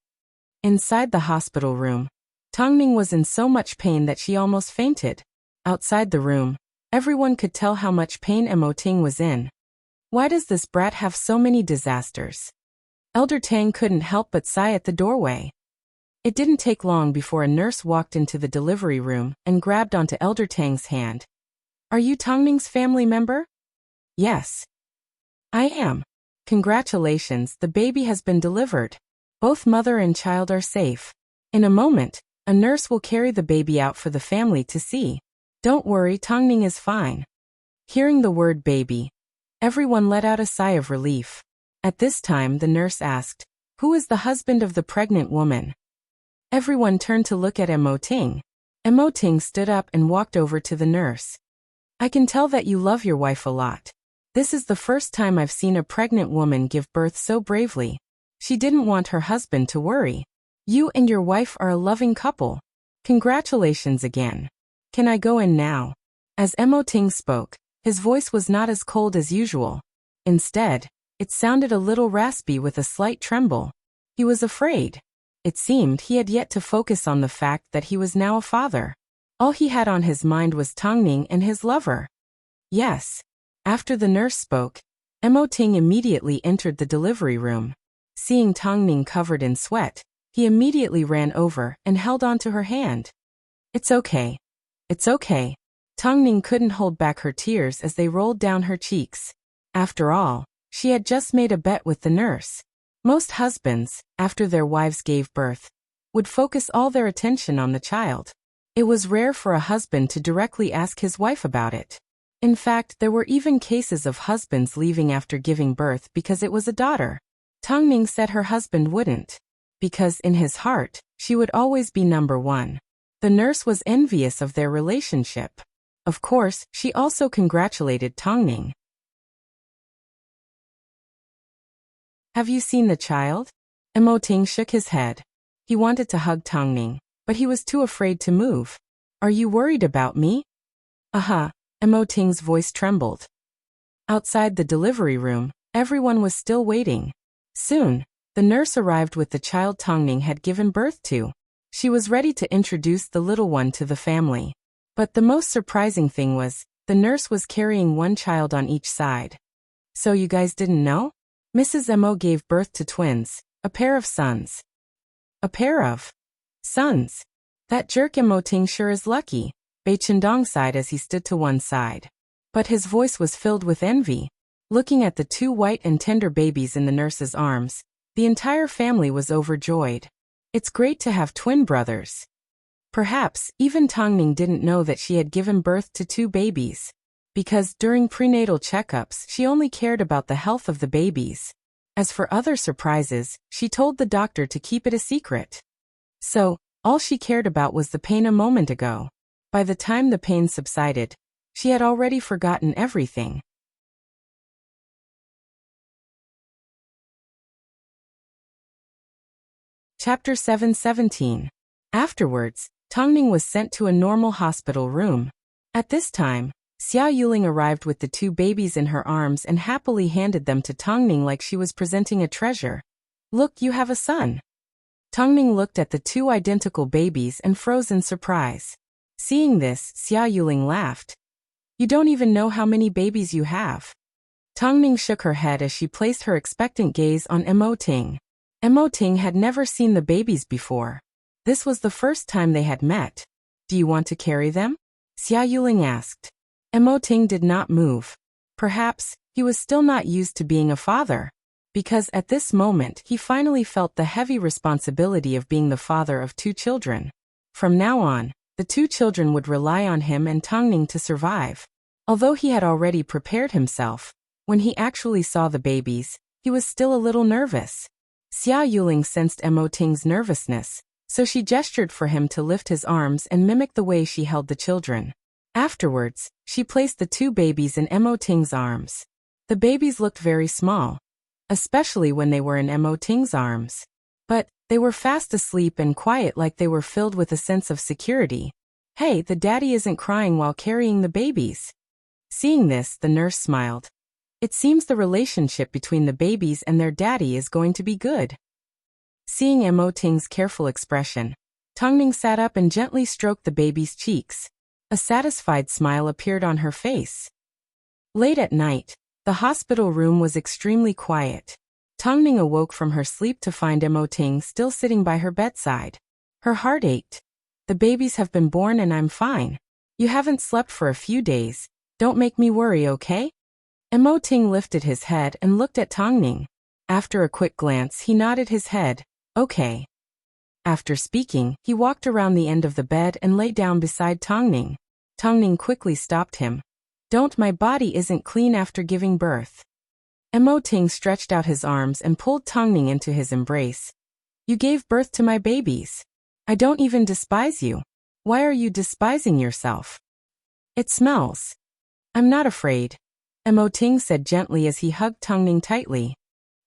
Inside the hospital room, Tongning was in so much pain that she almost fainted. Outside the room, everyone could tell how much pain Emoting was in. Why does this brat have so many disasters? Elder Tang couldn't help but sigh at the doorway. It didn't take long before a nurse walked into the delivery room and grabbed onto Elder Tang's hand. Are you Tongning's family member? Yes. I am. Congratulations, the baby has been delivered. Both mother and child are safe. In a moment, a nurse will carry the baby out for the family to see. Don't worry, Tongning is fine. Hearing the word baby, everyone let out a sigh of relief. At this time, the nurse asked, "Who is the husband of the pregnant woman?" Everyone turned to look at Emoting. Emoting stood up and walked over to the nurse. I can tell that you love your wife a lot. This is the first time I've seen a pregnant woman give birth so bravely. She didn't want her husband to worry. You and your wife are a loving couple. Congratulations again. Can I go in now? As Emoting spoke, his voice was not as cold as usual. Instead, it sounded a little raspy with a slight tremble. He was afraid. It seemed he had yet to focus on the fact that he was now a father. All he had on his mind was Tongning and his lover. Yes. After the nurse spoke, Emoting immediately entered the delivery room. Seeing Tongning covered in sweat, he immediately ran over and held onto her hand. It's okay. It's okay. Tongning couldn't hold back her tears as they rolled down her cheeks. After all, she had just made a bet with the nurse. Most husbands, after their wives gave birth, would focus all their attention on the child. It was rare for a husband to directly ask his wife about it. In fact, there were even cases of husbands leaving after giving birth because it was a daughter. Tongning said her husband wouldn't, because in his heart, she would always be number one. The nurse was envious of their relationship. Of course, she also congratulated Tongning. Have you seen the child? Emoting shook his head. He wanted to hug Tongning, but he was too afraid to move. Are you worried about me? Emoting's voice trembled. Outside the delivery room, everyone was still waiting. Soon, the nurse arrived with the child Tongning had given birth to. She was ready to introduce the little one to the family. But the most surprising thing was, the nurse was carrying one child on each side. So you guys didn't know? Mrs. Emo gave birth to twins, a pair of sons. A pair of sons. That jerk Emoting sure is lucky, Bei Chendong sighed as he stood to one side. But his voice was filled with envy. Looking at the two white and tender babies in the nurse's arms, the entire family was overjoyed. It's great to have twin brothers. Perhaps even Tongning didn't know that she had given birth to two babies. Because during prenatal checkups she only cared about the health of the babies. As for other surprises, she told the doctor to keep it a secret. So, all she cared about was the pain a moment ago. By the time the pain subsided, she had already forgotten everything. Chapter 7:17. Afterwards, Tongning was sent to a normal hospital room. At this time, Xia Yuling arrived with the two babies in her arms and happily handed them to Tongning like she was presenting a treasure. Look, you have a son. Tongning looked at the two identical babies and froze in surprise. Seeing this, Xia Yuling laughed. You don't even know how many babies you have. Tongning shook her head as she placed her expectant gaze on Emoting. Emoting had never seen the babies before. This was the first time they had met. Do you want to carry them? Xia Yuling asked. Emoting did not move. Perhaps, he was still not used to being a father. Because at this moment he finally felt the heavy responsibility of being the father of two children. From now on, the two children would rely on him and Tongning to survive. Although he had already prepared himself, when he actually saw the babies, he was still a little nervous. Xia Yuling sensed Emoting's nervousness, so she gestured for him to lift his arms and mimic the way she held the children. Afterwards, she placed the two babies in Mo Ting's arms. The babies looked very small, especially when they were in Mo Ting's arms. But they were fast asleep and quiet, like they were filled with a sense of security. Hey, the daddy isn't crying while carrying the babies. Seeing this, the nurse smiled. It seems the relationship between the babies and their daddy is going to be good. Seeing Mo Ting's careful expression, Tongning sat up and gently stroked the baby's cheeks. A satisfied smile appeared on her face. Late at night, the hospital room was extremely quiet. Tongning awoke from her sleep to find Mo Ting still sitting by her bedside. Her heart ached. The babies have been born and I'm fine. You haven't slept for a few days. Don't make me worry, okay? Mo Ting lifted his head and looked at Tongning. After a quick glance, he nodded his head. Okay. After speaking, he walked around the end of the bed and lay down beside Tongning. Tongning quickly stopped him. Don't, my body isn't clean after giving birth. Mo Ting stretched out his arms and pulled Tongning into his embrace. You gave birth to my babies. I don't even despise you. Why are you despising yourself? It smells. I'm not afraid. Mo Ting said gently as he hugged Tongning tightly.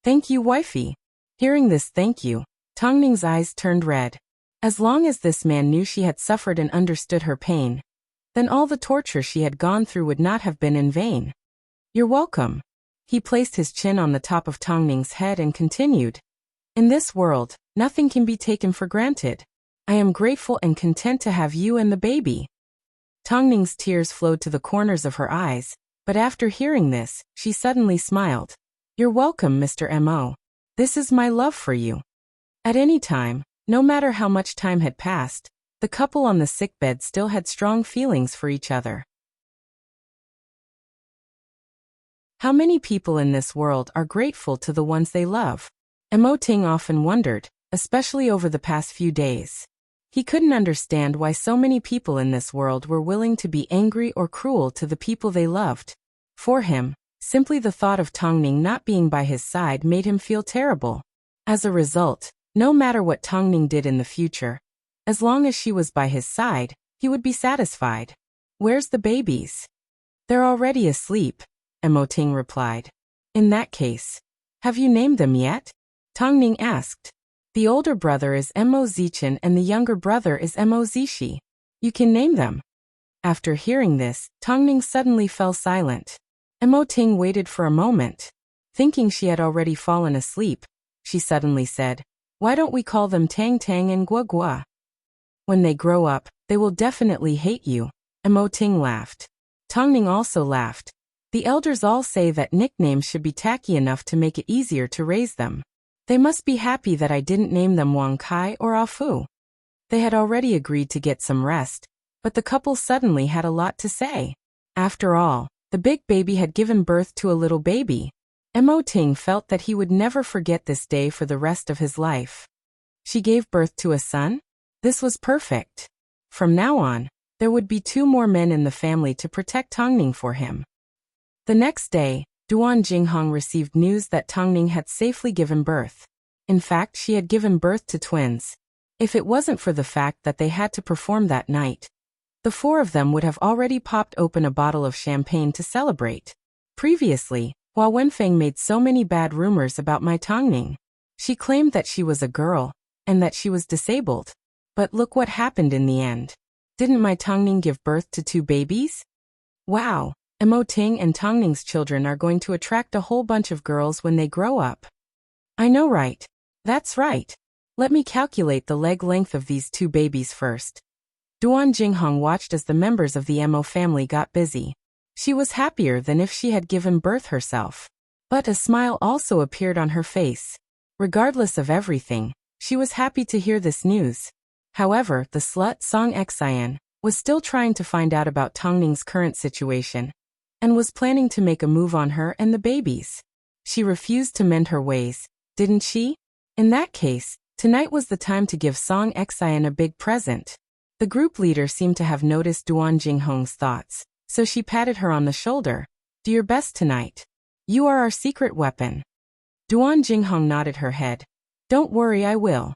Thank you, wifey. Hearing this thank you, Tongning's eyes turned red. As long as this man knew she had suffered and understood her pain, then all the torture she had gone through would not have been in vain. You're welcome. He placed his chin on the top of Tongning's head and continued. In this world, nothing can be taken for granted. I am grateful and content to have you and the baby. Tongning's tears flowed to the corners of her eyes, but after hearing this, she suddenly smiled. You're welcome, Mr. Mo. This is my love for you. At any time, no matter how much time had passed, the couple on the sickbed still had strong feelings for each other. How many people in this world are grateful to the ones they love? Mo Ting often wondered, especially over the past few days. He couldn't understand why so many people in this world were willing to be angry or cruel to the people they loved. For him, simply the thought of Tongning not being by his side made him feel terrible. As a result, no matter what Tongning did in the future, as long as she was by his side, he would be satisfied. Where's the babies? They're already asleep, Mo Ting replied. In that case, have you named them yet? Tongning asked. The older brother is Mo Zichen and the younger brother is Mo Zishi. You can name them. After hearing this, Tongning suddenly fell silent. Mo Ting waited for a moment. Thinking she had already fallen asleep, she suddenly said, Why don't we call them Tang Tang and Gua Gua? When they grow up, they will definitely hate you. Mo Ting laughed. Tongning also laughed. The elders all say that nicknames should be tacky enough to make it easier to raise them. They must be happy that I didn't name them Wang Kai or Afu. They had already agreed to get some rest, but the couple suddenly had a lot to say. After all, the big baby had given birth to a little baby. Mo Ting felt that he would never forget this day for the rest of his life. She gave birth to a son? This was perfect. From now on, there would be 2 more men in the family to protect Tongning for him. The next day, Duan Jinghong received news that Tongning had safely given birth. In fact, she had given birth to twins. If it wasn't for the fact that they had to perform that night, the 4 of them would have already popped open a bottle of champagne to celebrate. Previously, Hua Wenfeng made so many bad rumors about my Tongning. She claimed that she was a girl, and that she was disabled. But look what happened in the end. Didn't my Tongning give birth to 2 babies? Wow! Mo Ting and Tongning's children are going to attract a whole bunch of girls when they grow up. I know, right? That's right. Let me calculate the leg length of these 2 babies first. Duan Jinghong watched as the members of the Mo family got busy. She was happier than if she had given birth herself. But a smile also appeared on her face. Regardless of everything, she was happy to hear this news. However, the slut Song Xian was still trying to find out about Tongning's current situation, and was planning to make a move on her and the babies. She refused to mend her ways, didn't she? In that case, tonight was the time to give Song Xian a big present. The group leader seemed to have noticed Duan Jinghong's thoughts, so she patted her on the shoulder. Do your best tonight. You are our secret weapon. Duan Jinghong nodded her head. Don't worry, I will.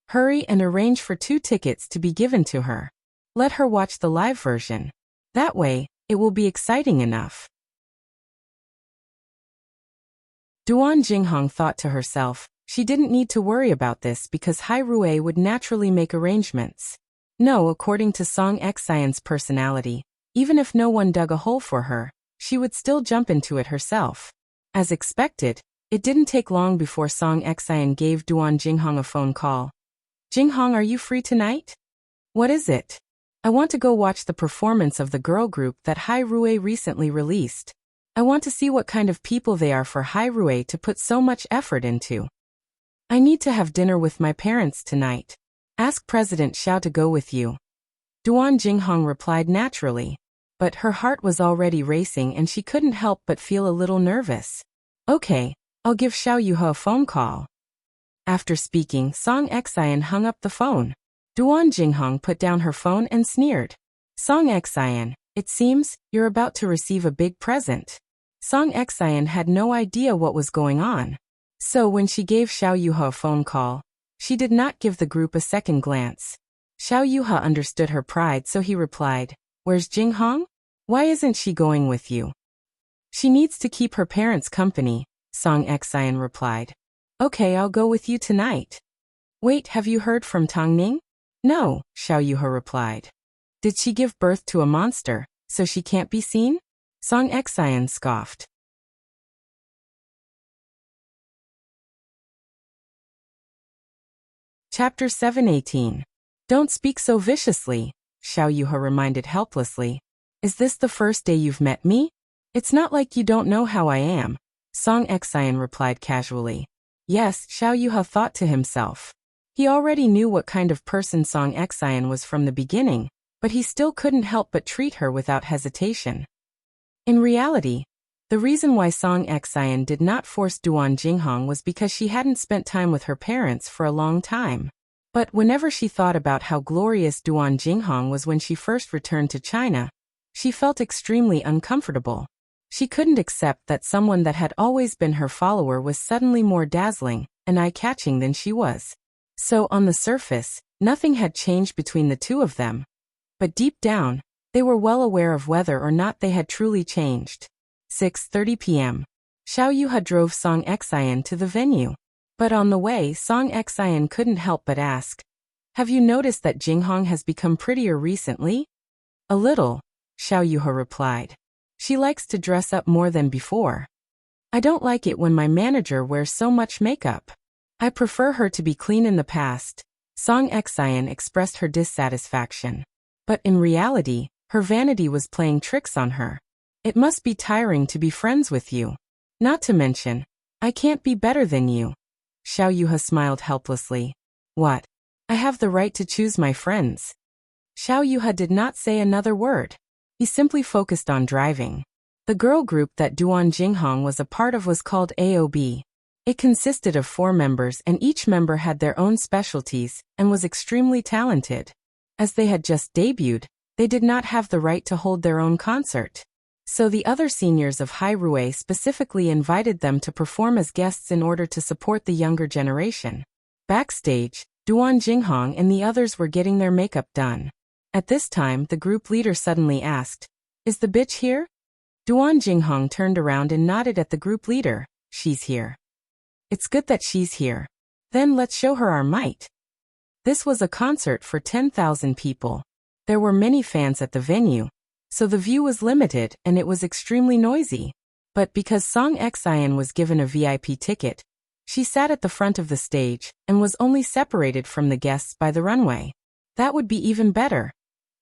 Hurry and arrange for 2 tickets to be given to her. Let her watch the live version. That way, it will be exciting enough. Duan Jinghong thought to herself, she didn't need to worry about this because Hai Rui would naturally make arrangements. No, according to Song Xian's personality, even if no one dug a hole for her, she would still jump into it herself. As expected, it didn't take long before Song Xian gave Duan Jinghong a phone call. Jinghong, are you free tonight? What is it? I want to go watch the performance of the girl group that Hai Rui recently released. I want to see what kind of people they are for Hai Rui to put so much effort into. I need to have dinner with my parents tonight. Ask President Xiao to go with you. Duan Jinghong replied naturally. But her heart was already racing and she couldn't help but feel a little nervous. Okay, I'll give Xiao Yuhe a phone call. After speaking, Song Xian hung up the phone. Duan Jinghong put down her phone and sneered. Song Xian, it seems, you're about to receive a big present. Song Xian had no idea what was going on. So when she gave Xiao Yuhe a phone call, she did not give the group a second glance. Xiao Yuhe understood her pride, so he replied, Where's Jinghong? Why isn't she going with you? She needs to keep her parents company, Song Xian replied. Okay, I'll go with you tonight. Wait, have you heard from Tongning? No, Xiao Yuhe replied. Did she give birth to a monster, so she can't be seen? Song Xian scoffed. Chapter 7:18. Don't speak so viciously, Xiao Yuhe reminded helplessly. Is this the first day you've met me? It's not like you don't know how I am, Song Xian replied casually. Yes, Xiao Yuhe thought to himself. He already knew what kind of person Song Xian was from the beginning, but he still couldn't help but treat her without hesitation. In reality, the reason why Song Xian did not force Duan Jinghong was because she hadn't spent time with her parents for a long time. But whenever she thought about how glorious Duan Jinghong was when she first returned to China, she felt extremely uncomfortable. She couldn't accept that someone that had always been her follower was suddenly more dazzling and eye-catching than she was. So on the surface, nothing had changed between the two of them. But deep down, they were well aware of whether or not they had truly changed. 6:30 p.m. Xiao Yuhe drove Song Xian to the venue. But on the way, Song Xian couldn't help but ask, Have you noticed that Jinghong has become prettier recently? A little, Xiao Yuhe replied. She likes to dress up more than before. I don't like it when my manager wears so much makeup. I prefer her to be clean in the past. Song Xian expressed her dissatisfaction. But in reality, her vanity was playing tricks on her. It must be tiring to be friends with you. Not to mention, I can't be better than you. Xiao Yuhe smiled helplessly. What? I have the right to choose my friends. Xiao Yuhe did not say another word. He simply focused on driving. The girl group that Duan Jinghong was a part of was called AOB. It consisted of 4 members and each member had their own specialties and was extremely talented. As they had just debuted, they did not have the right to hold their own concert. So the other seniors of Hai Rui specifically invited them to perform as guests in order to support the younger generation. Backstage, Duan Jinghong and the others were getting their makeup done. At this time, the group leader suddenly asked, Is the bitch here? Duan Jinghong turned around and nodded at the group leader. She's here. It's good that she's here. Then let's show her our might. This was a concert for 10,000 people. There were many fans at the venue, so the view was limited and it was extremely noisy. But because Song Xian was given a VIP ticket, she sat at the front of the stage and was only separated from the guests by the runway. That would be even better.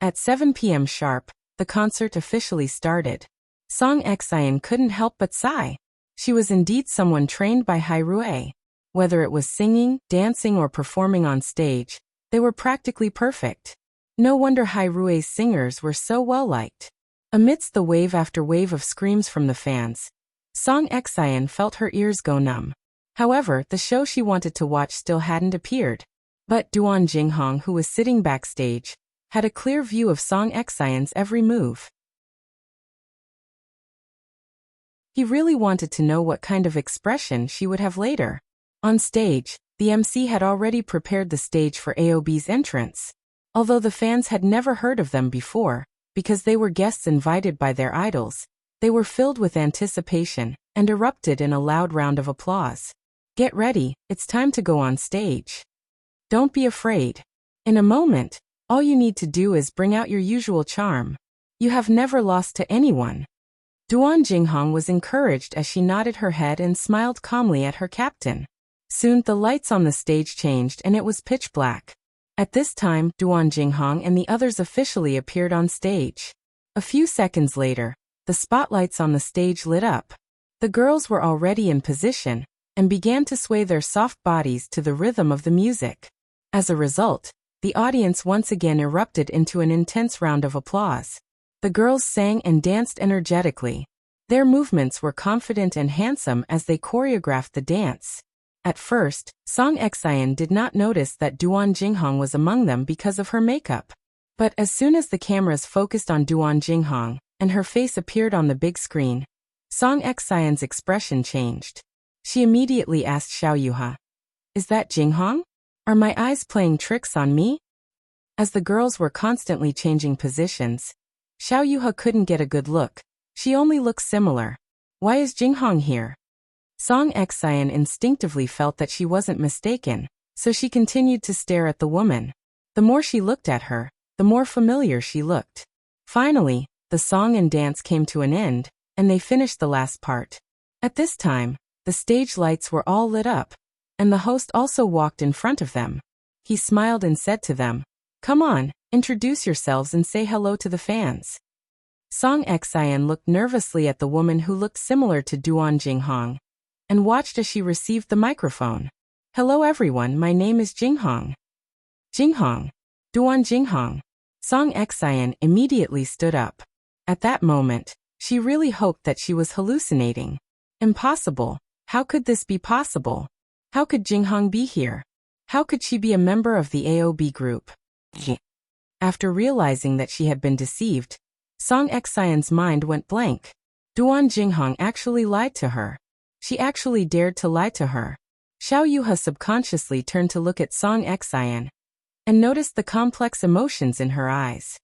At 7 p.m. sharp, the concert officially started. Song Xian couldn't help but sigh. She was indeed someone trained by Hai Rui. Whether it was singing, dancing or performing on stage, they were practically perfect. No wonder Hai Rui's singers were so well liked. Amidst the wave after wave of screams from the fans, Song Xian felt her ears go numb. However, the show she wanted to watch still hadn't appeared. But Duan Jinghong, who was sitting backstage, had a clear view of Song Xian's every move. He really wanted to know what kind of expression she would have later. On stage, the MC had already prepared the stage for AOB's entrance. Although the fans had never heard of them before, Because they were guests invited by their idols, they were filled with anticipation and erupted in a loud round of applause. Get ready, it's time to go on stage. Don't be afraid. In a moment, all you need to do is bring out your usual charm. You have never lost to anyone. Duan Jinghong was encouraged as she nodded her head and smiled calmly at her captain. Soon the lights on the stage changed and it was pitch black. At this time, Duan Jinghong and the others officially appeared on stage. A few seconds later, the spotlights on the stage lit up. The girls were already in position and began to sway their soft bodies to the rhythm of the music. As a result, the audience once again erupted into an intense round of applause. The girls sang and danced energetically. Their movements were confident and handsome as they choreographed the dance. At first, Song Xian did not notice that Duan Jinghong was among them because of her makeup. But as soon as the cameras focused on Duan Jinghong and her face appeared on the big screen, Song Xian's expression changed. She immediately asked Xiao Yuha, "Is that Jinghong? Are my eyes playing tricks on me?" As the girls were constantly changing positions, Xiao Yuha couldn't get a good look. She only looked similar. Why is Jinghong here? Song Xian instinctively felt that she wasn't mistaken, so she continued to stare at the woman. The more she looked at her, the more familiar she looked. Finally, the song and dance came to an end, and they finished the last part. At this time, the stage lights were all lit up, and the host also walked in front of them. He smiled and said to them, "Come on, introduce yourselves and say hello to the fans." Song Xian looked nervously at the woman who looked similar to Duan Jinghong, and watched as she received the microphone. "Hello everyone, my name is Jinghong." "Jinghong. Duan Jinghong." Song Xian immediately stood up. At that moment, she really hoped that she was hallucinating. Impossible. How could this be possible? How could Jinghong be here? How could she be a member of the AOB group? After realizing that she had been deceived, Song Xian's mind went blank. Duan Jinghong actually lied to her. She actually dared to lie to her. Xiao Yuha subconsciously turned to look at Song Xian and noticed the complex emotions in her eyes.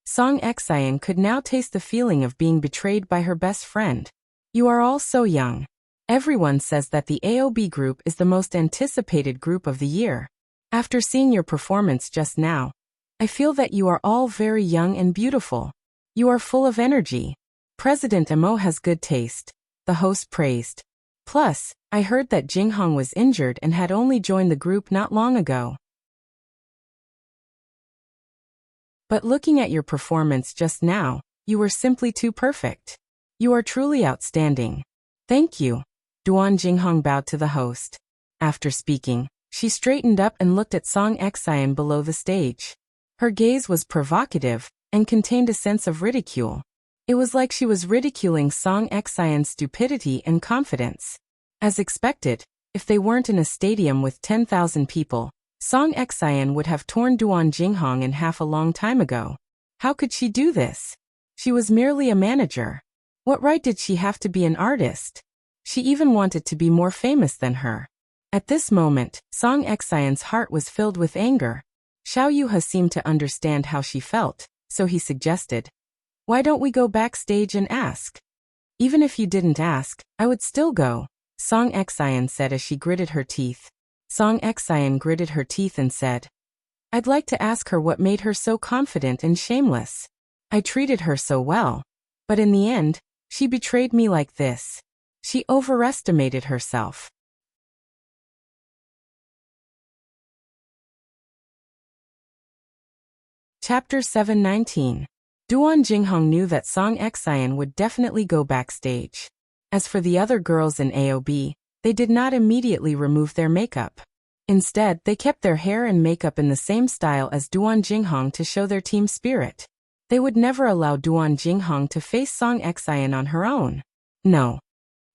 Song Xian could now taste the feeling of being betrayed by her best friend. You are all so young. Everyone says that the AOB group is the most anticipated group of the year. After seeing your performance just now, I feel that you are all very young and beautiful. You are full of energy. President Mo has good taste, the host praised. Plus, I heard that Jinghong was injured and had only joined the group not long ago. But looking at your performance just now, you were simply too perfect. You are truly outstanding. Thank you. Duan Jinghong bowed to the host. After speaking, she straightened up and looked at Song Xian below the stage. Her gaze was provocative and contained a sense of ridicule. It was like she was ridiculing Song Xian's stupidity and confidence. As expected, if they weren't in a stadium with 10,000 people, Song Xian would have torn Duan Jinghong in half a long time ago. How could she do this? She was merely a manager. What right did she have to be an artist? She even wanted to be more famous than her. At this moment, Song Xian's heart was filled with anger. Xiao Yuha seemed to understand how she felt, so he suggested, "Why don't we go backstage and ask?" "Even if you didn't ask, I would still go," Song Xian said as she gritted her teeth. Song Xian gritted her teeth and said, "I'd like to ask her what made her so confident and shameless. I treated her so well. But in the end, she betrayed me like this. She overestimated herself." Chapter 719. Duan Jinghong knew that Song Xian would definitely go backstage. As for the other girls in AOB, they did not immediately remove their makeup. Instead, they kept their hair and makeup in the same style as Duan Jinghong to show their team spirit. They would never allow Duan Jinghong to face Song Xian on her own. No.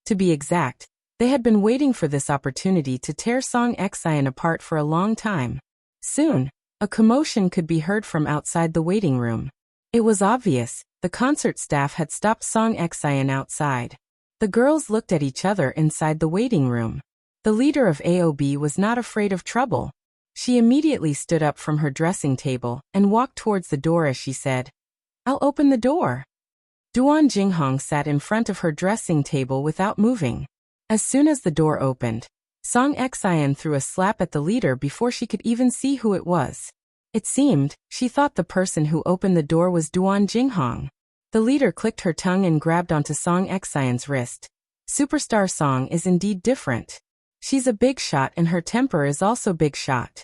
To be exact, they had been waiting for this opportunity to tear Song Xian apart for a long time. Soon, a commotion could be heard from outside the waiting room. It was obvious, the concert staff had stopped Song Xian outside. The girls looked at each other inside the waiting room. The leader of AOB was not afraid of trouble. She immediately stood up from her dressing table and walked towards the door as she said, I'll open the door. Duan Jinghong sat in front of her dressing table without moving. As soon as the door opened, Song Xian threw a slap at the leader before she could even see who it was. It seemed, she thought the person who opened the door was Duan Jinghong. The leader clicked her tongue and grabbed onto Song Xian's wrist. Superstar Song is indeed different. She's a big shot and her temper is also big shot.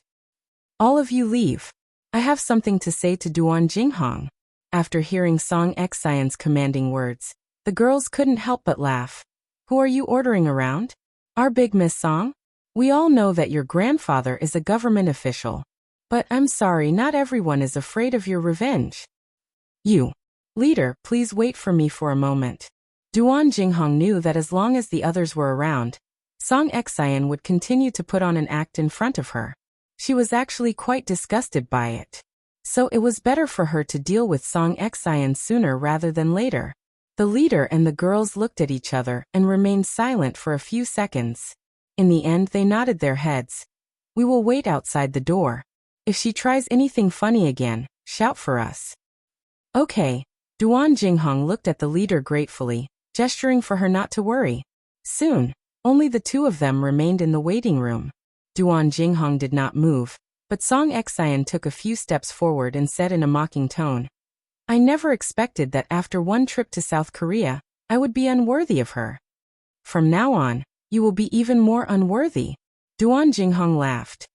All of you leave. I have something to say to Duan Jinghong. After hearing Song Xian's commanding words, the girls couldn't help but laugh. Who are you ordering around? Our big Miss Song? We all know that your grandfather is a government official. But I'm sorry, not everyone is afraid of your revenge. You. Leader, please wait for me for a moment. Duan Jinghong knew that as long as the others were around, Song Xian would continue to put on an act in front of her. She was actually quite disgusted by it. So it was better for her to deal with Song Xian sooner rather than later. The leader and the girls looked at each other and remained silent for a few seconds. In the end, they nodded their heads. We will wait outside the door. If she tries anything funny again, shout for us. Okay. Duan Jinghong looked at the leader gratefully, gesturing for her not to worry. Soon, only the two of them remained in the waiting room. Duan Jinghong did not move, but Song Xian took a few steps forward and said in a mocking tone, I never expected that after one trip to South Korea, I would be unworthy of her. From now on, you will be even more unworthy. Duan Jinghong laughed.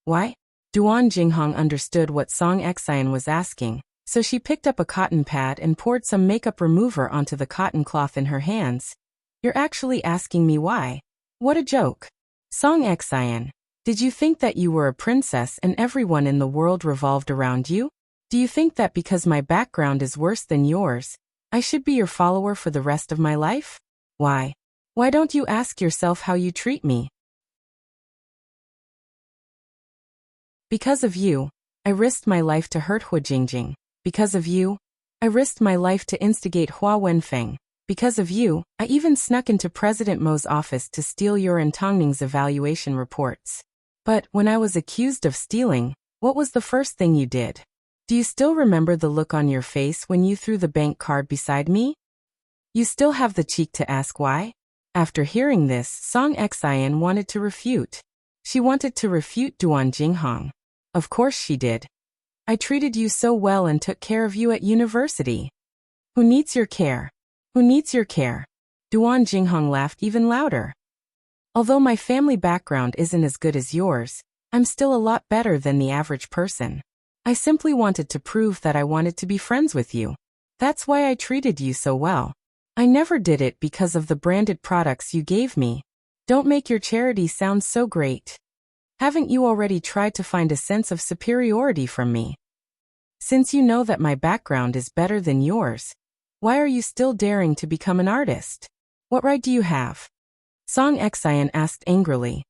Why? Duan Jinghong understood what Song Xian was asking, so she picked up a cotton pad and poured some makeup remover onto the cotton cloth in her hands. You're actually asking me why? What a joke. Song Xian, did you think that you were a princess and everyone in the world revolved around you? Do you think that because my background is worse than yours, I should be your follower for the rest of my life? Why? Why don't you ask yourself how you treat me? Because of you, I risked my life to hurt Hu Jingjing. Because of you, I risked my life to instigate Hua Wenfeng. Because of you, I even snuck into President Mo's office to steal your and Tongning's evaluation reports. But when I was accused of stealing, what was the first thing you did? Do you still remember the look on your face when you threw the bank card beside me? You still have the cheek to ask why? After hearing this, Song Xian wanted to refute. She wanted to refute Duan Jinghong. Of course she did. I treated you so well and took care of you at university. Who needs your care? Who needs your care? Duan Jinghong laughed even louder. Although my family background isn't as good as yours, I'm still a lot better than the average person. I simply wanted to prove that I wanted to be friends with you. That's why I treated you so well. I never did it because of the branded products you gave me. Don't make your charity sound so great. Haven't you already tried to find a sense of superiority from me? Since you know that my background is better than yours, why are you still daring to become an artist? What right do you have? Song Xian asked angrily.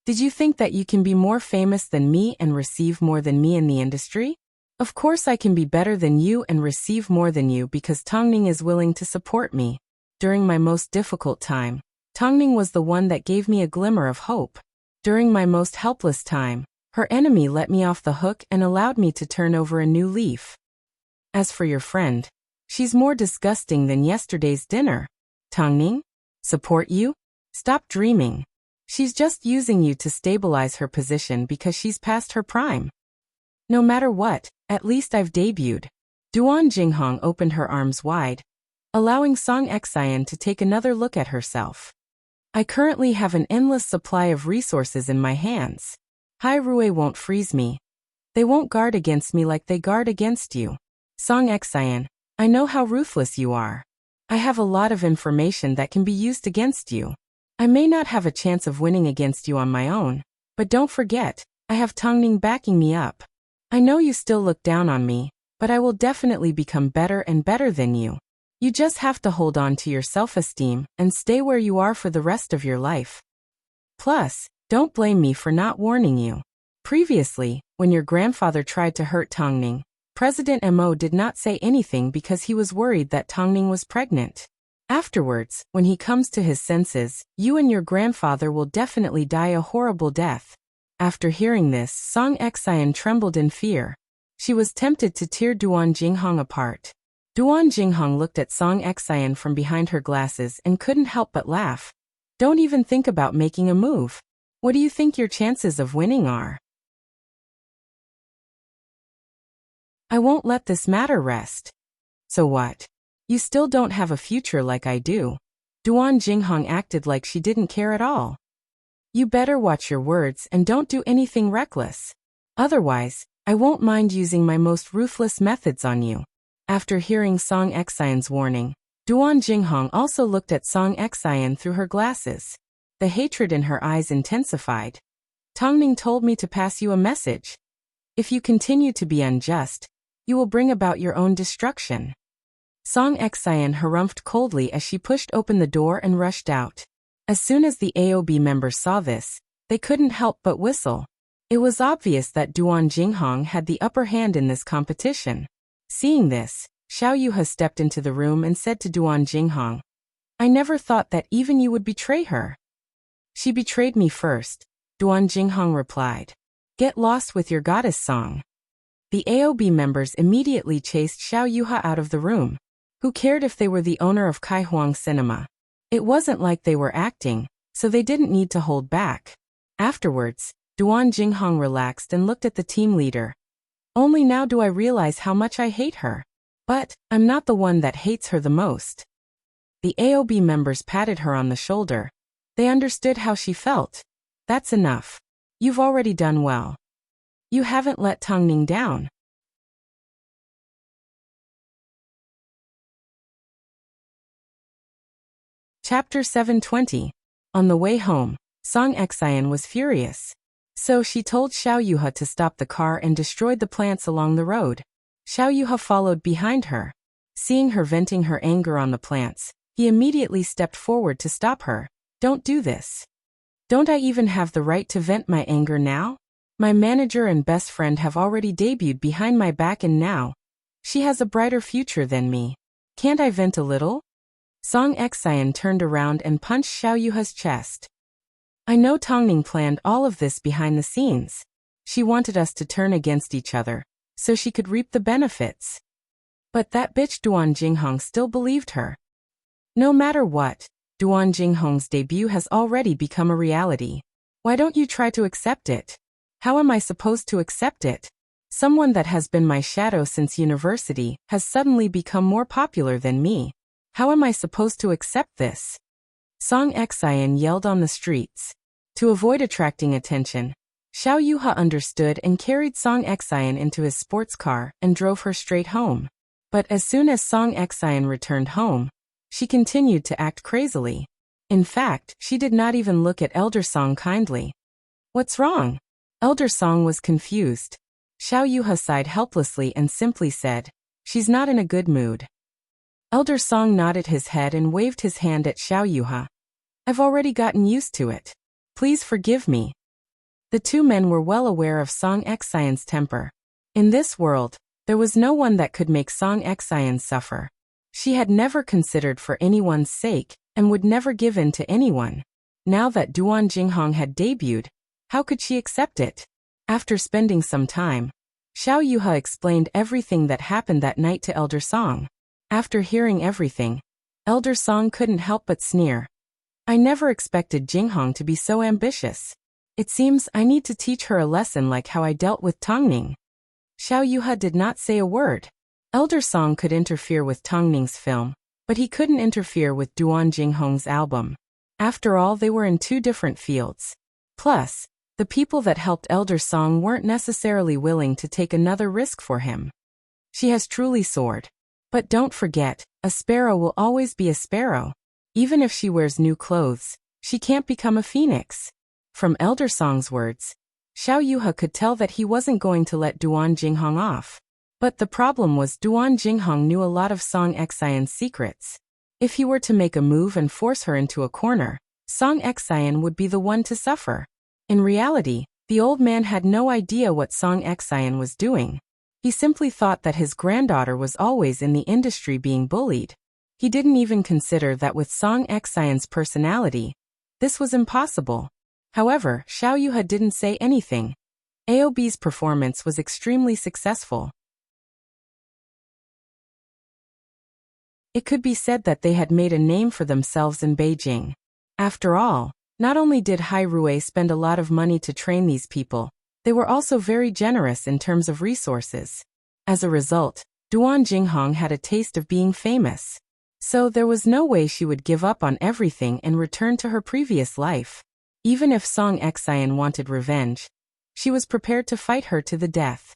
Did you think that you can be more famous than me and receive more than me in the industry? Of course I can be better than you and receive more than you because Tongning is willing to support me. During my most difficult time, Tongning was the one that gave me a glimmer of hope. During my most helpless time, her enemy let me off the hook and allowed me to turn over a new leaf. As for your friend, she's more disgusting than yesterday's dinner. Tongning? Support you? Stop dreaming. She's just using you to stabilize her position because she's past her prime. No matter what, at least I've debuted. Duan Jinghong opened her arms wide, allowing Song Xian to take another look at herself. I currently have an endless supply of resources in my hands. Hai Rui won't freeze me. They won't guard against me like they guard against you. Song Xian, I know how ruthless you are. I have a lot of information that can be used against you. I may not have a chance of winning against you on my own, but don't forget, I have Tongning backing me up. I know you still look down on me, but I will definitely become better and better than you. You just have to hold on to your self-esteem and stay where you are for the rest of your life. Plus, don't blame me for not warning you. Previously, when your grandfather tried to hurt Tongning, President Mo did not say anything because he was worried that Tongning was pregnant. Afterwards, when he comes to his senses, you and your grandfather will definitely die a horrible death. After hearing this, Song Xian trembled in fear. She was tempted to tear Duan Jinghong apart. Duan Jinghong looked at Song Xian from behind her glasses and couldn't help but laugh. Don't even think about making a move. What do you think your chances of winning are? I won't let this matter rest. So what? You still don't have a future like I do. Duan Jinghong acted like she didn't care at all. You better watch your words and don't do anything reckless. Otherwise, I won't mind using my most ruthless methods on you. After hearing Song Xian's warning, Duan Jinghong also looked at Song Xian through her glasses. The hatred in her eyes intensified. Tongning told me to pass you a message. If you continue to be unjust, you will bring about your own destruction. Song Xian harumphed coldly as she pushed open the door and rushed out. As soon as the AOB members saw this, they couldn't help but whistle. It was obvious that Duan Jinghong had the upper hand in this competition. Seeing this, Xiao Yuhe stepped into the room and said to Duan Jinghong, I never thought that even you would betray her. She betrayed me first, Duan Jinghong replied. Get lost with your goddess song. The AOB members immediately chased Xiao Yuhe out of the room. Who cared if they were the owner of Kaihuang Cinema? It wasn't like they were acting, so they didn't need to hold back. Afterwards, Duan Jinghong relaxed and looked at the team leader. Only now do I realize how much I hate her. But, I'm not the one that hates her the most. The AOB members patted her on the shoulder. They understood how she felt. That's enough. You've already done well. You haven't let Tongning down. Chapter 720. On the way home, Song Xian was furious. So she told Xiao Yuhe to stop the car and destroyed the plants along the road. Xiao Yuhe followed behind her. Seeing her venting her anger on the plants, he immediately stepped forward to stop her. Don't do this. Don't I even have the right to vent my anger now? My manager and best friend have already debuted behind my back and now she has a brighter future than me. Can't I vent a little? Song Xian turned around and punched Xiao Yuhe's chest. I know Tongning planned all of this behind the scenes. She wanted us to turn against each other, so she could reap the benefits. But that bitch Duan Jinghong still believed her. No matter what, Duan Jinghong's debut has already become a reality. Why don't you try to accept it? How am I supposed to accept it? Someone that has been my shadow since university has suddenly become more popular than me. How am I supposed to accept this? Song Xian yelled on the streets. To avoid attracting attention, Xiao Yuhe understood and carried Song Xian into his sports car and drove her straight home. But as soon as Song Xian returned home, she continued to act crazily. In fact, she did not even look at Elder Song kindly. What's wrong? Elder Song was confused. Xiao Yuhe sighed helplessly and simply said, She's not in a good mood. Elder Song nodded his head and waved his hand at Xiao Yuhe. I've already gotten used to it. Please forgive me. The two men were well aware of Song Xian's temper. In this world, there was no one that could make Song Xian suffer. She had never considered for anyone's sake and would never give in to anyone. Now that Duan Jinghong had debuted, how could she accept it? After spending some time, Xiao Yuhe explained everything that happened that night to Elder Song. After hearing everything, Elder Song couldn't help but sneer. I never expected Jinghong to be so ambitious. It seems I need to teach her a lesson like how I dealt with Tongning. Xiao Yuhe did not say a word. Elder Song could interfere with Tongning's film, but he couldn't interfere with Duan Jinghong's album. After all, they were in two different fields. Plus, the people that helped Elder Song weren't necessarily willing to take another risk for him. She has truly soared. But don't forget, a sparrow will always be a sparrow. Even if she wears new clothes, she can't become a phoenix. From Elder Song's words, Xiao Yuhe could tell that he wasn't going to let Duan Jinghong off. But the problem was Duan Jinghong knew a lot of Song Xian's secrets. If he were to make a move and force her into a corner, Song Xian would be the one to suffer. In reality, the old man had no idea what Song Xian was doing. He simply thought that his granddaughter was always in the industry being bullied. He didn't even consider that with Song Xian's personality, this was impossible. However, Xiao Yuhe didn't say anything. AOB's performance was extremely successful. It could be said that they had made a name for themselves in Beijing. After all, not only did Hai Rui spend a lot of money to train these people, they were also very generous in terms of resources. As a result, Duan Jinghong had a taste of being famous. So there was no way she would give up on everything and return to her previous life. Even if Song Xian wanted revenge, she was prepared to fight her to the death.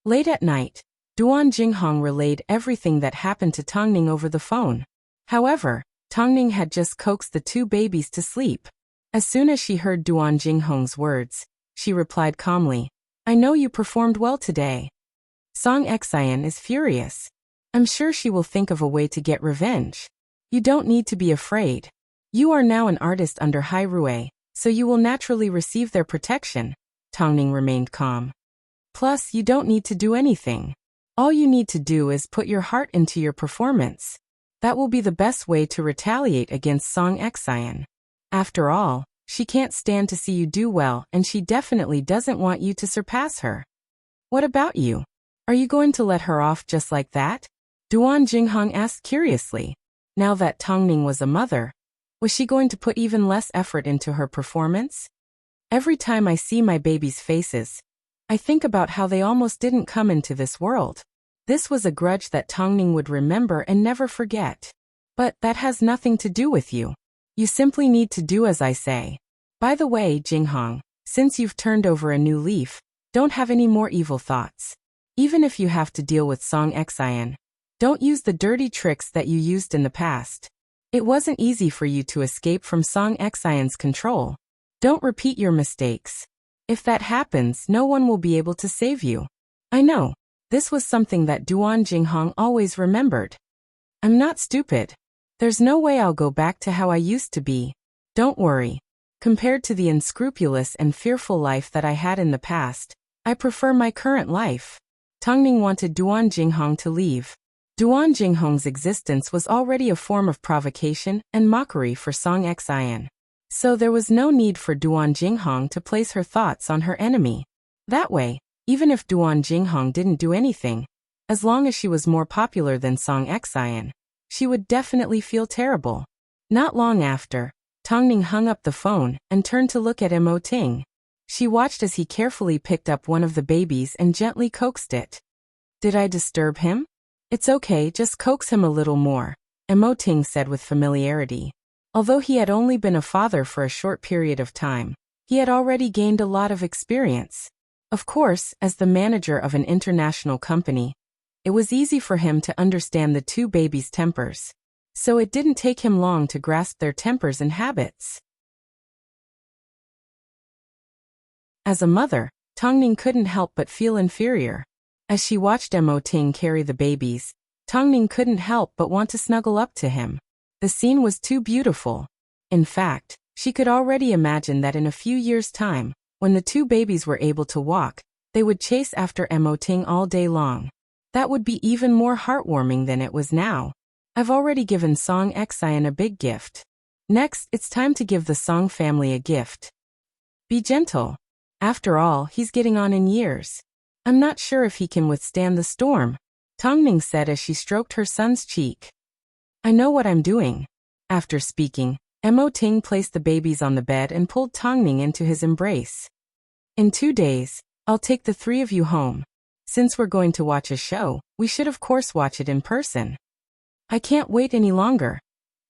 Late at night, Duan Jinghong relayed everything that happened to Tongning over the phone. However, Tongning had just coaxed the two babies to sleep. As soon as she heard Duan Jinghong's words, she replied calmly, "I know you performed well today." Song Xian is furious. I'm sure she will think of a way to get revenge. You don't need to be afraid. You are now an artist under Hai Rui, so you will naturally receive their protection. Tongning remained calm. Plus, you don't need to do anything. All you need to do is put your heart into your performance. That will be the best way to retaliate against Song Xian. After all, she can't stand to see you do well, and she definitely doesn't want you to surpass her. What about you? Are you going to let her off just like that? Duan Jinghong asked curiously. Now that Tongning was a mother, was she going to put even less effort into her performance? Every time I see my babies' faces, I think about how they almost didn't come into this world. This was a grudge that Tongning would remember and never forget. But that has nothing to do with you. You simply need to do as I say. By the way, Jinghong, since you've turned over a new leaf, don't have any more evil thoughts. Even if you have to deal with Song Xian, don't use the dirty tricks that you used in the past. It wasn't easy for you to escape from Song Xian's control. Don't repeat your mistakes. If that happens, no one will be able to save you. I know. This was something that Duan Jinghong always remembered. I'm not stupid. There's no way I'll go back to how I used to be. Don't worry. Compared to the unscrupulous and fearful life that I had in the past, I prefer my current life. Tongning wanted Duan Jinghong to leave. Duan Jinghong's existence was already a form of provocation and mockery for Song Xian. So there was no need for Duan Jinghong to place her thoughts on her enemy. That way, even if Duan Jinghong didn't do anything, as long as she was more popular than Song Xian, she would definitely feel terrible. Not long after, Tongning hung up the phone and turned to look at Mo Ting. She watched as he carefully picked up one of the babies and gently coaxed it. Did I disturb him? It's okay, just coax him a little more, Mo Ting said with familiarity. Although he had only been a father for a short period of time, he had already gained a lot of experience. Of course, as the manager of an international company, it was easy for him to understand the two babies' tempers. So it didn't take him long to grasp their tempers and habits. As a mother, Tongning couldn't help but feel inferior. As she watched Mo Ting carry the babies, Tongning couldn't help but want to snuggle up to him. The scene was too beautiful. In fact, she could already imagine that in a few years' time, when the two babies were able to walk, they would chase after Mo Ting all day long. That would be even more heartwarming than it was now. I've already given Song Xian a big gift. Next, it's time to give the Song family a gift. Be gentle. After all, he's getting on in years. I'm not sure if he can withstand the storm, Tongning said as she stroked her son's cheek. I know what I'm doing. After speaking, Mo Ting placed the babies on the bed and pulled Tongning into his embrace. In 2 days, I'll take the three of you home. Since we're going to watch a show, we should of course watch it in person. I can't wait any longer,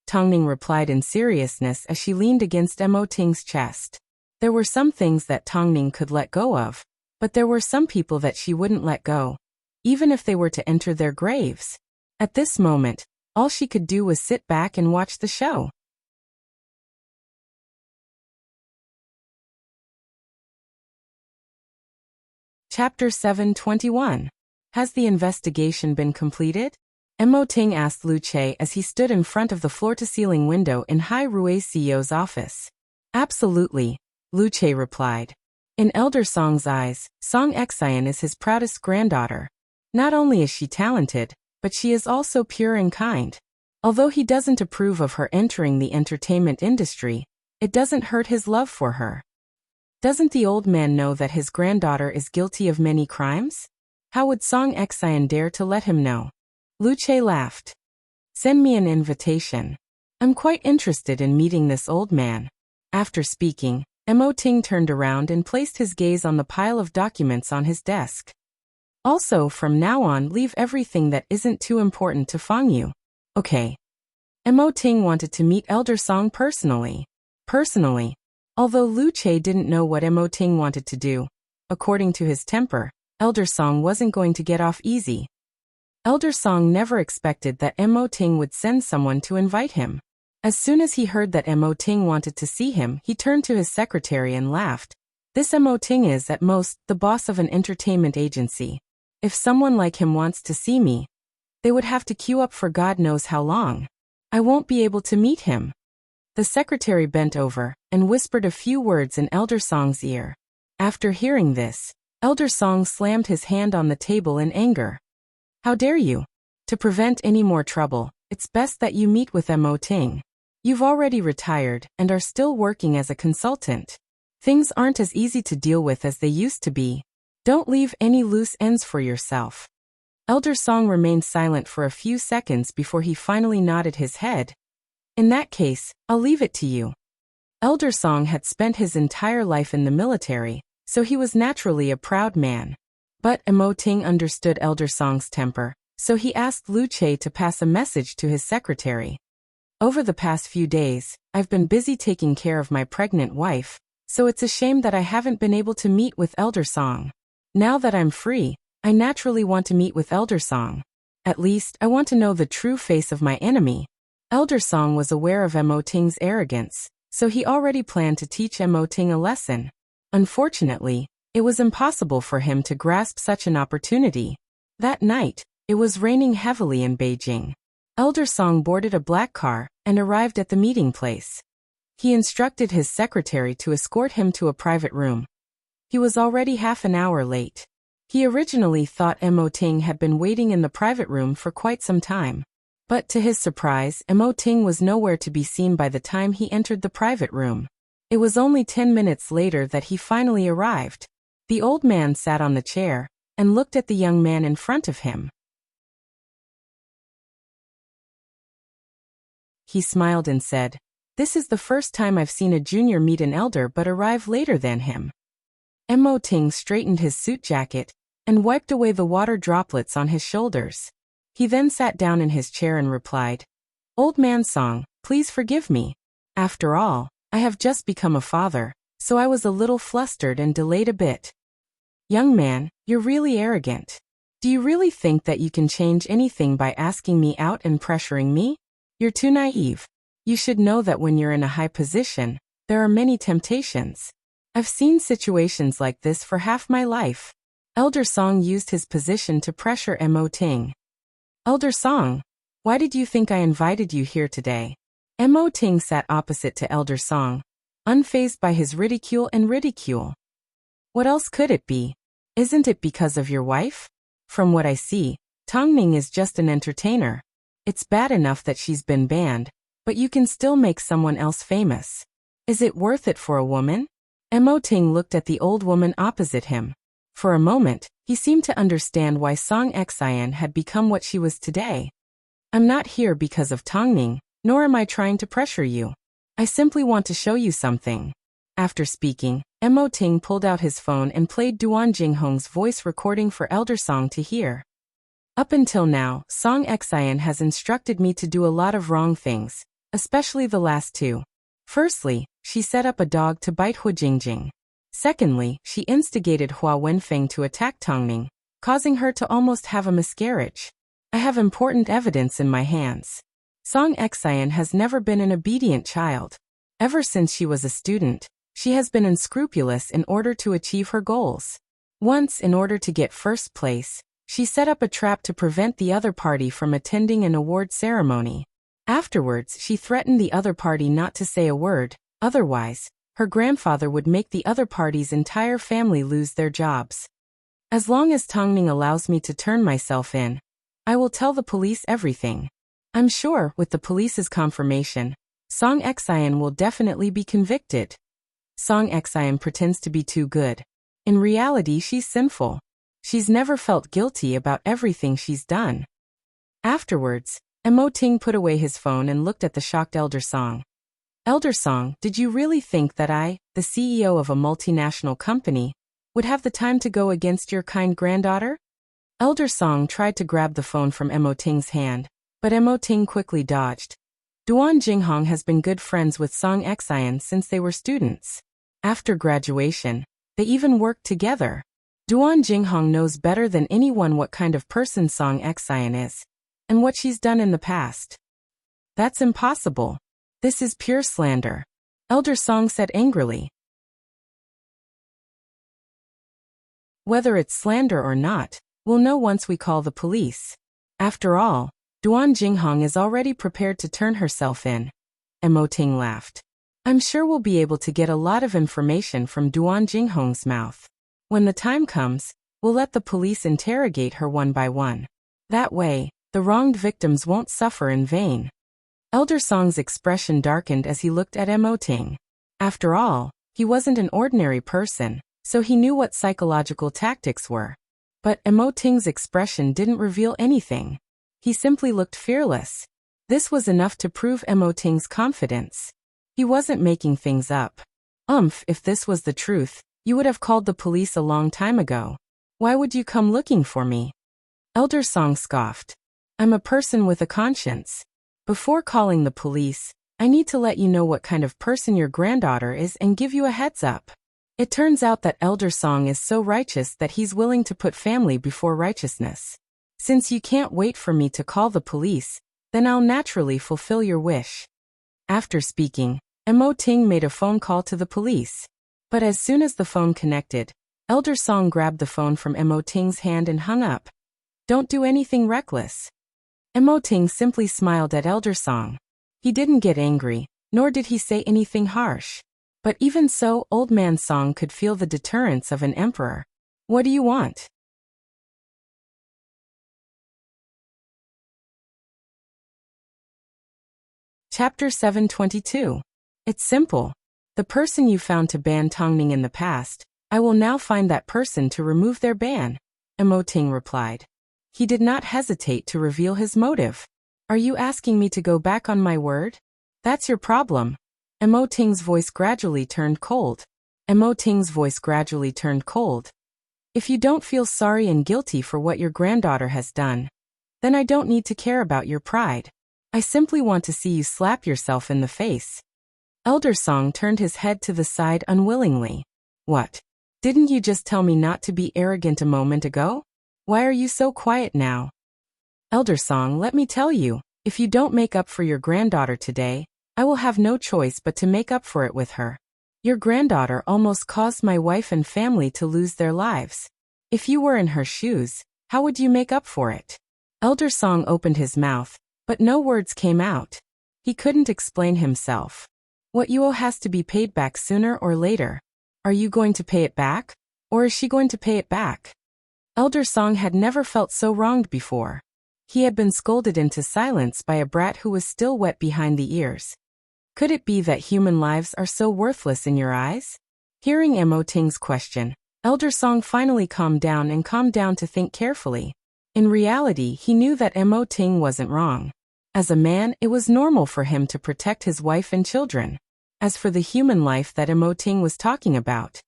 Tongning replied in seriousness as she leaned against Mo Ting's chest. There were some things that Tongning could let go of, but there were some people that she wouldn't let go, even if they were to enter their graves. At this moment, all she could do was sit back and watch the show. Chapter 721. Has the investigation been completed? Mo Ting asked Lu Che as he stood in front of the floor-to-ceiling window in Hai Rui's CEO's office. Absolutely, Lu Che replied. In Elder Song's eyes, Song Xian is his proudest granddaughter. Not only is she talented, but she is also pure and kind. Although he doesn't approve of her entering the entertainment industry, it doesn't hurt his love for her. Doesn't the old man know that his granddaughter is guilty of many crimes? How would Song Xian dare to let him know? Lu Che laughed. Send me an invitation. I'm quite interested in meeting this old man. After speaking, Mo Ting turned around and placed his gaze on the pile of documents on his desk. Also, from now on, leave everything that isn't too important to Fang Yu. Okay. Mo Ting wanted to meet Elder Song personally. Although Lu Che didn't know what Mo Ting wanted to do, according to his temper, Elder Song wasn't going to get off easy. Elder Song never expected that Mo Ting would send someone to invite him. As soon as he heard that Mo Ting wanted to see him, he turned to his secretary and laughed. This Mo Ting is, at most, the boss of an entertainment agency. If someone like him wants to see me, they would have to queue up for God knows how long. I won't be able to meet him. The secretary bent over and whispered a few words in Elder Song's ear. After hearing this, Elder Song slammed his hand on the table in anger. How dare you? To prevent any more trouble, it's best that you meet with Mo Ting. You've already retired and are still working as a consultant. Things aren't as easy to deal with as they used to be. Don't leave any loose ends for yourself. Elder Song remained silent for a few seconds before he finally nodded his head. In that case, I'll leave it to you. Elder Song had spent his entire life in the military, so he was naturally a proud man. But Mo Ting understood Elder Song's temper, so he asked Lu Che to pass a message to his secretary. Over the past few days, I've been busy taking care of my pregnant wife, so it's a shame that I haven't been able to meet with Elder Song. Now that I'm free, I naturally want to meet with Elder Song. At least, I want to know the true face of my enemy. Elder Song was aware of Mo Ting's arrogance, so he already planned to teach Mo Ting a lesson. Unfortunately, it was impossible for him to grasp such an opportunity. That night, it was raining heavily in Beijing. Elder Song boarded a black car and arrived at the meeting place. He instructed his secretary to escort him to a private room. He was already half an hour late. He originally thought Mo Ting had been waiting in the private room for quite some time. But to his surprise, Mo Ting was nowhere to be seen by the time he entered the private room. It was only 10 minutes later that he finally arrived. The old man sat on the chair and looked at the young man in front of him. He smiled and said, "This is the first time I've seen a junior meet an elder but arrive later than him." Mo Ting straightened his suit jacket and wiped away the water droplets on his shoulders. He then sat down in his chair and replied, "Old man Song, please forgive me. After all, I have just become a father, so I was a little flustered and delayed a bit." "Young man, you're really arrogant. Do you really think that you can change anything by asking me out and pressuring me? You're too naive. You should know that when you're in a high position, there are many temptations. I've seen situations like this for half my life." Elder Song used his position to pressure Mo Ting. "Elder Song, why did you think I invited you here today?" Mo Ting sat opposite to Elder Song, unfazed by his ridicule. "What else could it be? Isn't it because of your wife? From what I see, Tongning is just an entertainer. It's bad enough that she's been banned, but you can still make someone else famous. Is it worth it for a woman?" Mo Ting looked at the old woman opposite him. For a moment, he seemed to understand why Song Xian had become what she was today. "I'm not here because of Tongning, nor am I trying to pressure you. I simply want to show you something." After speaking, Mo Ting pulled out his phone and played Duan Jinghong's voice recording for Elder Song to hear. "Up until now, Song Xian has instructed me to do a lot of wrong things, especially the last two. Firstly, she set up a dog to bite Hu Jingjing. Secondly, she instigated Hua Wenfeng to attack Tongning, causing her to almost have a miscarriage. I have important evidence in my hands. Song Xian has never been an obedient child. Ever since she was a student, she has been unscrupulous in order to achieve her goals. Once, in order to get first place, she set up a trap to prevent the other party from attending an award ceremony. Afterwards, she threatened the other party not to say a word, otherwise, her grandfather would make the other party's entire family lose their jobs. As long as Tongning allows me to turn myself in, I will tell the police everything. I'm sure, with the police's confirmation, Song Xian will definitely be convicted. Song Xian pretends to be too good. In reality, she's sinful. She's never felt guilty about everything she's done." Afterwards, Ting put away his phone and looked at the shocked Elder Song. Elder Song, did you really think that I, the CEO of a multinational company, would have the time to go against your kind granddaughter? Elder Song tried to grab the phone from Ting's hand, but Ting quickly dodged. Duan Jinghong has been good friends with Song Xian since they were students. After graduation, they even worked together. Duan Jinghong knows better than anyone what kind of person Song Xian is, and what she's done in the past. That's impossible. This is pure slander, Elder Song said angrily. Whether it's slander or not, we'll know once we call the police. After all, Duan Jinghong is already prepared to turn herself in. Ting laughed. I'm sure we'll be able to get a lot of information from Duan Jinghong's mouth. When the time comes, we'll let the police interrogate her one by one. That way, the wronged victims won't suffer in vain. Elder Song's expression darkened as he looked at Ting. After all, he wasn't an ordinary person, so he knew what psychological tactics were. But Ting's expression didn't reveal anything. He simply looked fearless. This was enough to prove Ting's confidence. He wasn't making things up. If this was the truth, you would have called the police a long time ago. Why would you come looking for me? Elder Song scoffed. I'm a person with a conscience. Before calling the police, I need to let you know what kind of person your granddaughter is and give you a heads up. It turns out that Elder Song is so righteous that he's willing to put family before righteousness. Since you can't wait for me to call the police, then I'll naturally fulfill your wish. After speaking, Ting made a phone call to the police. But as soon as the phone connected, Elder Song grabbed the phone from Ting's hand and hung up. Don't do anything reckless. Ting simply smiled at Elder Song. He didn't get angry, nor did he say anything harsh. But even so, Old Man Song could feel the deterrence of an emperor. What do you want? Chapter 722. It's simple. The person you found to ban Tongning in the past, I will now find that person to remove their ban, Ting replied. He did not hesitate to reveal his motive. Are you asking me to go back on my word? That's your problem. Ting's voice gradually turned cold. Ting's voice gradually turned cold. If you don't feel sorry and guilty for what your granddaughter has done, then I don't need to care about your pride. I simply want to see you slap yourself in the face. Elder Song turned his head to the side unwillingly. What? Didn't you just tell me not to be arrogant a moment ago? Why are you so quiet now? Elder Song, let me tell you, if you don't make up for your granddaughter today, I will have no choice but to make up for it with her. Your granddaughter almost caused my wife and family to lose their lives. If you were in her shoes, how would you make up for it? Elder Song opened his mouth, but no words came out. He couldn't explain himself. What you owe has to be paid back sooner or later. Are you going to pay it back? Or is she going to pay it back? Elder Song had never felt so wronged before. He had been scolded into silence by a brat who was still wet behind the ears. Could it be that human lives are so worthless in your eyes? Hearing Ting's question, Elder Song finally calmed down to think carefully. In reality, he knew that Ting wasn't wrong. As a man, it was normal for him to protect his wife and children. As for the human life that Ting was talking about,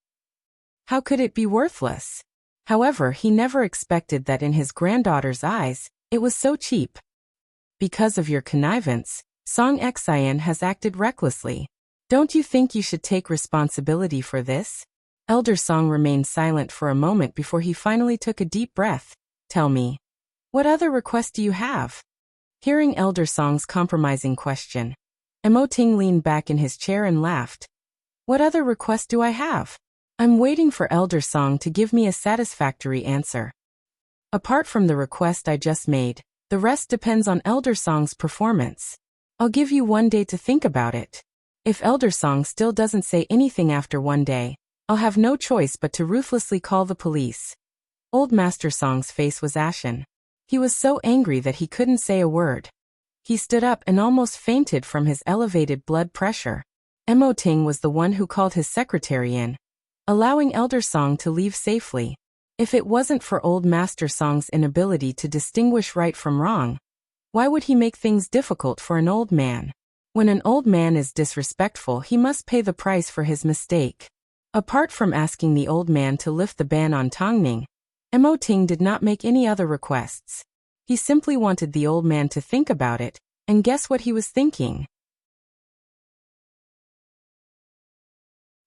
how could it be worthless? However, he never expected that in his granddaughter's eyes, it was so cheap. Because of your connivance, Song Xian has acted recklessly. Don't you think you should take responsibility for this? Elder Song remained silent for a moment before he finally took a deep breath. Tell me, what other request do you have? Hearing Elder Song's compromising question, Ting leaned back in his chair and laughed. What other request do I have? I'm waiting for Elder Song to give me a satisfactory answer. Apart from the request I just made, the rest depends on Elder Song's performance. I'll give you 1 day to think about it. If Elder Song still doesn't say anything after 1 day, I'll have no choice but to ruthlessly call the police. Old Master Song's face was ashen. He was so angry that he couldn't say a word. He stood up and almost fainted from his elevated blood pressure. Ting was the one who called his secretary in, allowing Elder Song to leave safely. If it wasn't for Old Master Song's inability to distinguish right from wrong, Why would he make things difficult for an old man? When an old man is disrespectful, he must pay the price for his mistake. Apart from asking the old man to lift the ban on Tongning, Emoting did not make any other requests. He simply wanted the old man to think about it, and guess what he was thinking?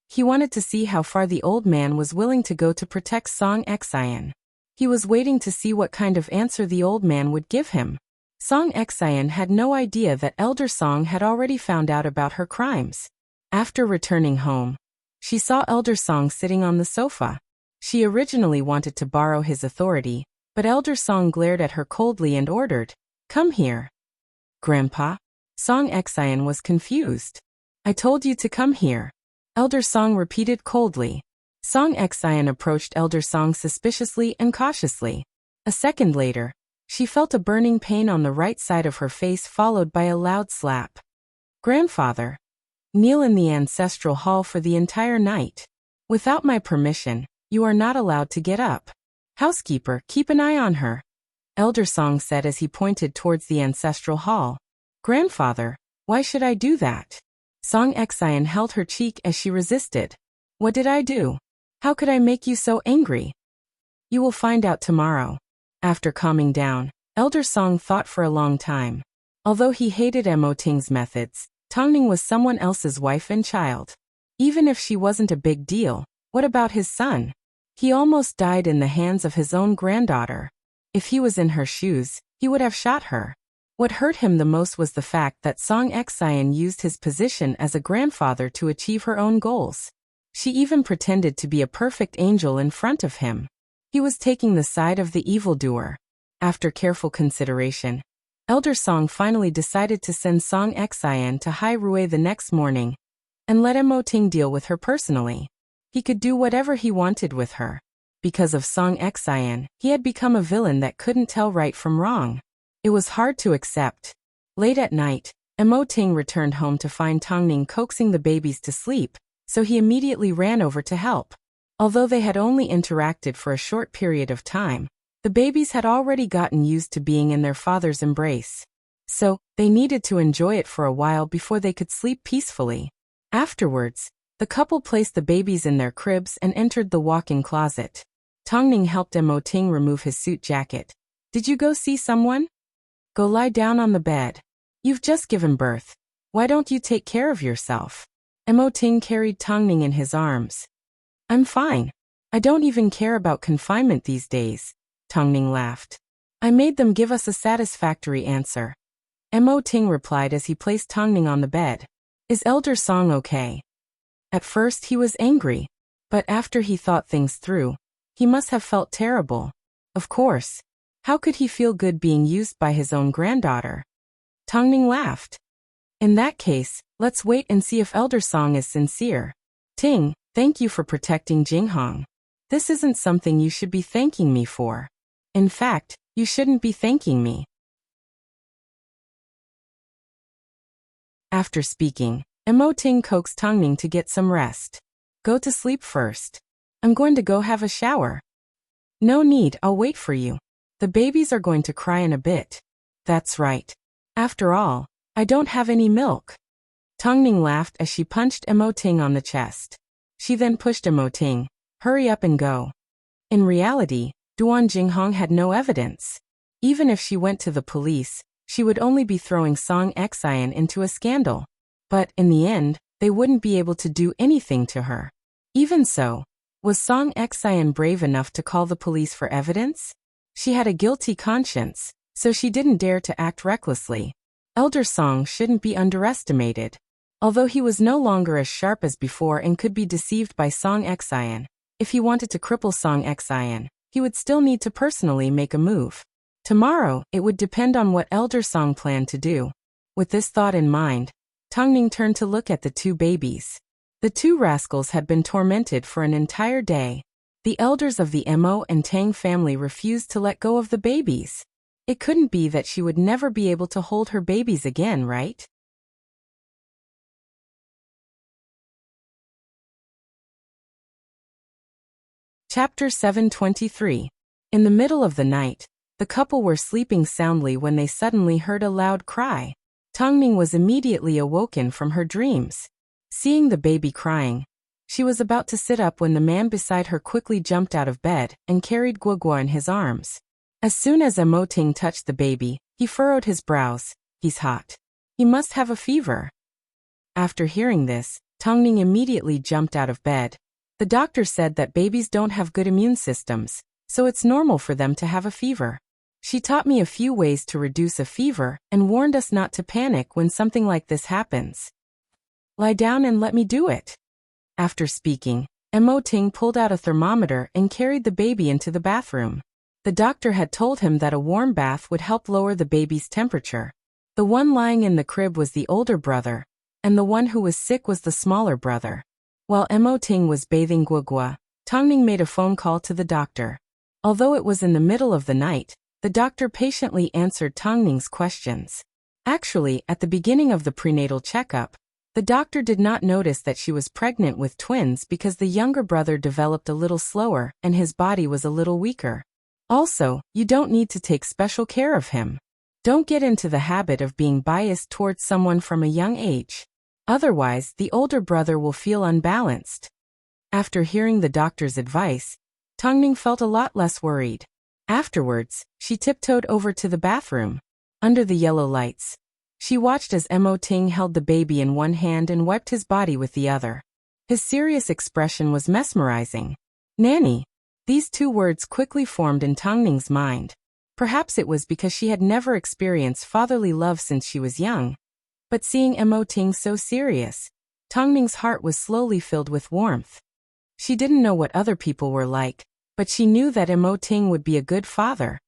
He wanted to see how far the old man was willing to go to protect Song Xian. He was waiting to see what kind of answer the old man would give him. Song Xian had no idea that Elder Song had already found out about her crimes. After returning home, she saw Elder Song sitting on the sofa. She originally wanted to borrow his authority, but Elder Song glared at her coldly and ordered, "Come here." "Grandpa?" Song Xian was confused. "I told you to come here," Elder Song repeated coldly. Song Xian approached Elder Song suspiciously and cautiously. A second later, she felt a burning pain on the right side of her face, followed by a loud slap. "Grandfather, kneel in the ancestral hall for the entire night. Without my permission, you are not allowed to get up. Housekeeper, keep an eye on her," Elder Song said as he pointed towards the ancestral hall. "Grandfather, why should I do that?" Song Xian held her cheek as she resisted. "What did I do? How could I make you so angry?" "You will find out tomorrow." After calming down, Elder Song thought for a long time. Although he hated Emoting's methods, Tongning was someone else's wife and child. Even if she wasn't a big deal, what about his son? He almost died in the hands of his own granddaughter. If he was in her shoes, he would have shot her. What hurt him the most was the fact that Song Xian used his position as a grandfather to achieve her own goals. She even pretended to be a perfect angel in front of him. He was taking the side of the evildoer. After careful consideration, Elder Song finally decided to send Song Xian to Hai Rui the next morning and let Emoting deal with her personally. He could do whatever he wanted with her. Because of Song Xian, he had become a villain that couldn't tell right from wrong. It was hard to accept. Late at night, Emoting returned home to find Tongning coaxing the babies to sleep, so he immediately ran over to help. Although they had only interacted for a short period of time, the babies had already gotten used to being in their father's embrace. So, they needed to enjoy it for a while before they could sleep peacefully. Afterwards, the couple placed the babies in their cribs and entered the walk-in closet. Tongning helped Emoting remove his suit jacket. "Did you go see someone? Go lie down on the bed. You've just given birth. Why don't you take care of yourself?" Emoting carried Tongning in his arms. "I'm fine. I don't even care about confinement these days," Tongning laughed. "I made them give us a satisfactory answer," Emoting replied as he placed Tongning on the bed. "Is Elder Song okay?" At first he was angry, but after he thought things through, he must have felt terrible. Of course. How could he feel good being used by his own granddaughter? Tongning laughed. "In that case, let's wait and see if Elder Song is sincere. Ting, thank you for protecting Jinghong. This isn't something you should be thanking me for. In fact, you shouldn't be thanking me." After speaking, Emoting coaxed Tongning to get some rest. "Go to sleep first. I'm going to go have a shower." "No need, I'll wait for you. The babies are going to cry in a bit." "That's right. After all, I don't have any milk." Tongning laughed as she punched Emoting on the chest. She then pushed Emoting. "Hurry up and go." In reality, Duan Jinghong had no evidence. Even if she went to the police, she would only be throwing Song Xian into a scandal. But, in the end, they wouldn't be able to do anything to her. Even so, was Song Xian brave enough to call the police for evidence? She had a guilty conscience, so she didn't dare to act recklessly. Elder Song shouldn't be underestimated. Although he was no longer as sharp as before and could be deceived by Song Xian, if he wanted to cripple Song Xian, he would still need to personally make a move. Tomorrow, it would depend on what Elder Song planned to do. With this thought in mind, Tongning turned to look at the two babies. The two rascals had been tormented for an entire day. The elders of the Mo and Tang family refused to let go of the babies. It couldn't be that she would never be able to hold her babies again, right? Chapter 723. In the middle of the night, The couple were sleeping soundly when they suddenly heard a loud cry. Tongning was immediately awoken from her dreams. Seeing the baby crying, she was about to sit up when the man beside her quickly jumped out of bed and carried Guogua in his arms. As soon as Emoting touched the baby, he furrowed his brows. He's hot. He must have a fever. After hearing this, Tongning immediately jumped out of bed. The doctor said that babies don't have good immune systems, so it's normal for them to have a fever. She taught me a few ways to reduce a fever and warned us not to panic when something like this happens. Lie down and let me do it. After speaking, Emoting pulled out a thermometer and carried the baby into the bathroom. The doctor had told him that a warm bath would help lower the baby's temperature. The one lying in the crib was the older brother, and the one who was sick was the smaller brother. While Emoting was bathing Guogua, Tongning made a phone call to the doctor. Although it was in the middle of the night, the doctor patiently answered Tongning's questions. Actually, at the beginning of the prenatal checkup, the doctor did not notice that she was pregnant with twins because the younger brother developed a little slower and his body was a little weaker. Also, you don't need to take special care of him. Don't get into the habit of being biased towards someone from a young age. Otherwise, the older brother will feel unbalanced. After hearing the doctor's advice, Tongning felt a lot less worried. Afterwards, she tiptoed over to the bathroom. Under the yellow lights, she watched as Emoting held the baby in one hand and wiped his body with the other. His serious expression was mesmerizing. Nanny. These two words quickly formed in Tongning's mind. Perhaps it was because she had never experienced fatherly love since she was young. But seeing Emoting so serious, Tongning's heart was slowly filled with warmth. She didn't know what other people were like, but she knew that Emoting would be a good father.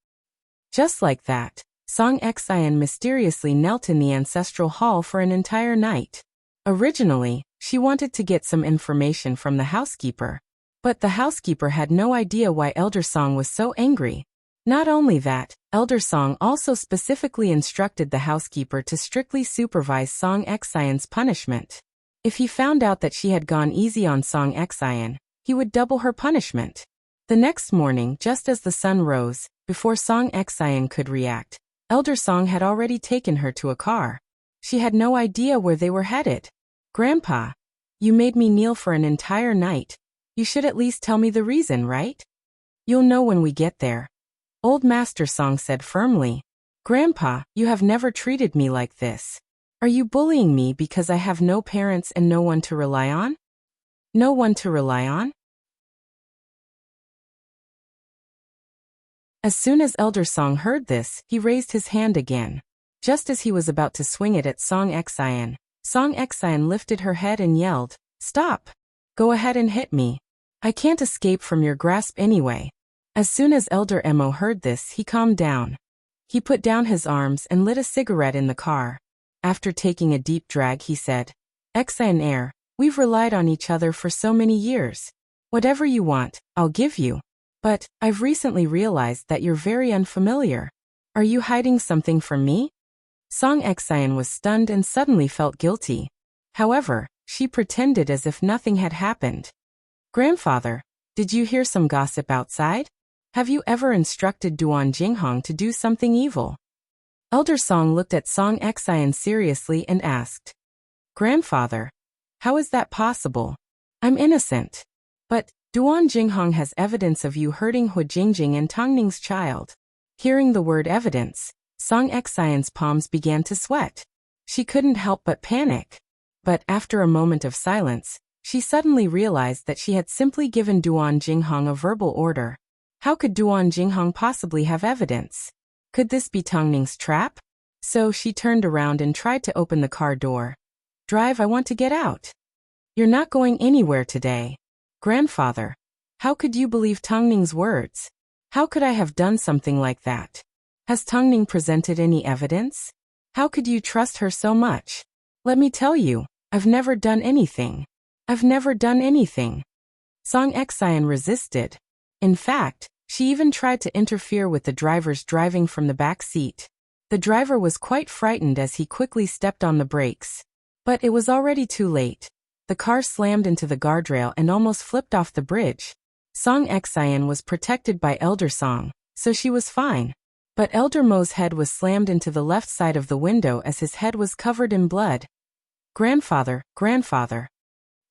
Just like that, Song Xian mysteriously knelt in the ancestral hall for an entire night. Originally, she wanted to get some information from the housekeeper. But the housekeeper had no idea why Elder Song was so angry. Not only that, Elder Song also specifically instructed the housekeeper to strictly supervise Song Xian's punishment. If he found out that she had gone easy on Song Xian, he would double her punishment. The next morning, just as the sun rose, before Song Xian could react, Elder Song had already taken her to a car. She had no idea where they were headed. Grandpa, you made me kneel for an entire night. You should at least tell me the reason, right? You'll know when we get there. Old Master Song said firmly. Grandpa, you have never treated me like this. Are you bullying me because I have no parents and no one to rely on? No one to rely on? As soon as Elder Song heard this, he raised his hand again. Just as he was about to swing it at Song Xian lifted her head and yelled, Stop! Go ahead and hit me. I can't escape from your grasp anyway. As soon as Elder Emo heard this, he calmed down. He put down his arms and lit a cigarette in the car. After taking a deep drag, he said, Xian Air, we've relied on each other for so many years. Whatever you want, I'll give you. But, I've recently realized that you're very unfamiliar. Are you hiding something from me? Song Xian was stunned and suddenly felt guilty. However, she pretended as if nothing had happened. Grandfather, did you hear some gossip outside? Have you ever instructed Duan Jinghong to do something evil? Elder Song looked at Song Xian seriously and asked, Grandfather, how is that possible? I'm innocent. But, Duan Jinghong has evidence of you hurting Hu Jingjing and Tongning's child. Hearing the word evidence, Song Xian's palms began to sweat. She couldn't help but panic. But after a moment of silence, she suddenly realized that she had simply given Duan Jinghong a verbal order. How could Duan Jinghong possibly have evidence? Could this be Tongning's trap? So she turned around and tried to open the car door. Drive, I want to get out. You're not going anywhere today. Grandfather, how could you believe Tongning's words? How could I have done something like that? Has Tongning presented any evidence? How could you trust her so much? Let me tell you, I've never done anything. I've never done anything. Song Xian resisted. In fact, she even tried to interfere with the driver's driving from the back seat. The driver was quite frightened as he quickly stepped on the brakes. But it was already too late. The car slammed into the guardrail and almost flipped off the bridge. Song Xian was protected by Elder Song, so she was fine. But Elder Mo's head was slammed into the left side of the window as his head was covered in blood. Grandfather, grandfather.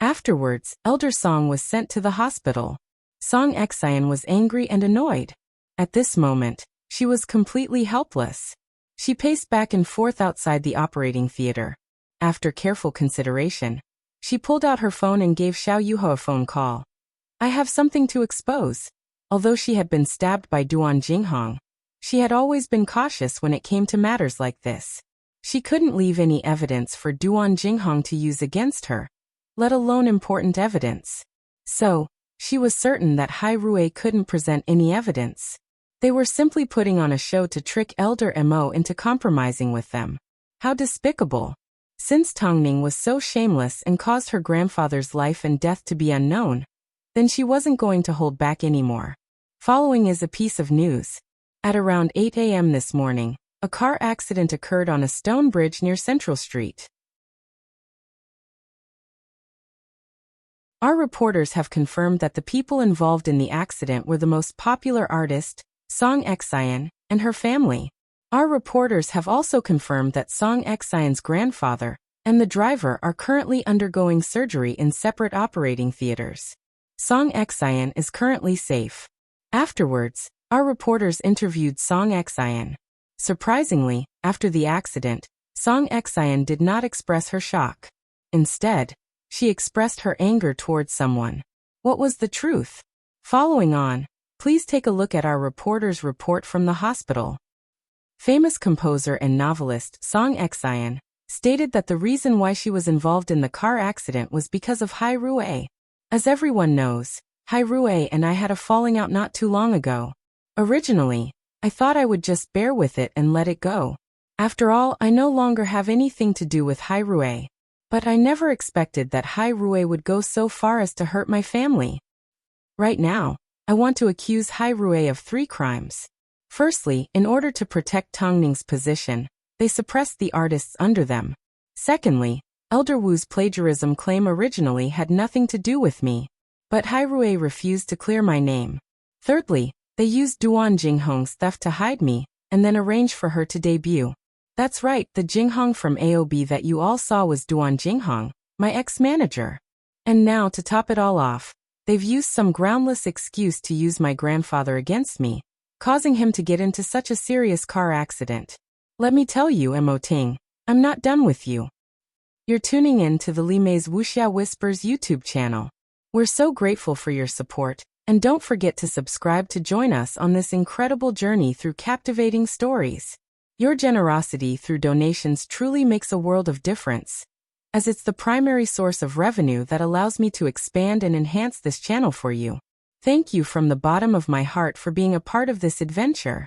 Afterwards, Elder Song was sent to the hospital. Song Xian was angry and annoyed. At this moment, she was completely helpless. She paced back and forth outside the operating theater. After careful consideration, she pulled out her phone and gave Xiao Yuho a phone call. I have something to expose. Although she had been stabbed by Duan Jinghong, she had always been cautious when it came to matters like this. She couldn't leave any evidence for Duan Jinghong to use against her, let alone important evidence. So, she was certain that Hai Rui couldn't present any evidence. They were simply putting on a show to trick Elder Mo into compromising with them. How despicable. Since Tongning was so shameless and caused her grandfather's life and death to be unknown, then she wasn't going to hold back anymore. Following is a piece of news. At around 8 a.m. this morning, a car accident occurred on a stone bridge near Central Street. Our reporters have confirmed that the people involved in the accident were the most popular artist, Song Xian, and her family. Our reporters have also confirmed that Song Xian's grandfather and the driver are currently undergoing surgery in separate operating theaters. Song Xian is currently safe. Afterwards, our reporters interviewed Song Xian. Surprisingly, after the accident, Song Xian did not express her shock. Instead, she expressed her anger towards someone. What was the truth? Following on, please take a look at our reporter's report from the hospital. Famous composer and novelist Song Xian stated that the reason why she was involved in the car accident was because of Hai Rui. As everyone knows, Hai Rui and I had a falling out not too long ago. Originally, I thought I would just bear with it and let it go. After all, I no longer have anything to do with Hai Rui. But I never expected that Hai Rui would go so far as to hurt my family. Right now, I want to accuse Hai Rui of 3 crimes. Firstly, in order to protect Tongning's position, they suppressed the artists under them. Secondly, Elder Wu's plagiarism claim originally had nothing to do with me. But Hai Rui refused to clear my name. Thirdly, they used Duan Jinghong's theft to hide me, and then arrange for her to debut. That's right, the Jinghong from AOB that you all saw was Duan Jinghong, my ex-manager. And now, to top it all off, they've used some groundless excuse to use my grandfather against me, causing him to get into such a serious car accident. Let me tell you, Mo Ting, I'm not done with you. You're tuning in to the Li Mei's Wuxia Whispers YouTube channel. We're so grateful for your support, and don't forget to subscribe to join us on this incredible journey through captivating stories. Your generosity through donations truly makes a world of difference, as it's the primary source of revenue that allows me to expand and enhance this channel for you. Thank you from the bottom of my heart for being a part of this adventure.